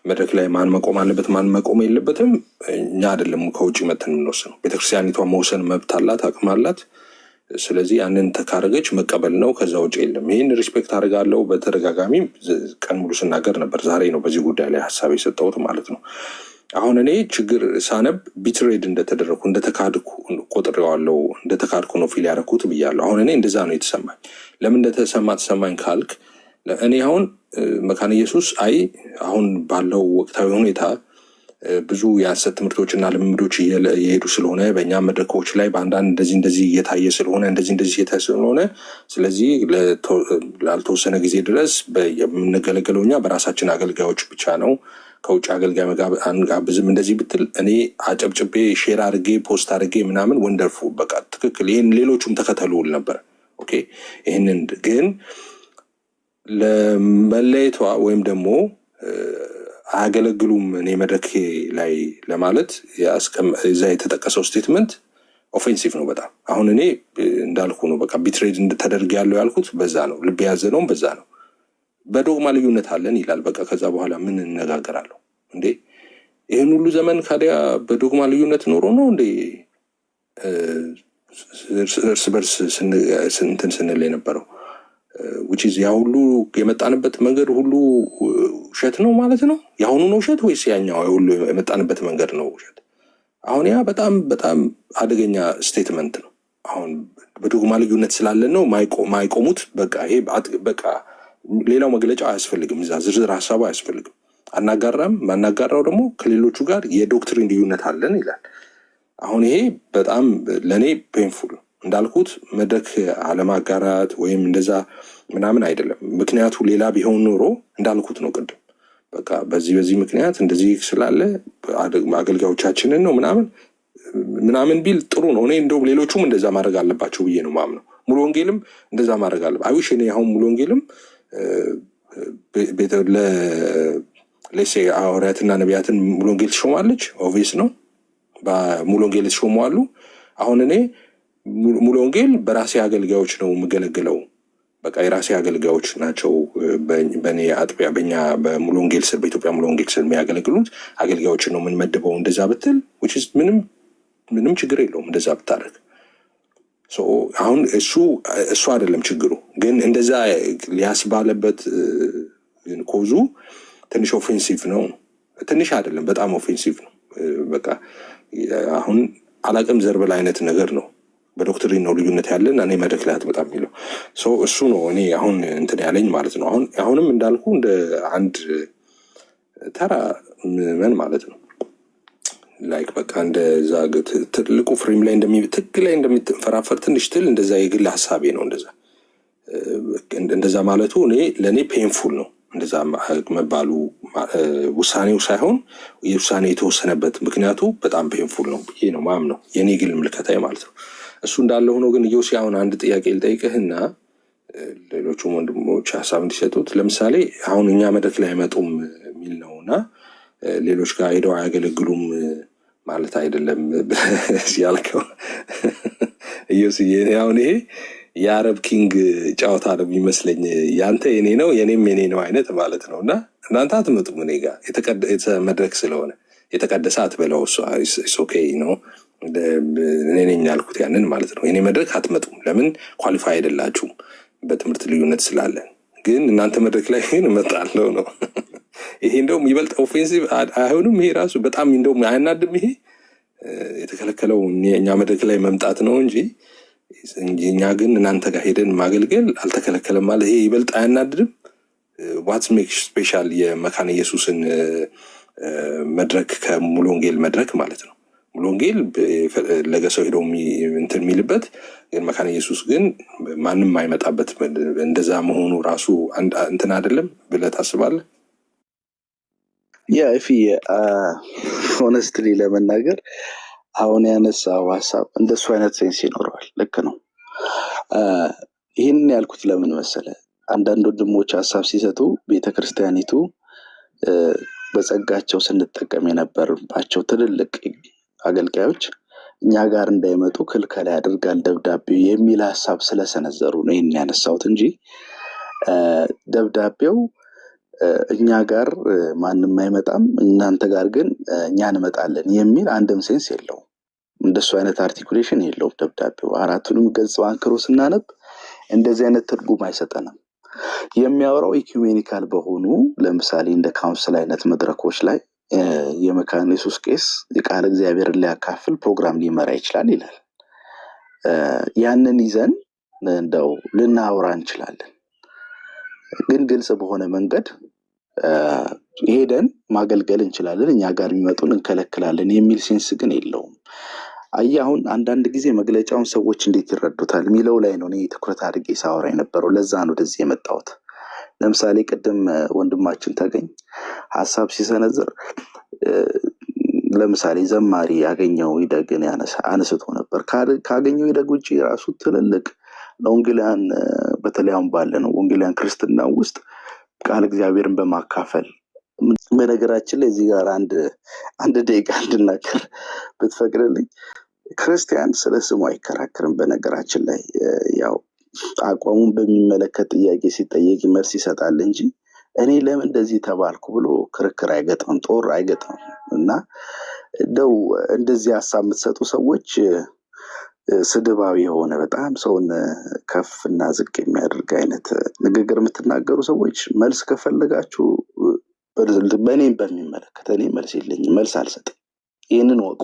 መድረክ ላይ ማን መቆም አለበት ማን መቆም የለበትም እኛ አይደለም ከውጭ መተን የምንወስነው። ቤተክርስቲያኒቷ መውሰን መብት አላት፣ አቅም አላት። ስለዚህ ያንን ተካረገች መቀበል ነው፣ ከዛ ውጭ የለም። ይህን ሪስፔክት አድርጋለሁ። በተደጋጋሚ ቀን ሙሉ ስናገር ነበር። ዛሬ ነው በዚህ ጉዳይ ላይ ሀሳብ የሰጠሁት ማለት ነው። አሁን እኔ ችግር ሳነብ ቢትሬድ እንደተደረግኩ እንደተካድኩ ቆጥሬዋለሁ። እንደተካድኩ ነው ፊል ያደረኩት ብያለሁ። አሁን እኔ እንደዛ ነው የተሰማኝ። ለምን ተሰማኝ ካልክ እኔ አሁን መካነ ኢየሱስ አሁን ባለው ወቅታዊ ሁኔታ ብዙ የሐሰት ትምህርቶችና ልምምዶች እየሄዱ ስለሆነ በእኛ መድረኮች ላይ በአንዳንድ እንደዚህ እየታየ ስለሆነ እንደዚህ እየታየ ስለሆነ ስለዚህ ላልተወሰነ ጊዜ ድረስ የምንገለገለው እኛ በራሳችን አገልጋዮች ብቻ ነው፣ ከውጭ አገልጋይ አንጋብዝም እንደዚህ ብትል እኔ አጨብጭቤ ሼር አድርጌ ፖስት አድርጌ ምናምን ወንደርፉ በቃ ትክክል፣ ይህን ሌሎቹም ተከተሉል ነበር። ኦኬ ይህንን ግን ለመለየቷ ወይም ደግሞ አያገለግሉም እኔ መድረክ ላይ ለማለት እዛ የተጠቀሰው ስቴትመንት ኦፌንሲቭ ነው በጣም። አሁን እኔ እንዳልኩ ነው በቃ ቢትሬድ ተደርግ ያለው ያልኩት በዛ ነው፣ ልብ ያዘነውም በዛ ነው። በዶግማ ልዩነት አለን ይላል። በቃ ከዛ በኋላ ምን እነጋገራለሁ እንዴ? ይህን ሁሉ ዘመን ካዲያ በዶግማ ልዩነት ኖሮ ነው እንዴ እርስ በርስ ስንትን ስንል የነበረው? ያ ሁሉ የመጣንበት መንገድ ሁሉ ውሸት ነው ማለት ነው? የአሁኑ ነው ውሸት ወይስ ያኛው ሁሉ የመጣንበት መንገድ ነው ውሸት? አሁን ያ በጣም በጣም አደገኛ ስቴትመንት ነው። አሁን በዶግማ ልዩነት ስላለን ነው ማይቆሙት። በቃ ይሄ በቃ ሌላው መግለጫ አያስፈልግም፣ እዛ ዝርዝር ሀሳቡ አያስፈልግም። አናጋራም። ማናጋራው ደግሞ ከሌሎቹ ጋር የዶክትሪን ልዩነት አለን ይላል። አሁን ይሄ በጣም ለእኔ ፔንፉል ነው። እንዳልኩት መድረክ አለማጋራት ወይም እንደዛ ምናምን አይደለም። ምክንያቱ ሌላ ቢሆን ኖሮ እንዳልኩት ነው ቅድም በቃ በዚህ ምክንያት እንደዚህ ስላለ አገልጋዮቻችንን ነው ምናምን ቢል ጥሩ ነው። እኔ እንደውም ሌሎቹም እንደዛ ማድረግ አለባቸው ብዬ ነው ማምነው። ሙሉ ወንጌልም እንደዛ ማድረግ አለ። አይዊሽ እኔ አሁን ሙሉ ወንጌልም ለሴ ሐዋርያትና ነቢያትን ሙሉ ወንጌል ትሾማለች። ኦቪየስ ነው በሙሉ ወንጌል ትሾመዋሉ። አሁን እኔ ሙሉ ወንጌል በራሴ አገልጋዮች ነው የምገለግለው። በቃ የራሴ አገልጋዮች ናቸው በእኔ አጥቢያ በኛ በሙሉ ወንጌል ስር በኢትዮጵያ ሙሉ ወንጌል ስር የሚያገለግሉት አገልጋዮችን ነው የምንመድበው። እንደዛ ብትል ምንም ችግር የለውም እንደዛ ብታደርግ። አሁን እሱ አይደለም ችግሩ፣ ግን እንደዛ ሊያስባለበት ኮዙ ትንሽ ኦፌንሲቭ ነው። ትንሽ አይደለም በጣም ኦፌንሲቭ ነው። በቃ አሁን አላቅም ዘርበል አይነት ነገር ነው። በዶክትሪን ነው ልዩነት ያለን እኔ መድረክ ላይ አትመጣም የሚለው እሱ ነው እኔ አሁን እንትን ያለኝ ማለት ነው። አሁንም እንዳልኩ እንደ አንድ ተራ ምን ማለት ነው ላይክ በቃ እንደዛ ትልቁ ፍሬም ላይ ትግ ላይ እንደሚፈራፈር ትንሽ ትል እንደዛ የግል ሀሳቤ ነው። እንደዛ ማለቱ ለእኔ ፔንፉል ነው። እንደዛ መባሉ ውሳኔው ሳይሆን የውሳኔ የተወሰነበት ምክንያቱ በጣም ፔንፉል ነው ብዬ ነው ማምነው፣ የኔ ግል ምልከታዬ ማለት ነው። እሱ እንዳለ ሆኖ ግን ዮሲ አሁን አንድ ጥያቄ ልጠይቅህና ሌሎቹም ወንድሞች ሀሳብ እንዲሰጡት። ለምሳሌ አሁን እኛ መድረክ ላይ አይመጡም የሚል ነው እና ሌሎች ጋር ሄደው አያገለግሉም ማለት አይደለም ያልከው ዮሲ። አሁን ይሄ የአረብ ኪንግ ጨዋታ ነው የሚመስለኝ። ያንተ የኔ ነው የኔም የኔ ነው አይነት ማለት ነው። እና እናንተ አትመጡም እኔ ጋር መድረክ ስለሆነ የተቀደሰ አትበለው። ኦኬ ነው እኔ ነኝ ያልኩት ያንን ማለት ነው። እኔ መድረክ አትመጡም፣ ለምን ኳሊፋይ አይደላችሁም በትምህርት ልዩነት ስላለን። ግን እናንተ መድረክ ላይ ግን እመጣለሁ ነው። ይሄ እንደውም ይበልጥ ኦፌንሲቭ አይሆንም? ይሄ ራሱ በጣም እንደውም አያናድም? ይሄ የተከለከለው እኛ መድረክ ላይ መምጣት ነው እንጂ እኛ ግን እናንተ ጋር ሄደን ማገልገል አልተከለከለም ማለት ይሄ ይበልጥ አያናድድም? ዋትስ ሜክ ስፔሻል የመካነ ኢየሱስን መድረክ ከሙሉ ወንጌል መድረክ ማለት ነው። ሙሉ ወንጌል ለገሰው ሄደው እንትን የሚልበት ግን መካነ ኢየሱስ ግን ማንም አይመጣበት እንደዛ መሆኑ ራሱ እንትን አይደለም ብለህ ታስባለህ? ያ እፊ ሆነስትሊ ለመናገር አሁን ያነሳው ሀሳብ እንደሱ አይነት ሴንስ ይኖረዋል። ልክ ነው። ይህንን ያልኩት ለምን መሰለ፣ አንዳንድ ወንድሞች ሀሳብ ሲሰጡ ቤተክርስቲያኒቱ በጸጋቸው ስንጠቀም የነበርባቸው ትልልቅ አገልጋዮች እኛ ጋር እንዳይመጡ ክልከላ ያደርጋል ደብዳቤው የሚል ሀሳብ ስለሰነዘሩ ነው ይህን ያነሳሁት እንጂ ደብዳቤው እኛ ጋር ማንም አይመጣም እናንተ ጋር ግን እኛ እንመጣለን የሚል አንድም ሴንስ የለውም። እንደሱ አይነት አርቲኩሌሽን የለውም ደብዳቤው። አራቱንም ገጽ አንክሮ ስናነብ እንደዚህ አይነት ትርጉም አይሰጠንም። የሚያወራው ኢኩሜኒካል በሆኑ ለምሳሌ እንደ ካውንስል አይነት መድረኮች ላይ የመካነ ኢየሱስ ቄስ የቃል እግዚአብሔርን ሊያካፍል ፕሮግራም ሊመራ ይችላል ይላል። ያንን ይዘን እንደው ልናወራ እንችላለን፣ ግን ግልጽ በሆነ መንገድ ሄደን ማገልገል እንችላለን፣ እኛ ጋር የሚመጡን እንከለክላለን የሚል ሴንስ ግን የለውም። አሁን አንዳንድ ጊዜ መግለጫውን ሰዎች እንዴት ይረዱታል የሚለው ላይ ነው እኔ ትኩረት አድርጌ ሳወራ የነበረው። ለዛ ነው ወደዚህ የመጣሁት። ለምሳሌ ቅድም ወንድማችን ተገኝ ሀሳብ ሲሰነዝር ለምሳሌ ዘማሪ ያገኘው ይደግን አንስቶ ነበር። ካገኘው ይደግ ውጭ ራሱ ትልልቅ ለወንጌላውያን በተለይ አሁን ባለ ነው ወንጌላውያን ክርስትና ውስጥ ቃል እግዚአብሔርን በማካፈል በነገራችን ላይ እዚህ ጋር አንድ ደቂቃ እንድናገር ብትፈቅድልኝ። ክርስቲያን ስለ ስሙ አይከራከርም። በነገራችን ላይ ያው አቋሙን በሚመለከት ጥያቄ ሲጠየቅ መልስ ይሰጣል እንጂ እኔ ለምን እንደዚህ ተባልኩ ብሎ ክርክር አይገጥምም፣ ጦር አይገጥምም። እና እንደው እንደዚህ ሀሳብ የምትሰጡ ሰዎች ስድባዊ የሆነ በጣም ሰውን ከፍ እና ዝቅ የሚያደርግ አይነት ንግግር የምትናገሩ ሰዎች መልስ ከፈለጋችሁ በእኔም በሚመለከት እኔ መልስ የለኝም፣ መልስ አልሰጥም። ይህንን ወቁ።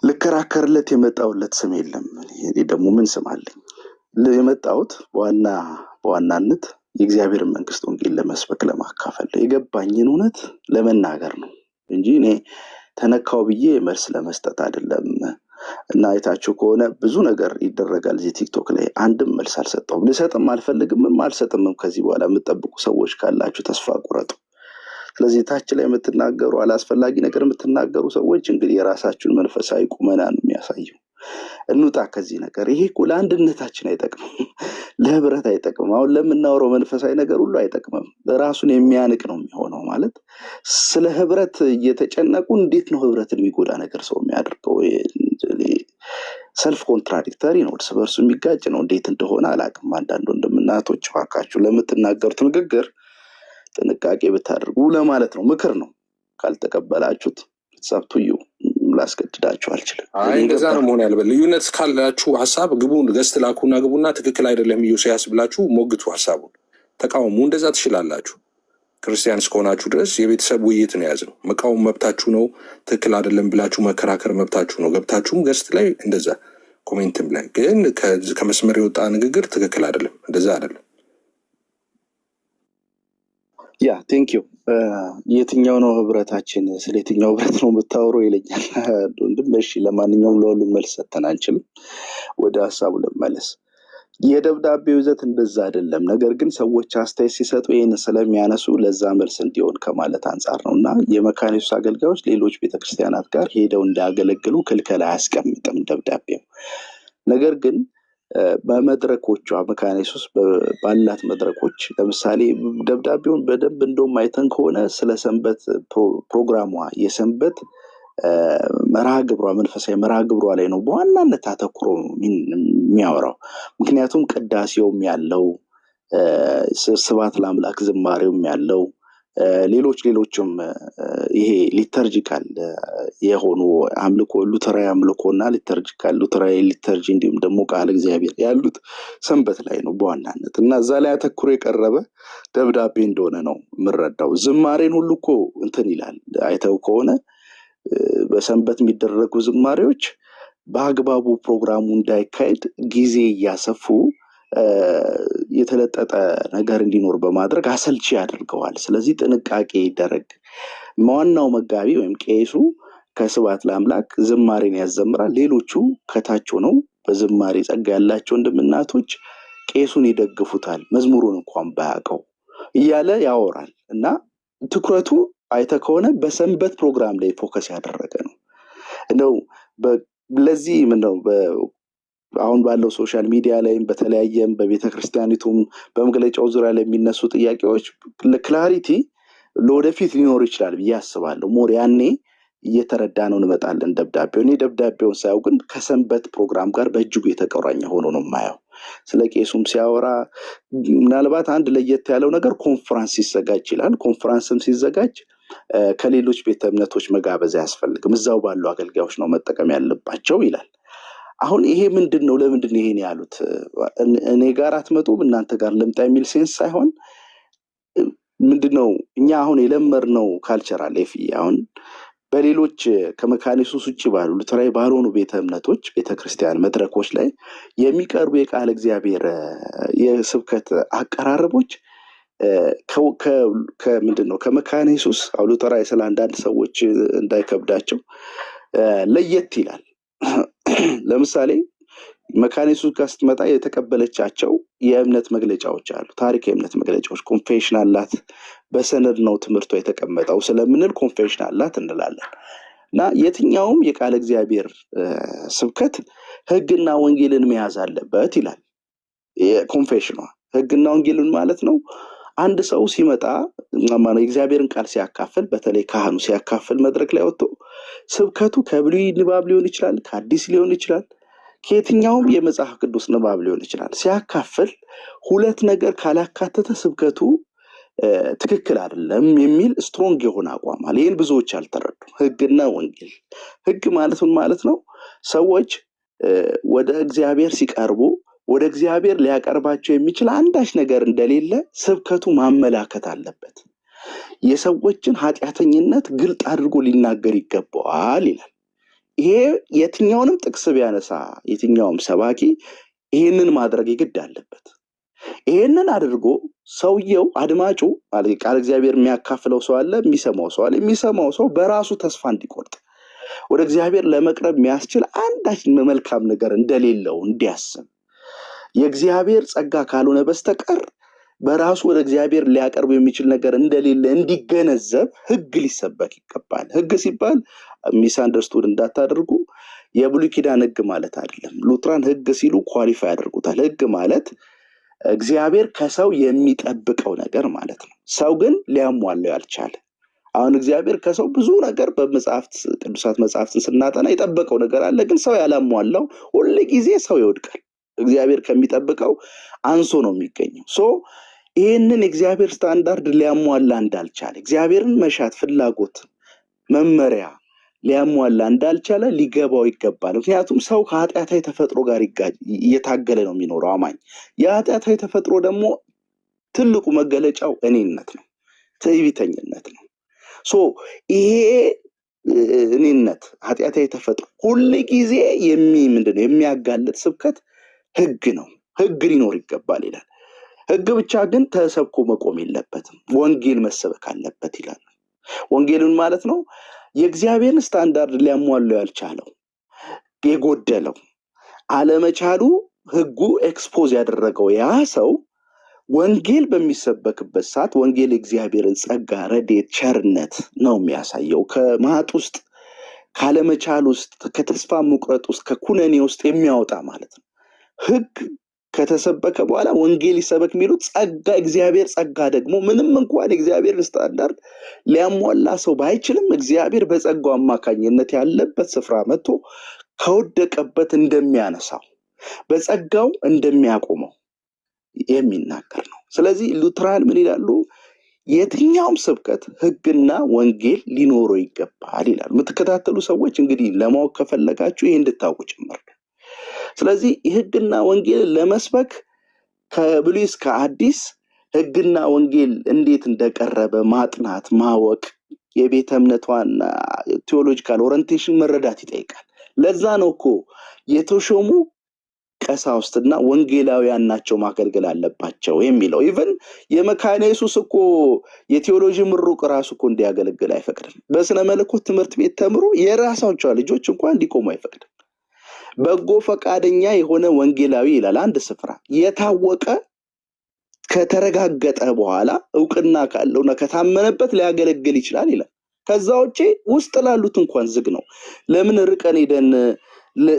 ልከራከርለት የመጣሁለት ስም የለም። እኔ ደግሞ ምን ስም አለኝ? የመጣሁት በዋናነት የእግዚአብሔርን መንግስት ወንጌል ለመስበክ ለማካፈል የገባኝን እውነት ለመናገር ነው እንጂ እኔ ተነካው ብዬ መልስ ለመስጠት አይደለም። እና አይታችሁ ከሆነ ብዙ ነገር ይደረጋል እዚህ ቲክቶክ ላይ፣ አንድም መልስ አልሰጠውም። ልሰጥም አልፈልግምም አልሰጥምም። ከዚህ በኋላ የምትጠብቁ ሰዎች ካላችሁ ተስፋ ቁረጡ። ስለዚህ ታች ላይ የምትናገሩ አላስፈላጊ ነገር የምትናገሩ ሰዎች እንግዲህ የራሳችሁን መንፈሳዊ ቁመና ነው የሚያሳየው። እንውጣ ከዚህ ነገር። ይሄ እኮ ለአንድነታችን አይጠቅምም፣ ለህብረት አይጠቅምም። አሁን ለምናወራው መንፈሳዊ ነገር ሁሉ አይጠቅምም፣ ራሱን የሚያንቅ ነው የሚሆነው። ማለት ስለ ህብረት እየተጨነቁ እንዴት ነው ህብረትን የሚጎዳ ነገር ሰው የሚያደርገው? ሰልፍ ኮንትራዲክተሪ ነው፣ እርስ በርሱ የሚጋጭ ነው። እንዴት እንደሆነ አላውቅም። አንዳንድ ወንድምናቶች እባካችሁ ለምትናገሩት ንግግር ጥንቃቄ ብታደርጉ ለማለት ነው። ምክር ነው። ካልተቀበላችሁት ሰብቱዩ ላስገድዳችሁ አልችልም። እንደዛ ነው መሆን ያለበት። ልዩነት ካላችሁ ሀሳብ ግቡ፣ ገስት ላኩና ግቡና ትክክል አይደለም ኢዮስያስ ብላችሁ ሞግቱ፣ ሀሳቡን ተቃውሙ። እንደዛ ትችላላችሁ። ክርስቲያን እስከሆናችሁ ድረስ የቤተሰብ ውይይት ነው የያዝነው። መቃወም መብታችሁ ነው። ትክክል አይደለም ብላችሁ መከራከር መብታችሁ ነው። ገብታችሁም ገስት ላይ እንደዛ ኮሜንትም ላይ ግን ከመስመር የወጣ ንግግር ትክክል አይደለም። እንደዛ አይደለም። ያ ቴንኪዩ። የትኛው ነው ህብረታችን? ስለ የትኛው ህብረት ነው የምታወሩ ይለኛል ወንድም። እሺ ለማንኛውም ለሁሉም መልስ ሰጥተን አንችልም። ወደ ሀሳቡ ልመለስ። የደብዳቤው ይዘት እንደዛ አይደለም። ነገር ግን ሰዎች አስተያየት ሲሰጡ ይህን ስለሚያነሱ ለዛ መልስ እንዲሆን ከማለት አንጻር ነው። እና የመካነ ኢየሱስ አገልጋዮች ሌሎች ቤተክርስቲያናት ጋር ሄደው እንዲያገለግሉ ክልከላ አያስቀምጥም ደብዳቤው። ነገር ግን በመድረኮቿ መካነ ኢየሱስ ባላት መድረኮች ለምሳሌ ደብዳቤውን በደንብ እንደውም አይተን ከሆነ ስለ ሰንበት ፕሮግራሟ የሰንበት መርሃ ግብሯ መንፈሳዊ መርሃ ግብሯ ላይ ነው በዋናነት አተኩሮ የሚያወራው። ምክንያቱም ቅዳሴውም ያለው ስብሐት ለአምላክ ዝማሬውም ያለው ሌሎችም ይሄ ሊተርጂካል የሆኑ አምልኮ ሉተራዊ አምልኮና ሉተራዊ ሊተርጂ እንዲሁም ደግሞ ቃል እግዚአብሔር ያሉት ሰንበት ላይ ነው በዋናነት እና እዛ ላይ አተኩሮ የቀረበ ደብዳቤ እንደሆነ ነው የምረዳው። ዝማሬን ሁሉ እኮ እንትን ይላል አይተው ከሆነ በሰንበት የሚደረጉ ዝማሬዎች በአግባቡ ፕሮግራሙ እንዳይካሄድ ጊዜ እያሰፉ የተለጠጠ ነገር እንዲኖር በማድረግ አሰልቺ ያደርገዋል። ስለዚህ ጥንቃቄ ይደረግ። ዋናው መጋቢ ወይም ቄሱ ከስብሐት ለአምላክ ዝማሬን ያዘምራል። ሌሎቹ ከታች ሆነው በዝማሬ ጸጋ ያላቸው እንደምናቶች ቄሱን ይደግፉታል፣ መዝሙሩን እንኳን ባያውቀው እያለ ያወራል እና ትኩረቱ አይተ ከሆነ በሰንበት ፕሮግራም ላይ ፎከስ ያደረገ ነው። እንደው ለዚህ ምንድነው አሁን ባለው ሶሻል ሚዲያ ላይም በተለያየም በቤተክርስቲያኒቱም በመግለጫው ዙሪያ ላይ የሚነሱ ጥያቄዎች ለክላሪቲ ለወደፊት ሊኖር ይችላል ብዬ አስባለሁ። ሞር ያኔ እየተረዳነው እንመጣለን። ደብዳቤውን ሳይው ግን ከሰንበት ፕሮግራም ጋር በእጅጉ የተቆራኘ ሆኖ ነው የማየው። ስለ ቄሱም ሲያወራ ምናልባት አንድ ለየት ያለው ነገር ኮንፈረንስ ሲዘጋጅ ይላል። ኮንፈረንስም ሲዘጋጅ ከሌሎች ቤተ እምነቶች መጋበዝ አያስፈልግም፣ እዛው ባሉ አገልጋዮች ነው መጠቀም ያለባቸው ይላል። አሁን ይሄ ምንድነው? ለምንድን ይሄን ያሉት? እኔ ጋር አትመጡም እናንተ ጋር ልምጣ የሚል ሴንስ ሳይሆን ምንድነው እኛ አሁን የለመድነው ካልቸራል አሁን በሌሎች ከመካነ ኢየሱስ ውጭ ባሉ ሉተራዊ ባልሆኑ ቤተ እምነቶች ቤተክርስቲያን መድረኮች ላይ የሚቀርቡ የቃል እግዚአብሔር የስብከት አቀራረቦች ከምንድነው ከመካነ ኢየሱስ ሉተራዊ ስለ አንዳንድ ሰዎች እንዳይከብዳቸው ለየት ይላል። ለምሳሌ መካነ ኢየሱስ ጋር ስትመጣ የተቀበለቻቸው የእምነት መግለጫዎች አሉ። ታሪክ የእምነት መግለጫዎች ኮንፌሽን አላት። በሰነድ ነው ትምህርቷ የተቀመጠው ስለምንል ኮንፌሽን አላት እንላለን። እና የትኛውም የቃል እግዚአብሔር ስብከት ሕግና ወንጌልን መያዝ አለበት ይላል የኮንፌሽኗ። ሕግና ወንጌልን ማለት ነው አንድ ሰው ሲመጣ የእግዚአብሔርን ቃል ሲያካፍል፣ በተለይ ካህኑ ሲያካፍል መድረክ ላይ ወጥቶ ስብከቱ ከብሉይ ንባብ ሊሆን ይችላል፣ ከአዲስ ሊሆን ይችላል፣ ከየትኛውም የመጽሐፍ ቅዱስ ንባብ ሊሆን ይችላል። ሲያካፍል ሁለት ነገር ካላካተተ ስብከቱ ትክክል አይደለም የሚል ስትሮንግ የሆነ አቋም አለ። ይህን ብዙዎች አልተረዱም። ሕግና ወንጌል ሕግ ማለት ምን ማለት ነው? ሰዎች ወደ እግዚአብሔር ሲቀርቡ ወደ እግዚአብሔር ሊያቀርባቸው የሚችል አንዳች ነገር እንደሌለ ስብከቱ ማመላከት አለበት። የሰዎችን ኃጢአተኝነት ግልጥ አድርጎ ሊናገር ይገባዋል ይላል። ይሄ የትኛውንም ጥቅስ ቢያነሳ የትኛውም ሰባኪ ይሄንን ማድረግ ይግድ አለበት። ይሄንን አድርጎ ሰውየው አድማጩ ማለት ቃል እግዚአብሔር የሚያካፍለው ሰው አለ፣ የሚሰማው ሰው አለ። የሚሰማው ሰው በራሱ ተስፋ እንዲቆርጥ ወደ እግዚአብሔር ለመቅረብ የሚያስችል አንዳች መልካም ነገር እንደሌለው እንዲያስብ የእግዚአብሔር ጸጋ ካልሆነ በስተቀር በራሱ ወደ እግዚአብሔር ሊያቀርብ የሚችል ነገር እንደሌለ እንዲገነዘብ ሕግ ሊሰበክ ይገባል። ሕግ ሲባል ሚስ አንደርስቱድ እንዳታደርጉ የብሉይ ኪዳን ሕግ ማለት አይደለም። ሉትራን ሕግ ሲሉ ኳሊፋይ ያደርጉታል። ሕግ ማለት እግዚአብሔር ከሰው የሚጠብቀው ነገር ማለት ነው። ሰው ግን ሊያሟላው ያልቻለ። አሁን እግዚአብሔር ከሰው ብዙ ነገር በመጽሐፍት ቅዱሳት መጽሐፍትን ስናጠና የጠበቀው ነገር አለ፣ ግን ሰው ያላሟላው ሁሉ ጊዜ ሰው ይወድቃል። እግዚአብሔር ከሚጠብቀው አንሶ ነው የሚገኘው። ይህንን የእግዚአብሔር ስታንዳርድ ሊያሟላ እንዳልቻለ፣ እግዚአብሔርን መሻት ፍላጎት መመሪያ ሊያሟላ እንዳልቻለ ሊገባው ይገባል። ምክንያቱም ሰው ከኃጢአታዊ ተፈጥሮ ጋር እየታገለ ነው የሚኖረው አማኝ። የኃጢአታዊ ተፈጥሮ ደግሞ ትልቁ መገለጫው እኔነት ነው፣ ትዕቢተኝነት ነው። ይሄ እኔነት ኃጢአታዊ ተፈጥሮ ሁሉ ጊዜ ምንድነው የሚያጋልጥ ስብከት ሕግ ነው። ሕግ ሊኖር ይገባል ይላል። ሕግ ብቻ ግን ተሰብኮ መቆም የለበትም፣ ወንጌል መሰበክ አለበት ይላል። ወንጌልን ማለት ነው የእግዚአብሔርን ስታንዳርድ ሊያሟላው ያልቻለው የጎደለው አለመቻሉ ሕጉ ኤክስፖዝ ያደረገው ያ ሰው ወንጌል በሚሰበክበት ሰዓት ወንጌል የእግዚአብሔርን ጸጋ፣ ረድኤት፣ ቸርነት ነው የሚያሳየው። ከማጥ ውስጥ ካለመቻል ውስጥ ከተስፋ መቁረጥ ውስጥ ከኩነኔ ውስጥ የሚያወጣ ማለት ነው። ሕግ ከተሰበከ በኋላ ወንጌል ይሰበክ የሚሉት ጸጋ፣ እግዚአብሔር ጸጋ ደግሞ ምንም እንኳን እግዚአብሔር ስታንዳርድ ሊያሟላ ሰው ባይችልም እግዚአብሔር በጸጋው አማካኝነት ያለበት ስፍራ መጥቶ ከወደቀበት እንደሚያነሳው በጸጋው እንደሚያቆመው የሚናገር ነው። ስለዚህ ሉትራን ምን ይላሉ? የትኛውም ስብከት ህግና ወንጌል ሊኖረው ይገባል ይላል። የምትከታተሉ ሰዎች እንግዲህ ለማወቅ ከፈለጋችሁ ይሄን እንድታውቁ ጭምር ነው። ስለዚህ ህግና ወንጌል ለመስበክ ከብሉይ እስከ አዲስ ህግና ወንጌል እንዴት እንደቀረበ ማጥናት ማወቅ የቤተ እምነቷን ቴዎሎጂካል ኦሪንቴሽን መረዳት ይጠይቃል። ለዛ ነው እኮ የተሾሙ ቀሳውስትና ወንጌላውያን ናቸው ማገልገል አለባቸው የሚለው። ኢቭን የመካነ ኢየሱስ እኮ የቴዎሎጂ ምሩቅ ራሱ እኮ እንዲያገለግል አይፈቅድም። በስነ መለኮት ትምህርት ቤት ተምሮ የራሳቸው ልጆች እንኳን እንዲቆሙ አይፈቅድም። በጎ ፈቃደኛ የሆነ ወንጌላዊ ይላል አንድ ስፍራ የታወቀ ከተረጋገጠ በኋላ እውቅና ካለውና ከታመነበት ሊያገለግል ይችላል ይላል። ከዛ ውጪ ውስጥ ላሉት እንኳን ዝግ ነው። ለምን ርቀን ሄደን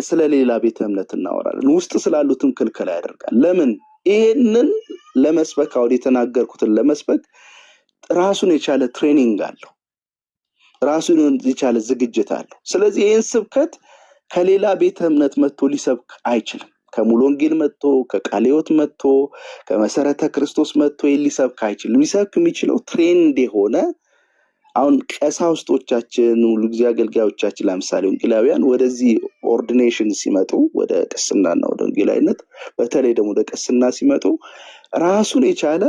ስለሌላ ቤተ እምነት እናወራለን? ውስጥ ስላሉትም ክልከላ ያደርጋል። ለምን? ይሄንን ለመስበክ አሁን የተናገርኩትን ለመስበክ ራሱን የቻለ ትሬኒንግ አለው፣ ራሱን የቻለ ዝግጅት አለው። ስለዚህ ይህን ስብከት ከሌላ ቤተ እምነት መጥቶ ሊሰብክ አይችልም። ከሙሉ ወንጌል መጥቶ ከቃለ ሕይወት መጥቶ ከመሰረተ ክርስቶስ መጥቶ ሊሰብክ አይችልም። ሊሰብክ የሚችለው ትሬንድ የሆነ አሁን ቀሳውስቶቻችን ሁሉ ጊዜ አገልጋዮቻችን ለምሳሌ ወንጌላውያን ወደዚህ ኦርዲኔሽን ሲመጡ ወደ ቅስናና ወደ ወንጌላዊነት በተለይ ደግሞ ወደ ቅስና ሲመጡ ራሱን የቻለ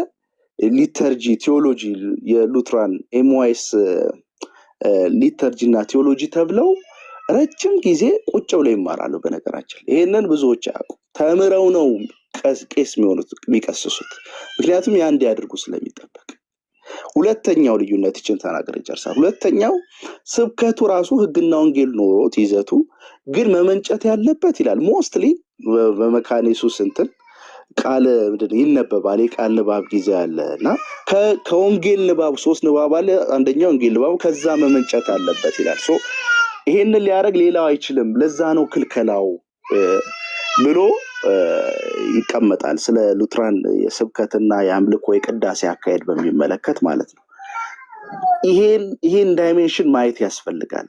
ሊተርጂ ቴዎሎጂ የሉትራን ኤምዋይስ ሊተርጂና ቴዎሎጂ ተብለው ረጅም ጊዜ ቁጭ ብለው ይማራሉ። በነገራችን ይሄንን ብዙዎች ያውቁ ተምረው ነው ቄስ የሚሆኑት የሚቀስሱት። ምክንያቱም ያ እንዲያደርጉ ስለሚጠበቅ። ሁለተኛው ልዩነት ይችን ተናግሬ ጨርሳለሁ። ሁለተኛው ስብከቱ ራሱ ህግና ወንጌል ኖሮት ይዘቱ ግን መመንጨት ያለበት ይላል። ሞስትሊ በመካነ ኢየሱስ እንትን ቃል ይነበባል። የቃል ንባብ ጊዜ አለና ከወንጌል ንባብ 3 ንባብ አለ። አንደኛው ወንጌል ንባብ ከዛ መመንጨት አለበት ይላል። ይሄንን ሊያደርግ ሌላው አይችልም። ለዛ ነው ክልከላው ብሎ ይቀመጣል። ስለ ሉትራን የስብከትና የአምልኮ የቅዳሴ አካሄድ በሚመለከት ማለት ነው። ይሄን ዳይሜንሽን ማየት ያስፈልጋል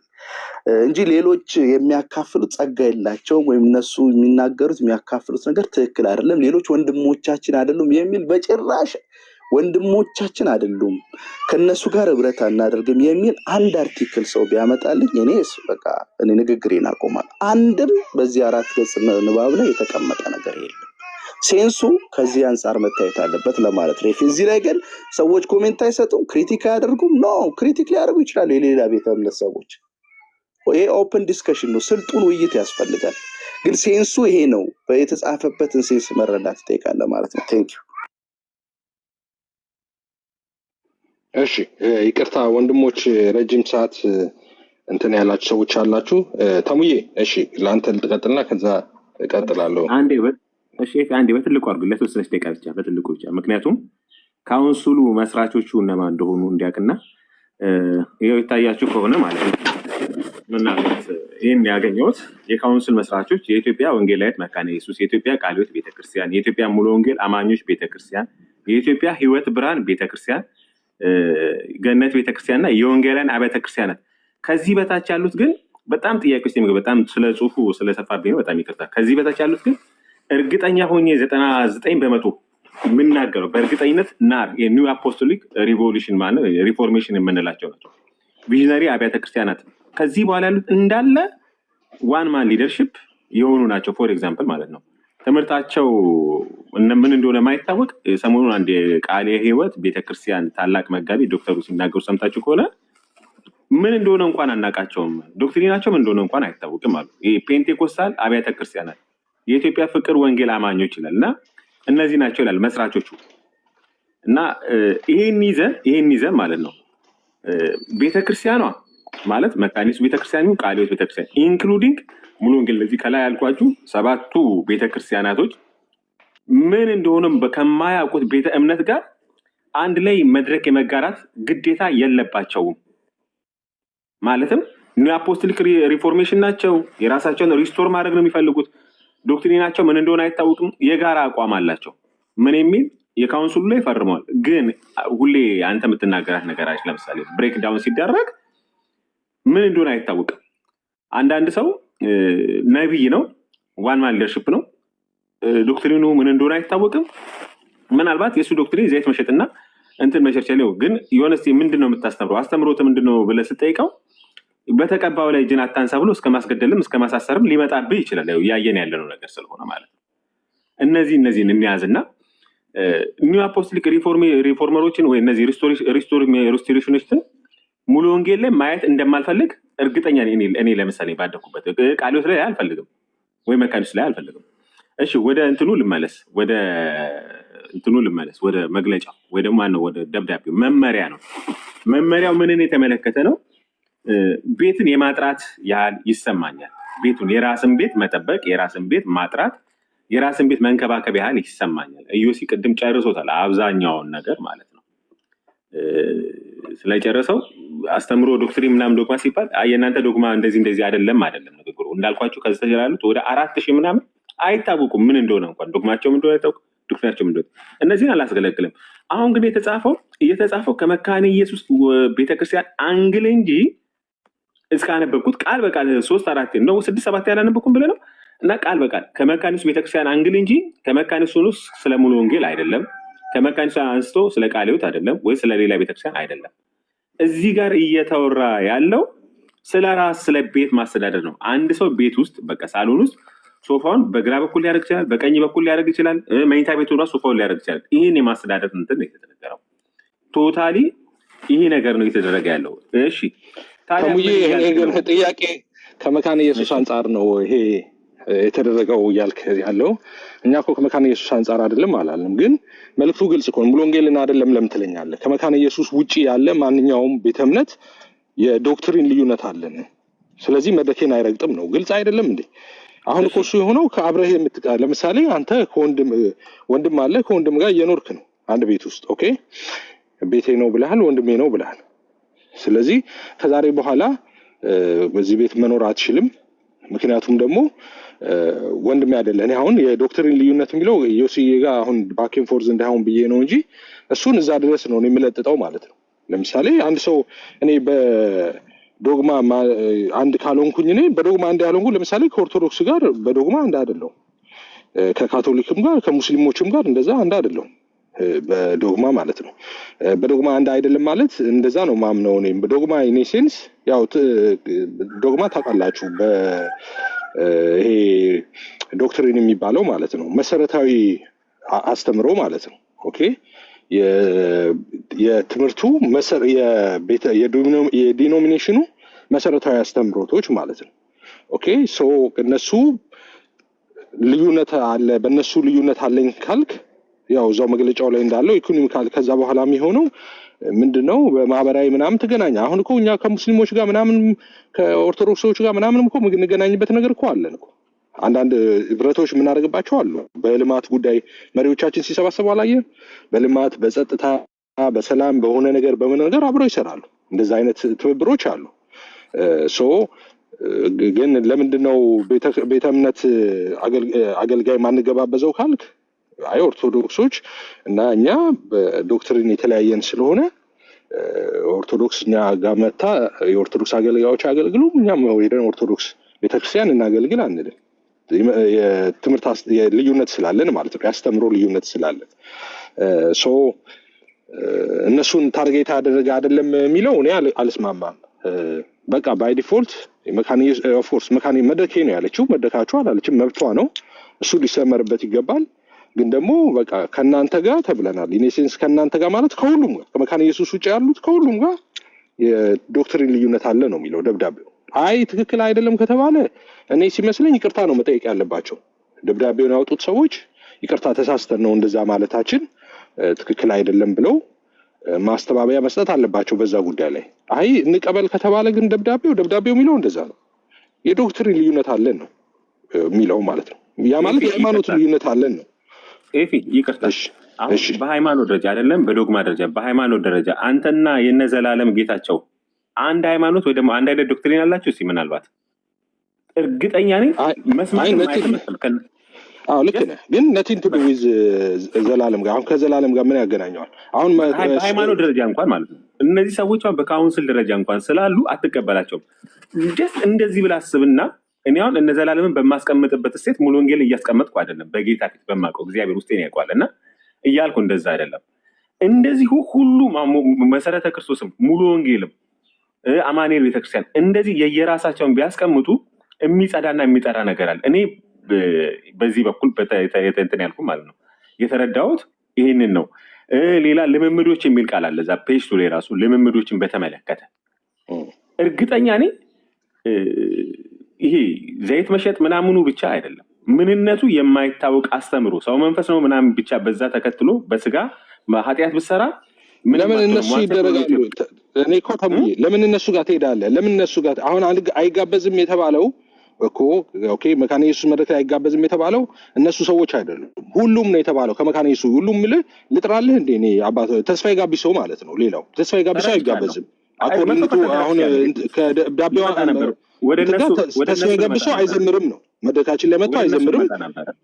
እንጂ ሌሎች የሚያካፍሉት ጸጋ የላቸውም ወይም እነሱ የሚናገሩት የሚያካፍሉት ነገር ትክክል አይደለም፣ ሌሎች ወንድሞቻችን አይደሉም የሚል በጭራሽ ወንድሞቻችን አይደሉም ከነሱ ጋር ህብረት አናደርግም የሚል አንድ አርቲክል ሰው ቢያመጣልኝ እኔ ንግግሬን አቆማለሁ። አንድም በዚህ 4 ገጽ ንባብ ላይ የተቀመጠ ነገር የለም። ሴንሱ ከዚህ አንፃር መታየት አለበት ለማለት ነው። እዚህ ላይ ግን ሰዎች ኮሜንት አይሰጡም፣ ክሪቲክ አያደርጉም። ክሪቲክ ሊያደርጉ ይችላሉ የሌላ ቤተ እምነት ሰዎች። ይሄ ኦፕን ዲስከሽን ነው፣ ስልጡን ውይይት ያስፈልጋል። ግን ሴንሱ ይሄ ነው፣ የተጻፈበትን ሴንስ መረዳት ይጠይቃል ማለት ነው። ቴንኪው። እሺ ይቅርታ ወንድሞች፣ ረጅም ሰዓት እንትን ያላችሁ ሰዎች አላችሁ። ተሙዬ እሺ ለአንተ ልትቀጥልና ከዛ እቀጥላለሁ። አንዴ በትልቁ አድርጉ፣ ለተወሰነች ደቂቃ ብቻ፣ በትልቁ ብቻ። ምክንያቱም ካውንስሉ መስራቾቹ እነማን እንደሆኑ እንዲያውቅና ይኸው ይታያችሁ ከሆነ ማለት ነው። ምናልባት ይህን ያገኘሁት የካውንስል መስራቾች የኢትዮጵያ ወንጌላዊት መካነ ኢየሱስ፣ የኢትዮጵያ ቃለ ሕይወት ቤተክርስቲያን፣ የኢትዮጵያ ሙሉ ወንጌል አማኞች ቤተክርስቲያን፣ የኢትዮጵያ ሕይወት ብርሃን ቤተክርስቲያን፣ ገነት ቤተክርስቲያንና የወንጌላውያን አብያተ ክርስቲያናት። ከዚህ በታች ያሉት ግን በጣም ጥያቄዎች በጣም ስለ ጽሁፉ ስለሰፋብኝ ነው፣ በጣም ይቅርታ። ከዚህ በታች ያሉት ግን እርግጠኛ ሆኜ 99% የምናገረው በእርግጠኝነት የኒው አፖስቶሊክ ሪቮሉሽን ማለት ሪፎርሜሽን የምንላቸው ናቸው፣ ቪዥነሪ አብያተ ክርስቲያናት። ከዚህ በኋላ ያሉት እንዳለ ዋን ማን ሊደርሽፕ የሆኑ ናቸው። ፎር ኤግዛምፕል ማለት ነው ትምህርታቸው ምን እንደሆነ ማይታወቅ። ሰሞኑን አንድ ቃለ ሕይወት ቤተክርስቲያን ታላቅ መጋቢ ዶክተሩ ሲናገሩ ሰምታችሁ ከሆነ ምን እንደሆነ እንኳን አናቃቸውም፣ ዶክትሪናቸው ምን እንደሆነ እንኳን አይታወቅም አሉ። ፔንቴኮስታል አብያተ ክርስቲያናት፣ የኢትዮጵያ ፍቅር ወንጌል አማኞች ይላል እና እነዚህ ናቸው ይላል መስራቾቹ። እና ይሄን ይዘን ማለት ነው ቤተክርስቲያኗ ማለት መካነ ኢየሱስ ቤተክርስቲያኑ፣ ቃለ ሕይወት ቤተክርስቲያን ኢንክሉዲንግ ሙሉ ወንጌል፣ ለዚህ ከላይ ያልኳችሁ 7ቱ ቤተክርስቲያናቶች ምን እንደሆነ ከማያውቁት ቤተ እምነት ጋር አንድ ላይ መድረክ የመጋራት ግዴታ የለባቸውም። ማለትም ኒው አፖስቶሊክ ሪፎርሜሽን ናቸው፣ የራሳቸውን ሪስቶር ማድረግ ነው የሚፈልጉት። ዶክትሪናቸው ምን እንደሆነ አይታወቅም፣ የጋራ አቋም አላቸው። ምን የሚል የካውንስሉ ላይ ፈርመዋል። ግን ሁሌ አንተ የምትናገራት ነገር አለች። ለምሳሌ ብሬክ ዳውን ሲደረግ ምን እንደሆነ አይታወቅም። አንዳንድ ሰው ነቢይ ነው፣ ዋን ማን ሊደርሽፕ ነው፣ ዶክትሪኑ ምን እንደሆነ አይታወቅም። ምናልባት የእሱ ዶክትሪን ዘይት መሸጥና እንትን መቸርቸር ነው። ግን የሆነስ ምንድን ነው የምታስተምረው? አስተምሮት ምንድን ነው ብለህ ስጠይቀው በተቀባዩ ላይ እጅን አታንሳ ብሎ እስከ ማስገደልም እስከ ማሳሰርም ሊመጣብህ ይችላል። ያው እያየን ያለነው ነገር ስለሆነ ማለት ነው። እነዚህን እንያዝና ኒው አፖስቶሊክ ሪፎርመሮችን ወይ እነዚህ ሪስቶሬሽኖችን ሙሉ ወንጌል ላይ ማየት እንደማልፈልግ እርግጠኛ ነኝ። እኔ ለምሳሌ ባደኩበት ቃልዮት ላይ አልፈልግም ወይ መካኒስ ላይ አልፈልግም። እሺ ወደ እንትኑ ልመለስ ወደ መግለጫው ወይ ደግሞ ማነው ወደ ደብዳቤው መመሪያ ነው። መመሪያው ምንን የተመለከተ ነው? ቤትን የማጥራት ያህል ይሰማኛል። ቤቱን የራስን ቤት መጠበቅ፣ የራስን ቤት ማጥራት፣ የራስን ቤት መንከባከብ ያህል ይሰማኛል። ኢዮሲ ቅድም ጨርሶታል አብዛኛውን ነገር ማለት ነው። ስለጨረሰው አስተምሮ ዶክትሪን ምናምን ዶግማ ሲባል የእናንተ ዶግማ እንደዚህ አይደለም ንግግሩ። እንዳልኳችሁ ከዚህ ተጀላሉት ወደ 4000 ምናምን አይታወቁም ምን እንደሆነ እንኳን ዶግማቸው ምን እንደሆነ አይታወቁም፣ ዶክትሪናቸው ምን እንደሆነ እነዚህን አላስገለግልም። አሁን ግን እየተጻፈው ከመካነ ኢየሱስ ቤተክርስቲያን አንግል እንጂ እስካነበብኩት ቃል በቃል 3-4 ነው 6-7 ያላነበብኩም ብለህ ነው እና ቃል በቃል ከመካኒሱ ቤተክርስቲያን አንግል እንጂ ከመካኒሱ ስለ ሙሉ ወንጌል አይደለም፣ ከመካኒሱ አንስቶ ስለ ቃለ ሕይወት አይደለም፣ ወይ ስለ ሌላ ቤተክርስቲያን አይደለም። እዚህ ጋር እየተወራ ያለው ስለ ራስ ስለ ቤት ማስተዳደር ነው። አንድ ሰው ቤት ውስጥ በቃ ሳሎን ውስጥ ሶፋውን በግራ በኩል ሊያደርግ ይችላል፣ በቀኝ በኩል ሊያደርግ ይችላል፣ መኝታ ቤቱ ራሱ ሶፋውን ሊያደርግ ይችላል። ይህን የማስተዳደር እንትን ነው የተነገረው። ቶታሊ ይሄ ነገር ነው የተደረገ ያለው። እሺ ከሙዬ ይሄ ግን ጥያቄ ከመካነ ኢየሱስ አንጻር ነው ይሄ የተደረገው እያልክ ያለው። እኛ እኮ ከመካነ ኢየሱስ አንጻር አይደለም አላለም፣ ግን መልዕክቱ ግልጽ እኮ ነው። ሙሉ ወንጌልን አይደለም ለምን ትለኛለህ? ከመካነ ኢየሱስ ውጪ ያለ ማንኛውም ቤተ እምነት የዶክትሪን ልዩነት አለን። ስለዚህ መድረኬን አይረግጥም ነው። ግልጽ አይደለም እንዴ? አሁን እኮ እሱ የሆነው ከአብረህ ለምሳሌ አንተ ወንድም አለ፣ ከወንድም ጋር እየኖርክ ነው አንድ ቤት ውስጥ። ኦኬ ቤቴ ነው ብለሃል፣ ወንድሜ ነው ብለሃል። ስለዚህ ከዛሬ በኋላ በዚህ ቤት መኖር አትችልም፣ ምክንያቱም ደግሞ ወንድሜ አይደለ። እኔ አሁን የዶክትሪን ልዩነት የሚለው ዮሲዬ ጋር አሁን ባኬን ፎርዝ እንዳይሆን ብዬ ነው እንጂ እሱን እዛ ድረስ ነው የሚለጥጠው ማለት ነው። ለምሳሌ አንድ ሰው እኔ በዶግማ አንድ ካልሆንኩኝ እኔ በዶግማ አንድ ያልሆንኩ ለምሳሌ ከኦርቶዶክስ ጋር በዶግማ አንድ አይደለሁም፣ ከካቶሊክም ጋር ከሙስሊሞችም ጋር እንደዛ አንድ አይደለሁም በዶግማ ማለት ነው። በዶግማ አንድ አይደለም ማለት እንደዛ ነው ማምነው። እኔም በዶግማ ኢን ሴንስ ያው ዶግማ ታውቃላችሁ፣ ይሄ ዶክትሪን የሚባለው ማለት ነው መሰረታዊ አስተምሮ ማለት ነው። ኦኬ የትምህርቱ የዲኖሚኔሽኑ መሰረታዊ አስተምሮቶች ማለት ነው። ኦኬ ሶ እነሱ ልዩነት አለ፣ በእነሱ ልዩነት አለኝ ካልክ ያው እዛው መግለጫው ላይ እንዳለው ኢኮኖሚካል ከዛ በኋላ የሚሆነው ምንድነው በማህበራዊ ምናምን ትገናኛ። አሁን እኮ እኛ ከሙስሊሞች ጋር ምናምን ከኦርቶዶክሶች ጋር ምናምን እኮ የምንገናኝበት ነገር እኮ አለን እኮ። አንዳንድ ህብረቶች የምናደርግባቸው አሉ። በልማት ጉዳይ መሪዎቻችን ሲሰባሰቡ አላየህ? በልማት በጸጥታ በሰላም በሆነ ነገር በምን ነገር አብረው ይሰራሉ። እንደዛ አይነት ትብብሮች አሉ። ሶ ግን ለምንድነው ቤተ እምነት አገልጋይ ማንገባበዘው ካልክ አይ ኦርቶዶክሶች እና እኛ በዶክትሪን የተለያየን ስለሆነ ኦርቶዶክስ እኛ ጋር መታ የኦርቶዶክስ አገልጋዮች አገልግሉ፣ እኛም ሄደን ኦርቶዶክስ ቤተክርስቲያን እናገልግል አንልም። የትምህርት ልዩነት ስላለን ማለት ነው፣ ያስተምሮ ልዩነት ስላለን። ሶ እነሱን ታርጌት ያደረገ አይደለም የሚለው እኔ አልስማማም። በቃ ባይ ዲፎልት ኦፍኮርስ መካኒ መድረኬ ነው ያለችው፣ መድረካችሁ አላለችም፣ መብቷ ነው። እሱ ሊሰመርበት ይገባል። ግን ደግሞ በቃ ከእናንተ ጋር ተብለናል። ኢኔሴንስ ከእናንተ ጋር ማለት ከሁሉም ጋር ከመካነ ኢየሱስ ውጭ ያሉት ከሁሉም ጋር የዶክትሪን ልዩነት አለ ነው የሚለው ደብዳቤው። አይ ትክክል አይደለም ከተባለ እኔ ሲመስለኝ ይቅርታ ነው መጠየቅ ያለባቸው። ደብዳቤውን ያወጡት ሰዎች ይቅርታ ተሳስተን ነው እንደዛ ማለታችን ትክክል አይደለም ብለው ማስተባበያ መስጠት አለባቸው በዛ ጉዳይ ላይ። አይ እንቀበል ከተባለ ግን ደብዳቤው የሚለው እንደዛ ነው፣ የዶክትሪን ልዩነት አለን ነው የሚለው ማለት ነው። ያ ማለት የሃይማኖት ልዩነት አለን ነው። ኤፊ ይቅርታ፣ አሁን በሃይማኖት ደረጃ አይደለም በዶግማ ደረጃ፣ በሃይማኖት ደረጃ አንተና የነዘላለም ጌታቸው አንድ ሃይማኖት ወይ ደግሞ አንድ አይነት ዶክትሪን አላችሁ? እስኪ ምናልባት እርግጠኛ ነኝ መስማት አዎ ልክ ነህ፣ ግን ነቲንግ ቱ ዱ ዊዝ ዘላለም ጋር አሁን ከዘላለም ጋር ምን ያገናኘዋል? አሁን በሃይማኖት ደረጃ እንኳን ማለት ነው እነዚህ ሰዎች በካውንስል ደረጃ እንኳን ስላሉ አትቀበላቸውም። ጀስት እንደዚህ ብለህ አስብና እኔ አሁን እነ ዘላለምን በማስቀምጥበት ስቴት ሙሉ ወንጌል እያስቀመጥኩ አይደለም፣ በጌታ ፊት በማውቀው እግዚአብሔር ውስጤን ያውቀዋል እና እያልኩ እንደዛ አይደለም። እንደዚሁ ሁሉም መሰረተ ክርስቶስም ሙሉ ወንጌልም አማኑኤል ቤተክርስቲያን እንደዚህ የየራሳቸውን ቢያስቀምጡ የሚጸዳና የሚጠራ ነገር አለ። እኔ በዚህ በኩል እንትን ያልኩ ማለት ነው የተረዳሁት ይህንን ነው። ሌላ ልምምዶች የሚል ቃል አለ እዛ ፔጅ ላይ ራሱ ልምምዶችን በተመለከተ እርግጠኛ ነኝ ይሄ ዘይት መሸጥ ምናምኑ ብቻ አይደለም፣ ምንነቱ የማይታወቅ አስተምሮ ሰው መንፈስ ነው ምናምን ብቻ በዛ ተከትሎ በስጋ ኃጢአት ብሰራ ለምን እነሱ ይደረጋሉ? እኔ እኮ ተሙዬ ለምን እነሱ ጋር ትሄዳለህ? ለምን እነሱ ጋር አሁን አይጋበዝም የተባለው እኮ ኦኬ፣ መካነ ኢየሱስ መድረክ ላይ አይጋበዝም የተባለው እነሱ ሰዎች አይደሉም፣ ሁሉም ነው የተባለው። ከመካነ ኢየሱስ ሁሉም ልጥራልህ እንዴ? እኔ አባቶ ተስፋዬ ጋቢሶ ማለት ነው። ሌላው ተስፋዬ ጋቢሶ አይጋበዝም። አኮርዲንግ ቱ አሁን ከዳቢዋ ነበር ወደ እነሱ ተስፋዬ ጋቢሶ አይዘምርም ነው መድረካችን ላይ መጥቶ አይዘምርም።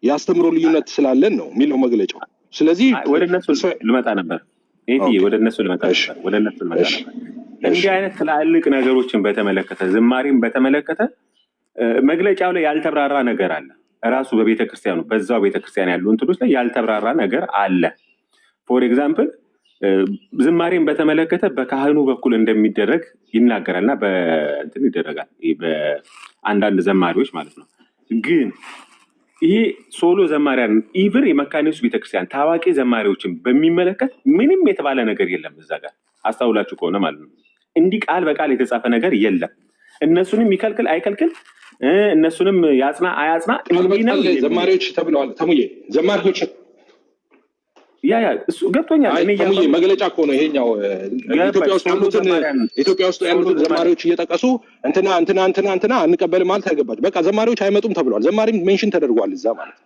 ያስተምሮ ልዩነት ስላለን ነው የሚለው መግለጫው። ስለዚህ ወደ እነሱ ልመጣ ነበር ወደ እነሱ ልመጣ ነበር። እንዲህ አይነት ትላልቅ ነገሮችን በተመለከተ ዝማሬን በተመለከተ መግለጫው ላይ ያልተብራራ ነገር አለ። ራሱ በቤተክርስቲያኑ በዛው ቤተክርስቲያን ያሉ እንትኖች ላይ ያልተብራራ ነገር አለ። ፎር ኤግዛምፕል ዝማሬን በተመለከተ በካህኑ በኩል እንደሚደረግ ይናገራልና በእንትን ይደረጋል በአንዳንድ ዘማሪዎች ማለት ነው። ግን ይሄ ሶሎ ዘማሪያን ኢቭን የመካነ ኢየሱስ ቤተክርስቲያን ታዋቂ ዘማሪዎችን በሚመለከት ምንም የተባለ ነገር የለም። እዛ ጋር አስተውላችሁ ከሆነ ማለት ነው እንዲህ ቃል በቃል የተጻፈ ነገር የለም። እነሱንም ይከልክል አይከልክል፣ እነሱንም ያጽና አያጽና ዘማሪዎች ተብለዋል። ተሙዬ ዘማሪዎች ያ እሱ ገብቶኛል። እኔ ተሙዬ መግለጫ እኮ ነው ይሄኛው። ኢትዮጵያ ውስጥ ያሉትን ዘማሪዎች እየጠቀሱ እንትና አንቀበልም ማለት አይገባች። በቃ ዘማሪዎች አይመጡም ተብለዋል። ዘማሪም ሜንሽን ተደርጓል እዛ ማለት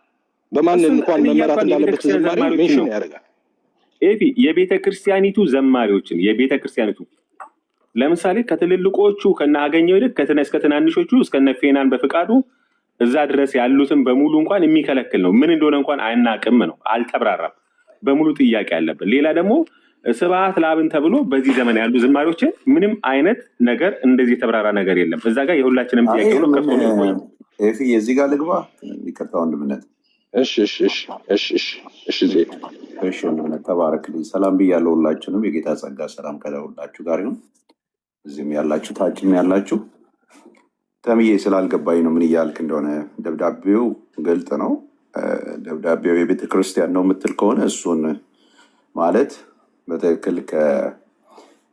በማን እንኳን መመራት እንዳለበት ዘማሪ ሜንሽን ያደርጋል። የቤተክርስቲያኒቱ ዘማሪዎችን የቤተክርስቲያኒቱ ለምሳሌ ከትልልቆቹ ከነአገኘው ይልቅ እስከ ትናንሾቹ እስከነ ፌናን በፍቃዱ እዛ ድረስ ያሉትን በሙሉ እንኳን የሚከለክል ነው። ምን እንደሆነ እንኳን አናቅም ነው፣ አልተብራራም። በሙሉ ጥያቄ አለበት። ሌላ ደግሞ ስብሐት ለአብን ተብሎ በዚህ ዘመን ያሉ ዝማሪዎችን ምንም አይነት ነገር እንደዚህ የተብራራ ነገር የለም። እዛ ጋር የሁላችንም ጥያቄ ነው። ኤፊ የዚህ ጋር ልግባ። ይቅርታ ወንድምነት። እሺ ወንድምነት ተባረክልኝ። ሰላም ብያለሁ ሁላችሁንም። የጌታ ጸጋ ሰላም ከሁላችሁ ጋር ይሁን። እዚህም ያላችሁ ታችም ያላችሁ። ተምዬ ስላልገባኝ ነው ምን እያልክ እንደሆነ። ደብዳቤው ግልጥ ነው። ደብዳቤው የቤተ ክርስቲያን ነው የምትል ከሆነ እሱን ማለት በትክክል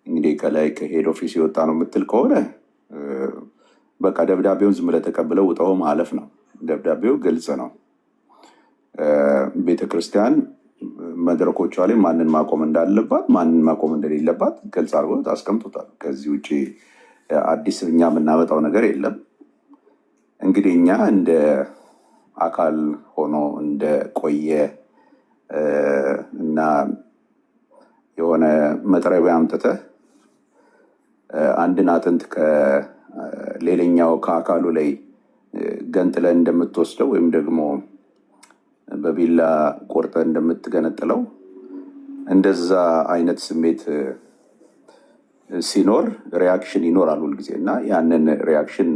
እንግዲህ ከላይ ከሄድ ኦፊስ የወጣ ነው የምትል ከሆነ በቃ ደብዳቤውን ዝም ብለህ ተቀብለው ውጠው ማለፍ ነው። ደብዳቤው ግልጽ ነው። ቤተ ክርስቲያን መድረኮቿ ላይ ማንን ማቆም እንዳለባት ማንን ማቆም እንደሌለባት ግልጽ አድርጎ አስቀምጦታል። ከዚህ ውጭ አዲስ እኛ የምናመጣው ነገር የለም። እንግዲህ እኛ እንደ አካል ሆኖ እንደ ቆየ እና የሆነ መጥረቢያ አምጥተህ አንድን አጥንት ከሌላኛው ከአካሉ ላይ ገንጥለን እንደምትወስደው ወይም ደግሞ በቢላ ቆርጠ እንደምትገነጥለው እንደዛ አይነት ስሜት ሲኖር ሪያክሽን ይኖራል ሁልጊዜ እና ያንን ሪያክሽን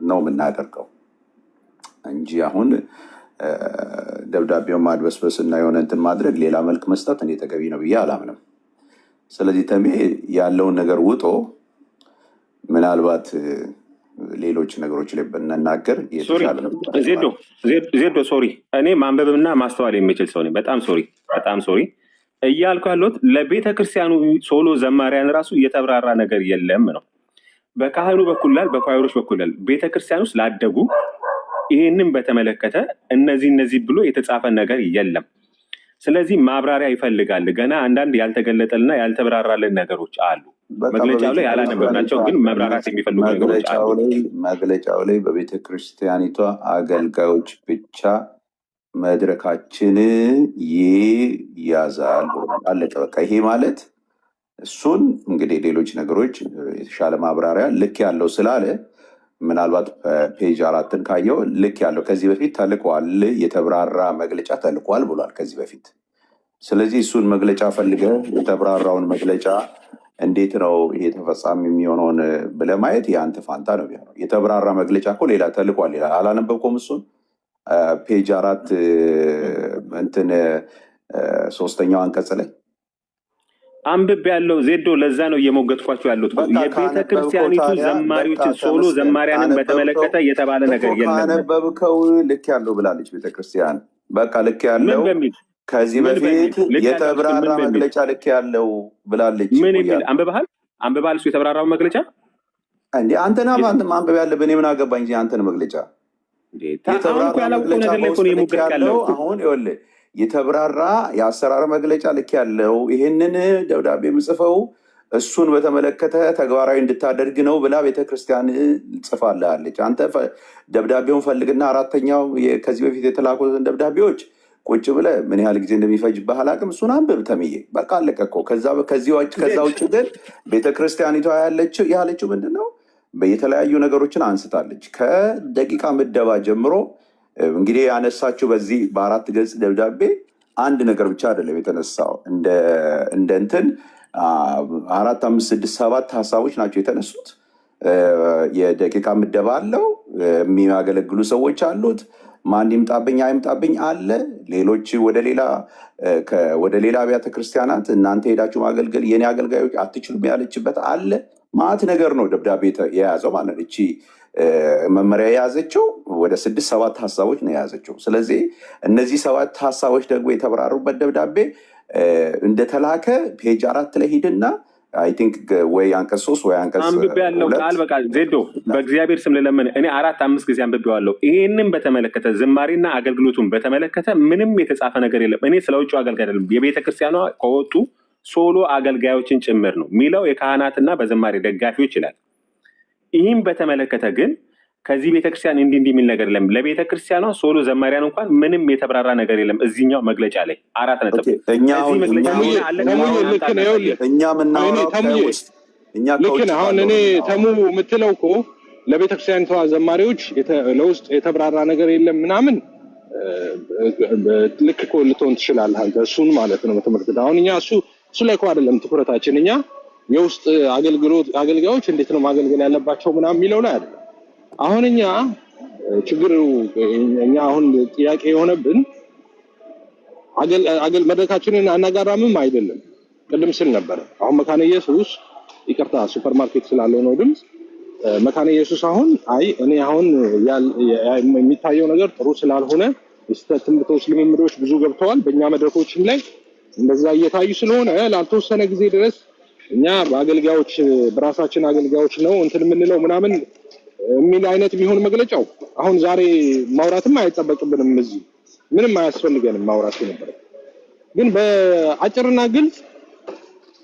ነው የምናደርገው እንጂ አሁን ደብዳቤውን ማድበስበስ እና የሆነ እንትን ማድረግ ሌላ መልክ መስጠት እኔ ተገቢ ነው ብዬ አላምንም። ስለዚህ ተሜ ያለውን ነገር ውጦ ምናልባት ሌሎች ነገሮች ላይ ብንናገር የተሻለ ነው። ዜዶ ሶሪ፣ እኔ ማንበብና ማስተዋል የሚችል ሰው ነኝ። በጣም ሶሪ እያልኩ ያለሁት ለቤተ ክርስቲያኑ ሶሎ ዘማሪያን ራሱ እየተብራራ ነገር የለም ነው። በካህኑ በኩላል በኳይሮች በኩላል ቤተክርስቲያን ውስጥ ላደጉ ይህንን በተመለከተ እነዚህ ብሎ የተጻፈ ነገር የለም። ስለዚህ ማብራሪያ ይፈልጋል። ገና አንዳንድ ያልተገለጠልና ያልተብራራልን ነገሮች አሉ። መግለጫው ላይ ያላነበብናቸው ግን መብራራት የሚፈልጉ ነገሮች አሉ። መግለጫው ላይ በቤተ ክርስቲያኒቷ አገልጋዮች ብቻ መድረካችን ይያዛል አለቀ በቃ። ይሄ ማለት እሱን እንግዲህ ሌሎች ነገሮች የተሻለ ማብራሪያ ልክ ያለው ስላለ ምናልባት ፔጅ 4 ካየው ልክ ያለው ከዚህ በፊት ተልቋል፣ የተብራራ መግለጫ ተልቋል ብሏል ከዚህ በፊት። ስለዚህ እሱን መግለጫ ፈልገ የተብራራውን መግለጫ እንዴት ነው ይሄ ተፈጻሚ የሚሆነውን ብለህ ማየት የአንተ ፋንታ ነው የሚሆነው። የተብራራ መግለጫ እኮ ሌላ ተልቋል ይላል። አላነበብኩም እሱን ፔጅ 4 እንትን 3ኛው አንቀጽ ላይ አንብቤ ያለው ዜዶ ለዛ ነው እየሞገትኳቸው ያሉት። በቃ የቤተ ካነበብከው ክርስቲያኒቱ ታዲያ በቃ ዘማሪዎችን ሶሎ ተመስገን። ዘማሪያንን ካነበብከው በተመለከተ የተባለ እኮ ነገር የለም። ካነበብከው ልክ ያለው ብላለች ቤተክርስቲያን። በቃ ልክ ምን ያለው በሚል ከዚህ ምን በፊት በሚል ልክ ያለው ምን የተብራራ በሚል መግለጫ ልክ ያለው ብላለች ምን እኮ የሚል እያለ አንብበሃል? እሱ የተብራራው መግለጫ እንዴ አንተና ማንበብ ያለብህ እኔ ምን አገባኝ እንጂ አንተን መግለጫ አሁን እኮ የተብራራ ያላወቀው መግለጫ ነገር ላይ እኮ በውስጥ ነው ልክ የሞገት ያለው ያለው። አሁን ይኸውልህ የተብራራ የአሰራር መግለጫ ልክ ያለው ይህንን ደብዳቤ የምጽፈው እሱን በተመለከተ ተግባራዊ እንድታደርግ ነው ብላ ቤተክርስቲያን ጽፋልሃለች። አንተ ደብዳቤውን ፈልግና አራተኛው ከዚህ በፊት የተላኩትን ደብዳቤዎች ቁጭ ብለህ ምን ያህል ጊዜ እንደሚፈጅብህ አላውቅም፣ እሱን አንብብ ተምዬ። በቃ አለቀ እኮ። ከዛ ውጭ ግን ቤተክርስቲያኒቷ ያለችው ምንድን ነው? የተለያዩ ነገሮችን አንስታለች። ከደቂቃ ምደባ ጀምሮ እንግዲህ ያነሳችው በዚህ በ4 ገጽ ደብዳቤ አንድ ነገር ብቻ አይደለም የተነሳው። እንደ እንትን 4 5 6 7 ሀሳቦች ናቸው የተነሱት። የደቂቃ ምደባ አለው፣ የሚያገለግሉ ሰዎች አሉት፣ ማን ይምጣብኝ አይምጣብኝ አለ። ሌሎች ወደ ሌላ አብያተ ክርስቲያናት እናንተ ሄዳችሁ ማገልገል የኔ አገልጋዮች አትችሉም ያለችበት አለ። ማት ነገር ነው ደብዳቤ የያዘው ማለት እቺ መመሪያ የያዘችው ወደ 6 7 ሀሳቦች ነው የያዘችው። ስለዚህ እነዚህ 7 ሀሳቦች ደግሞ የተብራሩበት ደብዳቤ እንደተላከ ፔጅ 4 ላይ ሂድና አይ ቲንክ ወይ አንቀጽ 3 ወይ አንቀጽ አንብቤ ያለው ቃል በቃል ዜዶ በእግዚአብሔር ስም ልለምን እኔ 4 5 ጊዜ አንብቤዋለሁ። ይህንን በተመለከተ ዝማሬና አገልግሎቱን በተመለከተ ምንም የተጻፈ ነገር የለም። እኔ ስለ ውጭ አገልጋይ አይደለም፣ የቤተክርስቲያኗ ከወጡ ሶሎ አገልጋዮችን ጭምር ነው የሚለው፣ የካህናትና በዝማሬ ደጋፊዎች ይላል። ይህም በተመለከተ ግን ከዚህ ቤተክርስቲያን እንዲህ የሚል ነገር የለም። ለቤተክርስቲያኗ ሶሎ ዘማሪያን እንኳን ምንም የተብራራ ነገር የለም። እዚህኛው መግለጫ ላይ 4 ነጥብ እዚህ መግለጫ አሁን እኔ ተሙ የምትለው እኮ ለቤተክርስቲያኒቷ ዘማሪዎች ለውስጥ የተብራራ ነገር የለም ምናምን ልክ እኮ ልትሆን ትችላለህ አንተ እሱን ማለት ነው የምትመለከተው። አሁን እኛ እሱ ላይ እኮ አይደለም ትኩረታችን። እኛ የውስጥ አገልጋዮች እንዴት ነው ማገልገል ያለባቸው ምናምን የሚለው ላይ አይደለም። አሁን እኛ አሁን ጥያቄ የሆነብን መድረካችንን አናጋራምም አይደለም። ቅድም ስል ነበረ። አሁን መካነ ኢየሱስ ይቅርታ ሱፐርማርኬት ስላለው ነው ድምፅ። መካነ ኢየሱስ አሁን እኔ አሁን የሚታየው ነገር ጥሩ ስላልሆነ ትምህርቶች ልምምዶች ብዙ ገብተዋል። በእኛ መድረኮችም ላይ እንደዛ እየታዩ ስለሆነ ላልተወሰነ ጊዜ ድረስ እኛ በራሳችን አገልጋዮች ነው እንትን የምንለው ምናምን የሚል አይነት ቢሆን መግለጫው አሁን ዛሬ ማውራትም አይጠበቅብንም። እዚህ ምንም አያስፈልገንም ማውራት ነበር። ግን በአጭርና ግልጽ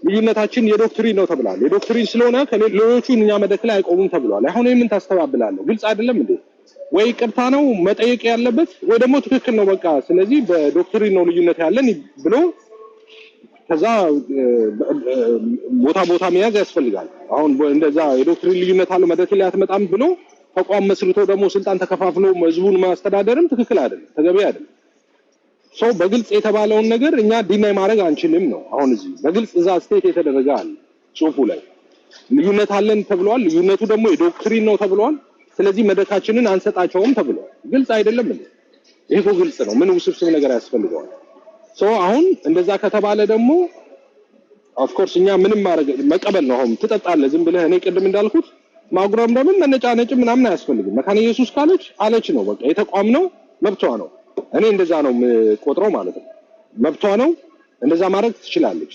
ልዩነታችን የዶክትሪን ነው ተብሏል። የዶክትሪን ስለሆነ ከሌሎቹ እኛ መድረክ ላይ አይቆሙም ተብሏል። አሁን ምን ታስተባብላለህ? ግልጽ አይደለም እንዴ? ወይ ቅርታ ነው መጠየቅ ያለበት ወይ ደግሞ ትክክል ነው በቃ ስለዚህ በዶክትሪን ነው ልዩነት ያለን ብሎ ከዛ ቦታ መያዝ ያስፈልጋል። አሁን እንደዛ የዶክትሪን ልዩነት አለው መድረክ ላይ አትመጣም ብሎ ተቋም መስርቶ ደግሞ ስልጣን ተከፋፍሎ ህዝቡን ማስተዳደርም ትክክል አይደለም፣ ተገቢ አይደለም። ሰው በግልጽ የተባለውን ነገር እኛ ዲናይ ማድረግ አንችልም ነው። አሁን እዚህ በግልጽ እዛ ስቴት የተደረገ አለ ጽሁፉ ላይ ልዩነት አለን ተብሏል። ልዩነቱ ደግሞ የዶክትሪን ነው ተብሏል። ስለዚህ መድረካችንን አንሰጣቸውም ተብሏል። ግልጽ አይደለም እንዴ? ይሄ ግልጽ ነው። ምን ውስብስብ ነገር ያስፈልገዋል? አሁን እንደዛ ከተባለ ደግሞ ኦፍ ኮርስ እኛ ምንም መቀበል ነው። አሁን ትጠጣለህ ዝም ብለህ እኔ ቅድም እንዳልኩት ማጉረም ደግሞ መነጫነጭ ምናምን አያስፈልግም። መካነ ኢየሱስ ካለች አለች ነው በቃ የተቋም ነው መብቷ ነው። እኔ እንደዛ ነው የምቆጥረው ማለት ነው። መብቷ ነው፣ እንደዛ ማድረግ ትችላለች።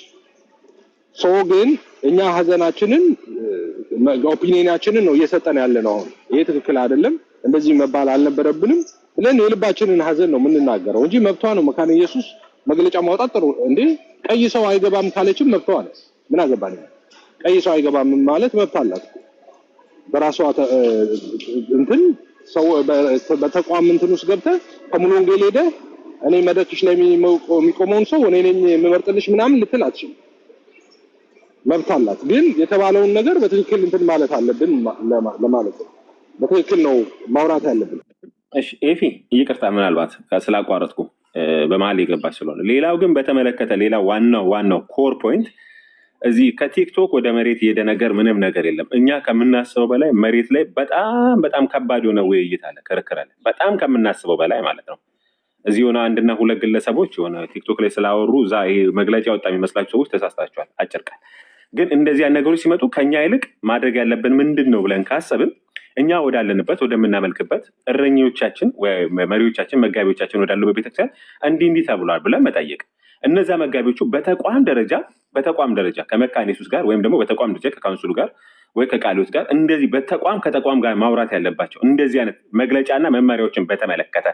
ግን እኛ ሀዘናችንን ኦፒኒየናችንን ነው እየሰጠን ያለ ነው። አሁን ይሄ ትክክል አይደለም፣ እንደዚህ መባል አልነበረብንም ብለን የልባችንን ሀዘን ነው የምንናገረው እንጂ መብቷ ነው። መካነ ኢየሱስ መግለጫ ማውጣት ጥሩ እንዴ? ቀይ ሰው አይገባም ካለችም መብቷ ነው። ምን አገባኝ? ቀይ ሰው አይገባም ማለት መብት አላት በራሷ እንትን ሰው በተቋም እንትን ውስጥ ገብተህ ከሙሉ ወንጌል ሄደህ እኔ መድረክሽ ላይ የሚቆመውን ሰው እኔ ነኝ የምመርጥልሽ ምናምን ልትል አትችልም። መብት አላት። ግን የተባለውን ነገር በትክክል እንትን ማለት አለብን ለማለት ነው። በትክክል ነው ማውራት ያለብን። እሺ ኤፊ ይቅርታ ምናልባት ስላቋረጥኩ በመሀል የገባች ስለሆነ። ሌላው ግን በተመለከተ ሌላ ዋናው ኮር ፖይንት እዚህ ከቲክቶክ ወደ መሬት የሄደ ነገር ምንም ነገር የለም። እኛ ከምናስበው በላይ መሬት ላይ በጣም ከባድ የሆነ ውይይት አለ፣ ክርክር አለ። በጣም ከምናስበው በላይ ማለት ነው። እዚህ የሆነ አንድና ሁለት ግለሰቦች የሆነ ቲክቶክ ላይ ስላወሩ እዛ ይሄ መግለጫ ወጣ የሚመስላቸው ሰዎች ተሳስታችኋል። አጭር ቃል ግን እንደዚህ ነገሮች ሲመጡ ከኛ ይልቅ ማድረግ ያለብን ምንድን ነው ብለን ካሰብን እኛ ወዳለንበት ወደምናመልክበት እረኞቻችን መሪዎቻችን መጋቢዎቻችን ወዳሉበት ቤተክርስቲያን እንዲህ ተብሏል ብለን መጠየቅ። እነዛ መጋቢዎቹ በተቋም ደረጃ ከመካነ ኢየሱስ ጋር ወይም ደግሞ በተቋም ደረጃ ከካውንስሉ ጋር ወይ ከቃልዮት ጋር እንደዚህ ከተቋም ጋር ማውራት ያለባቸው እንደዚህ አይነት መግለጫና መመሪያዎችን በተመለከተ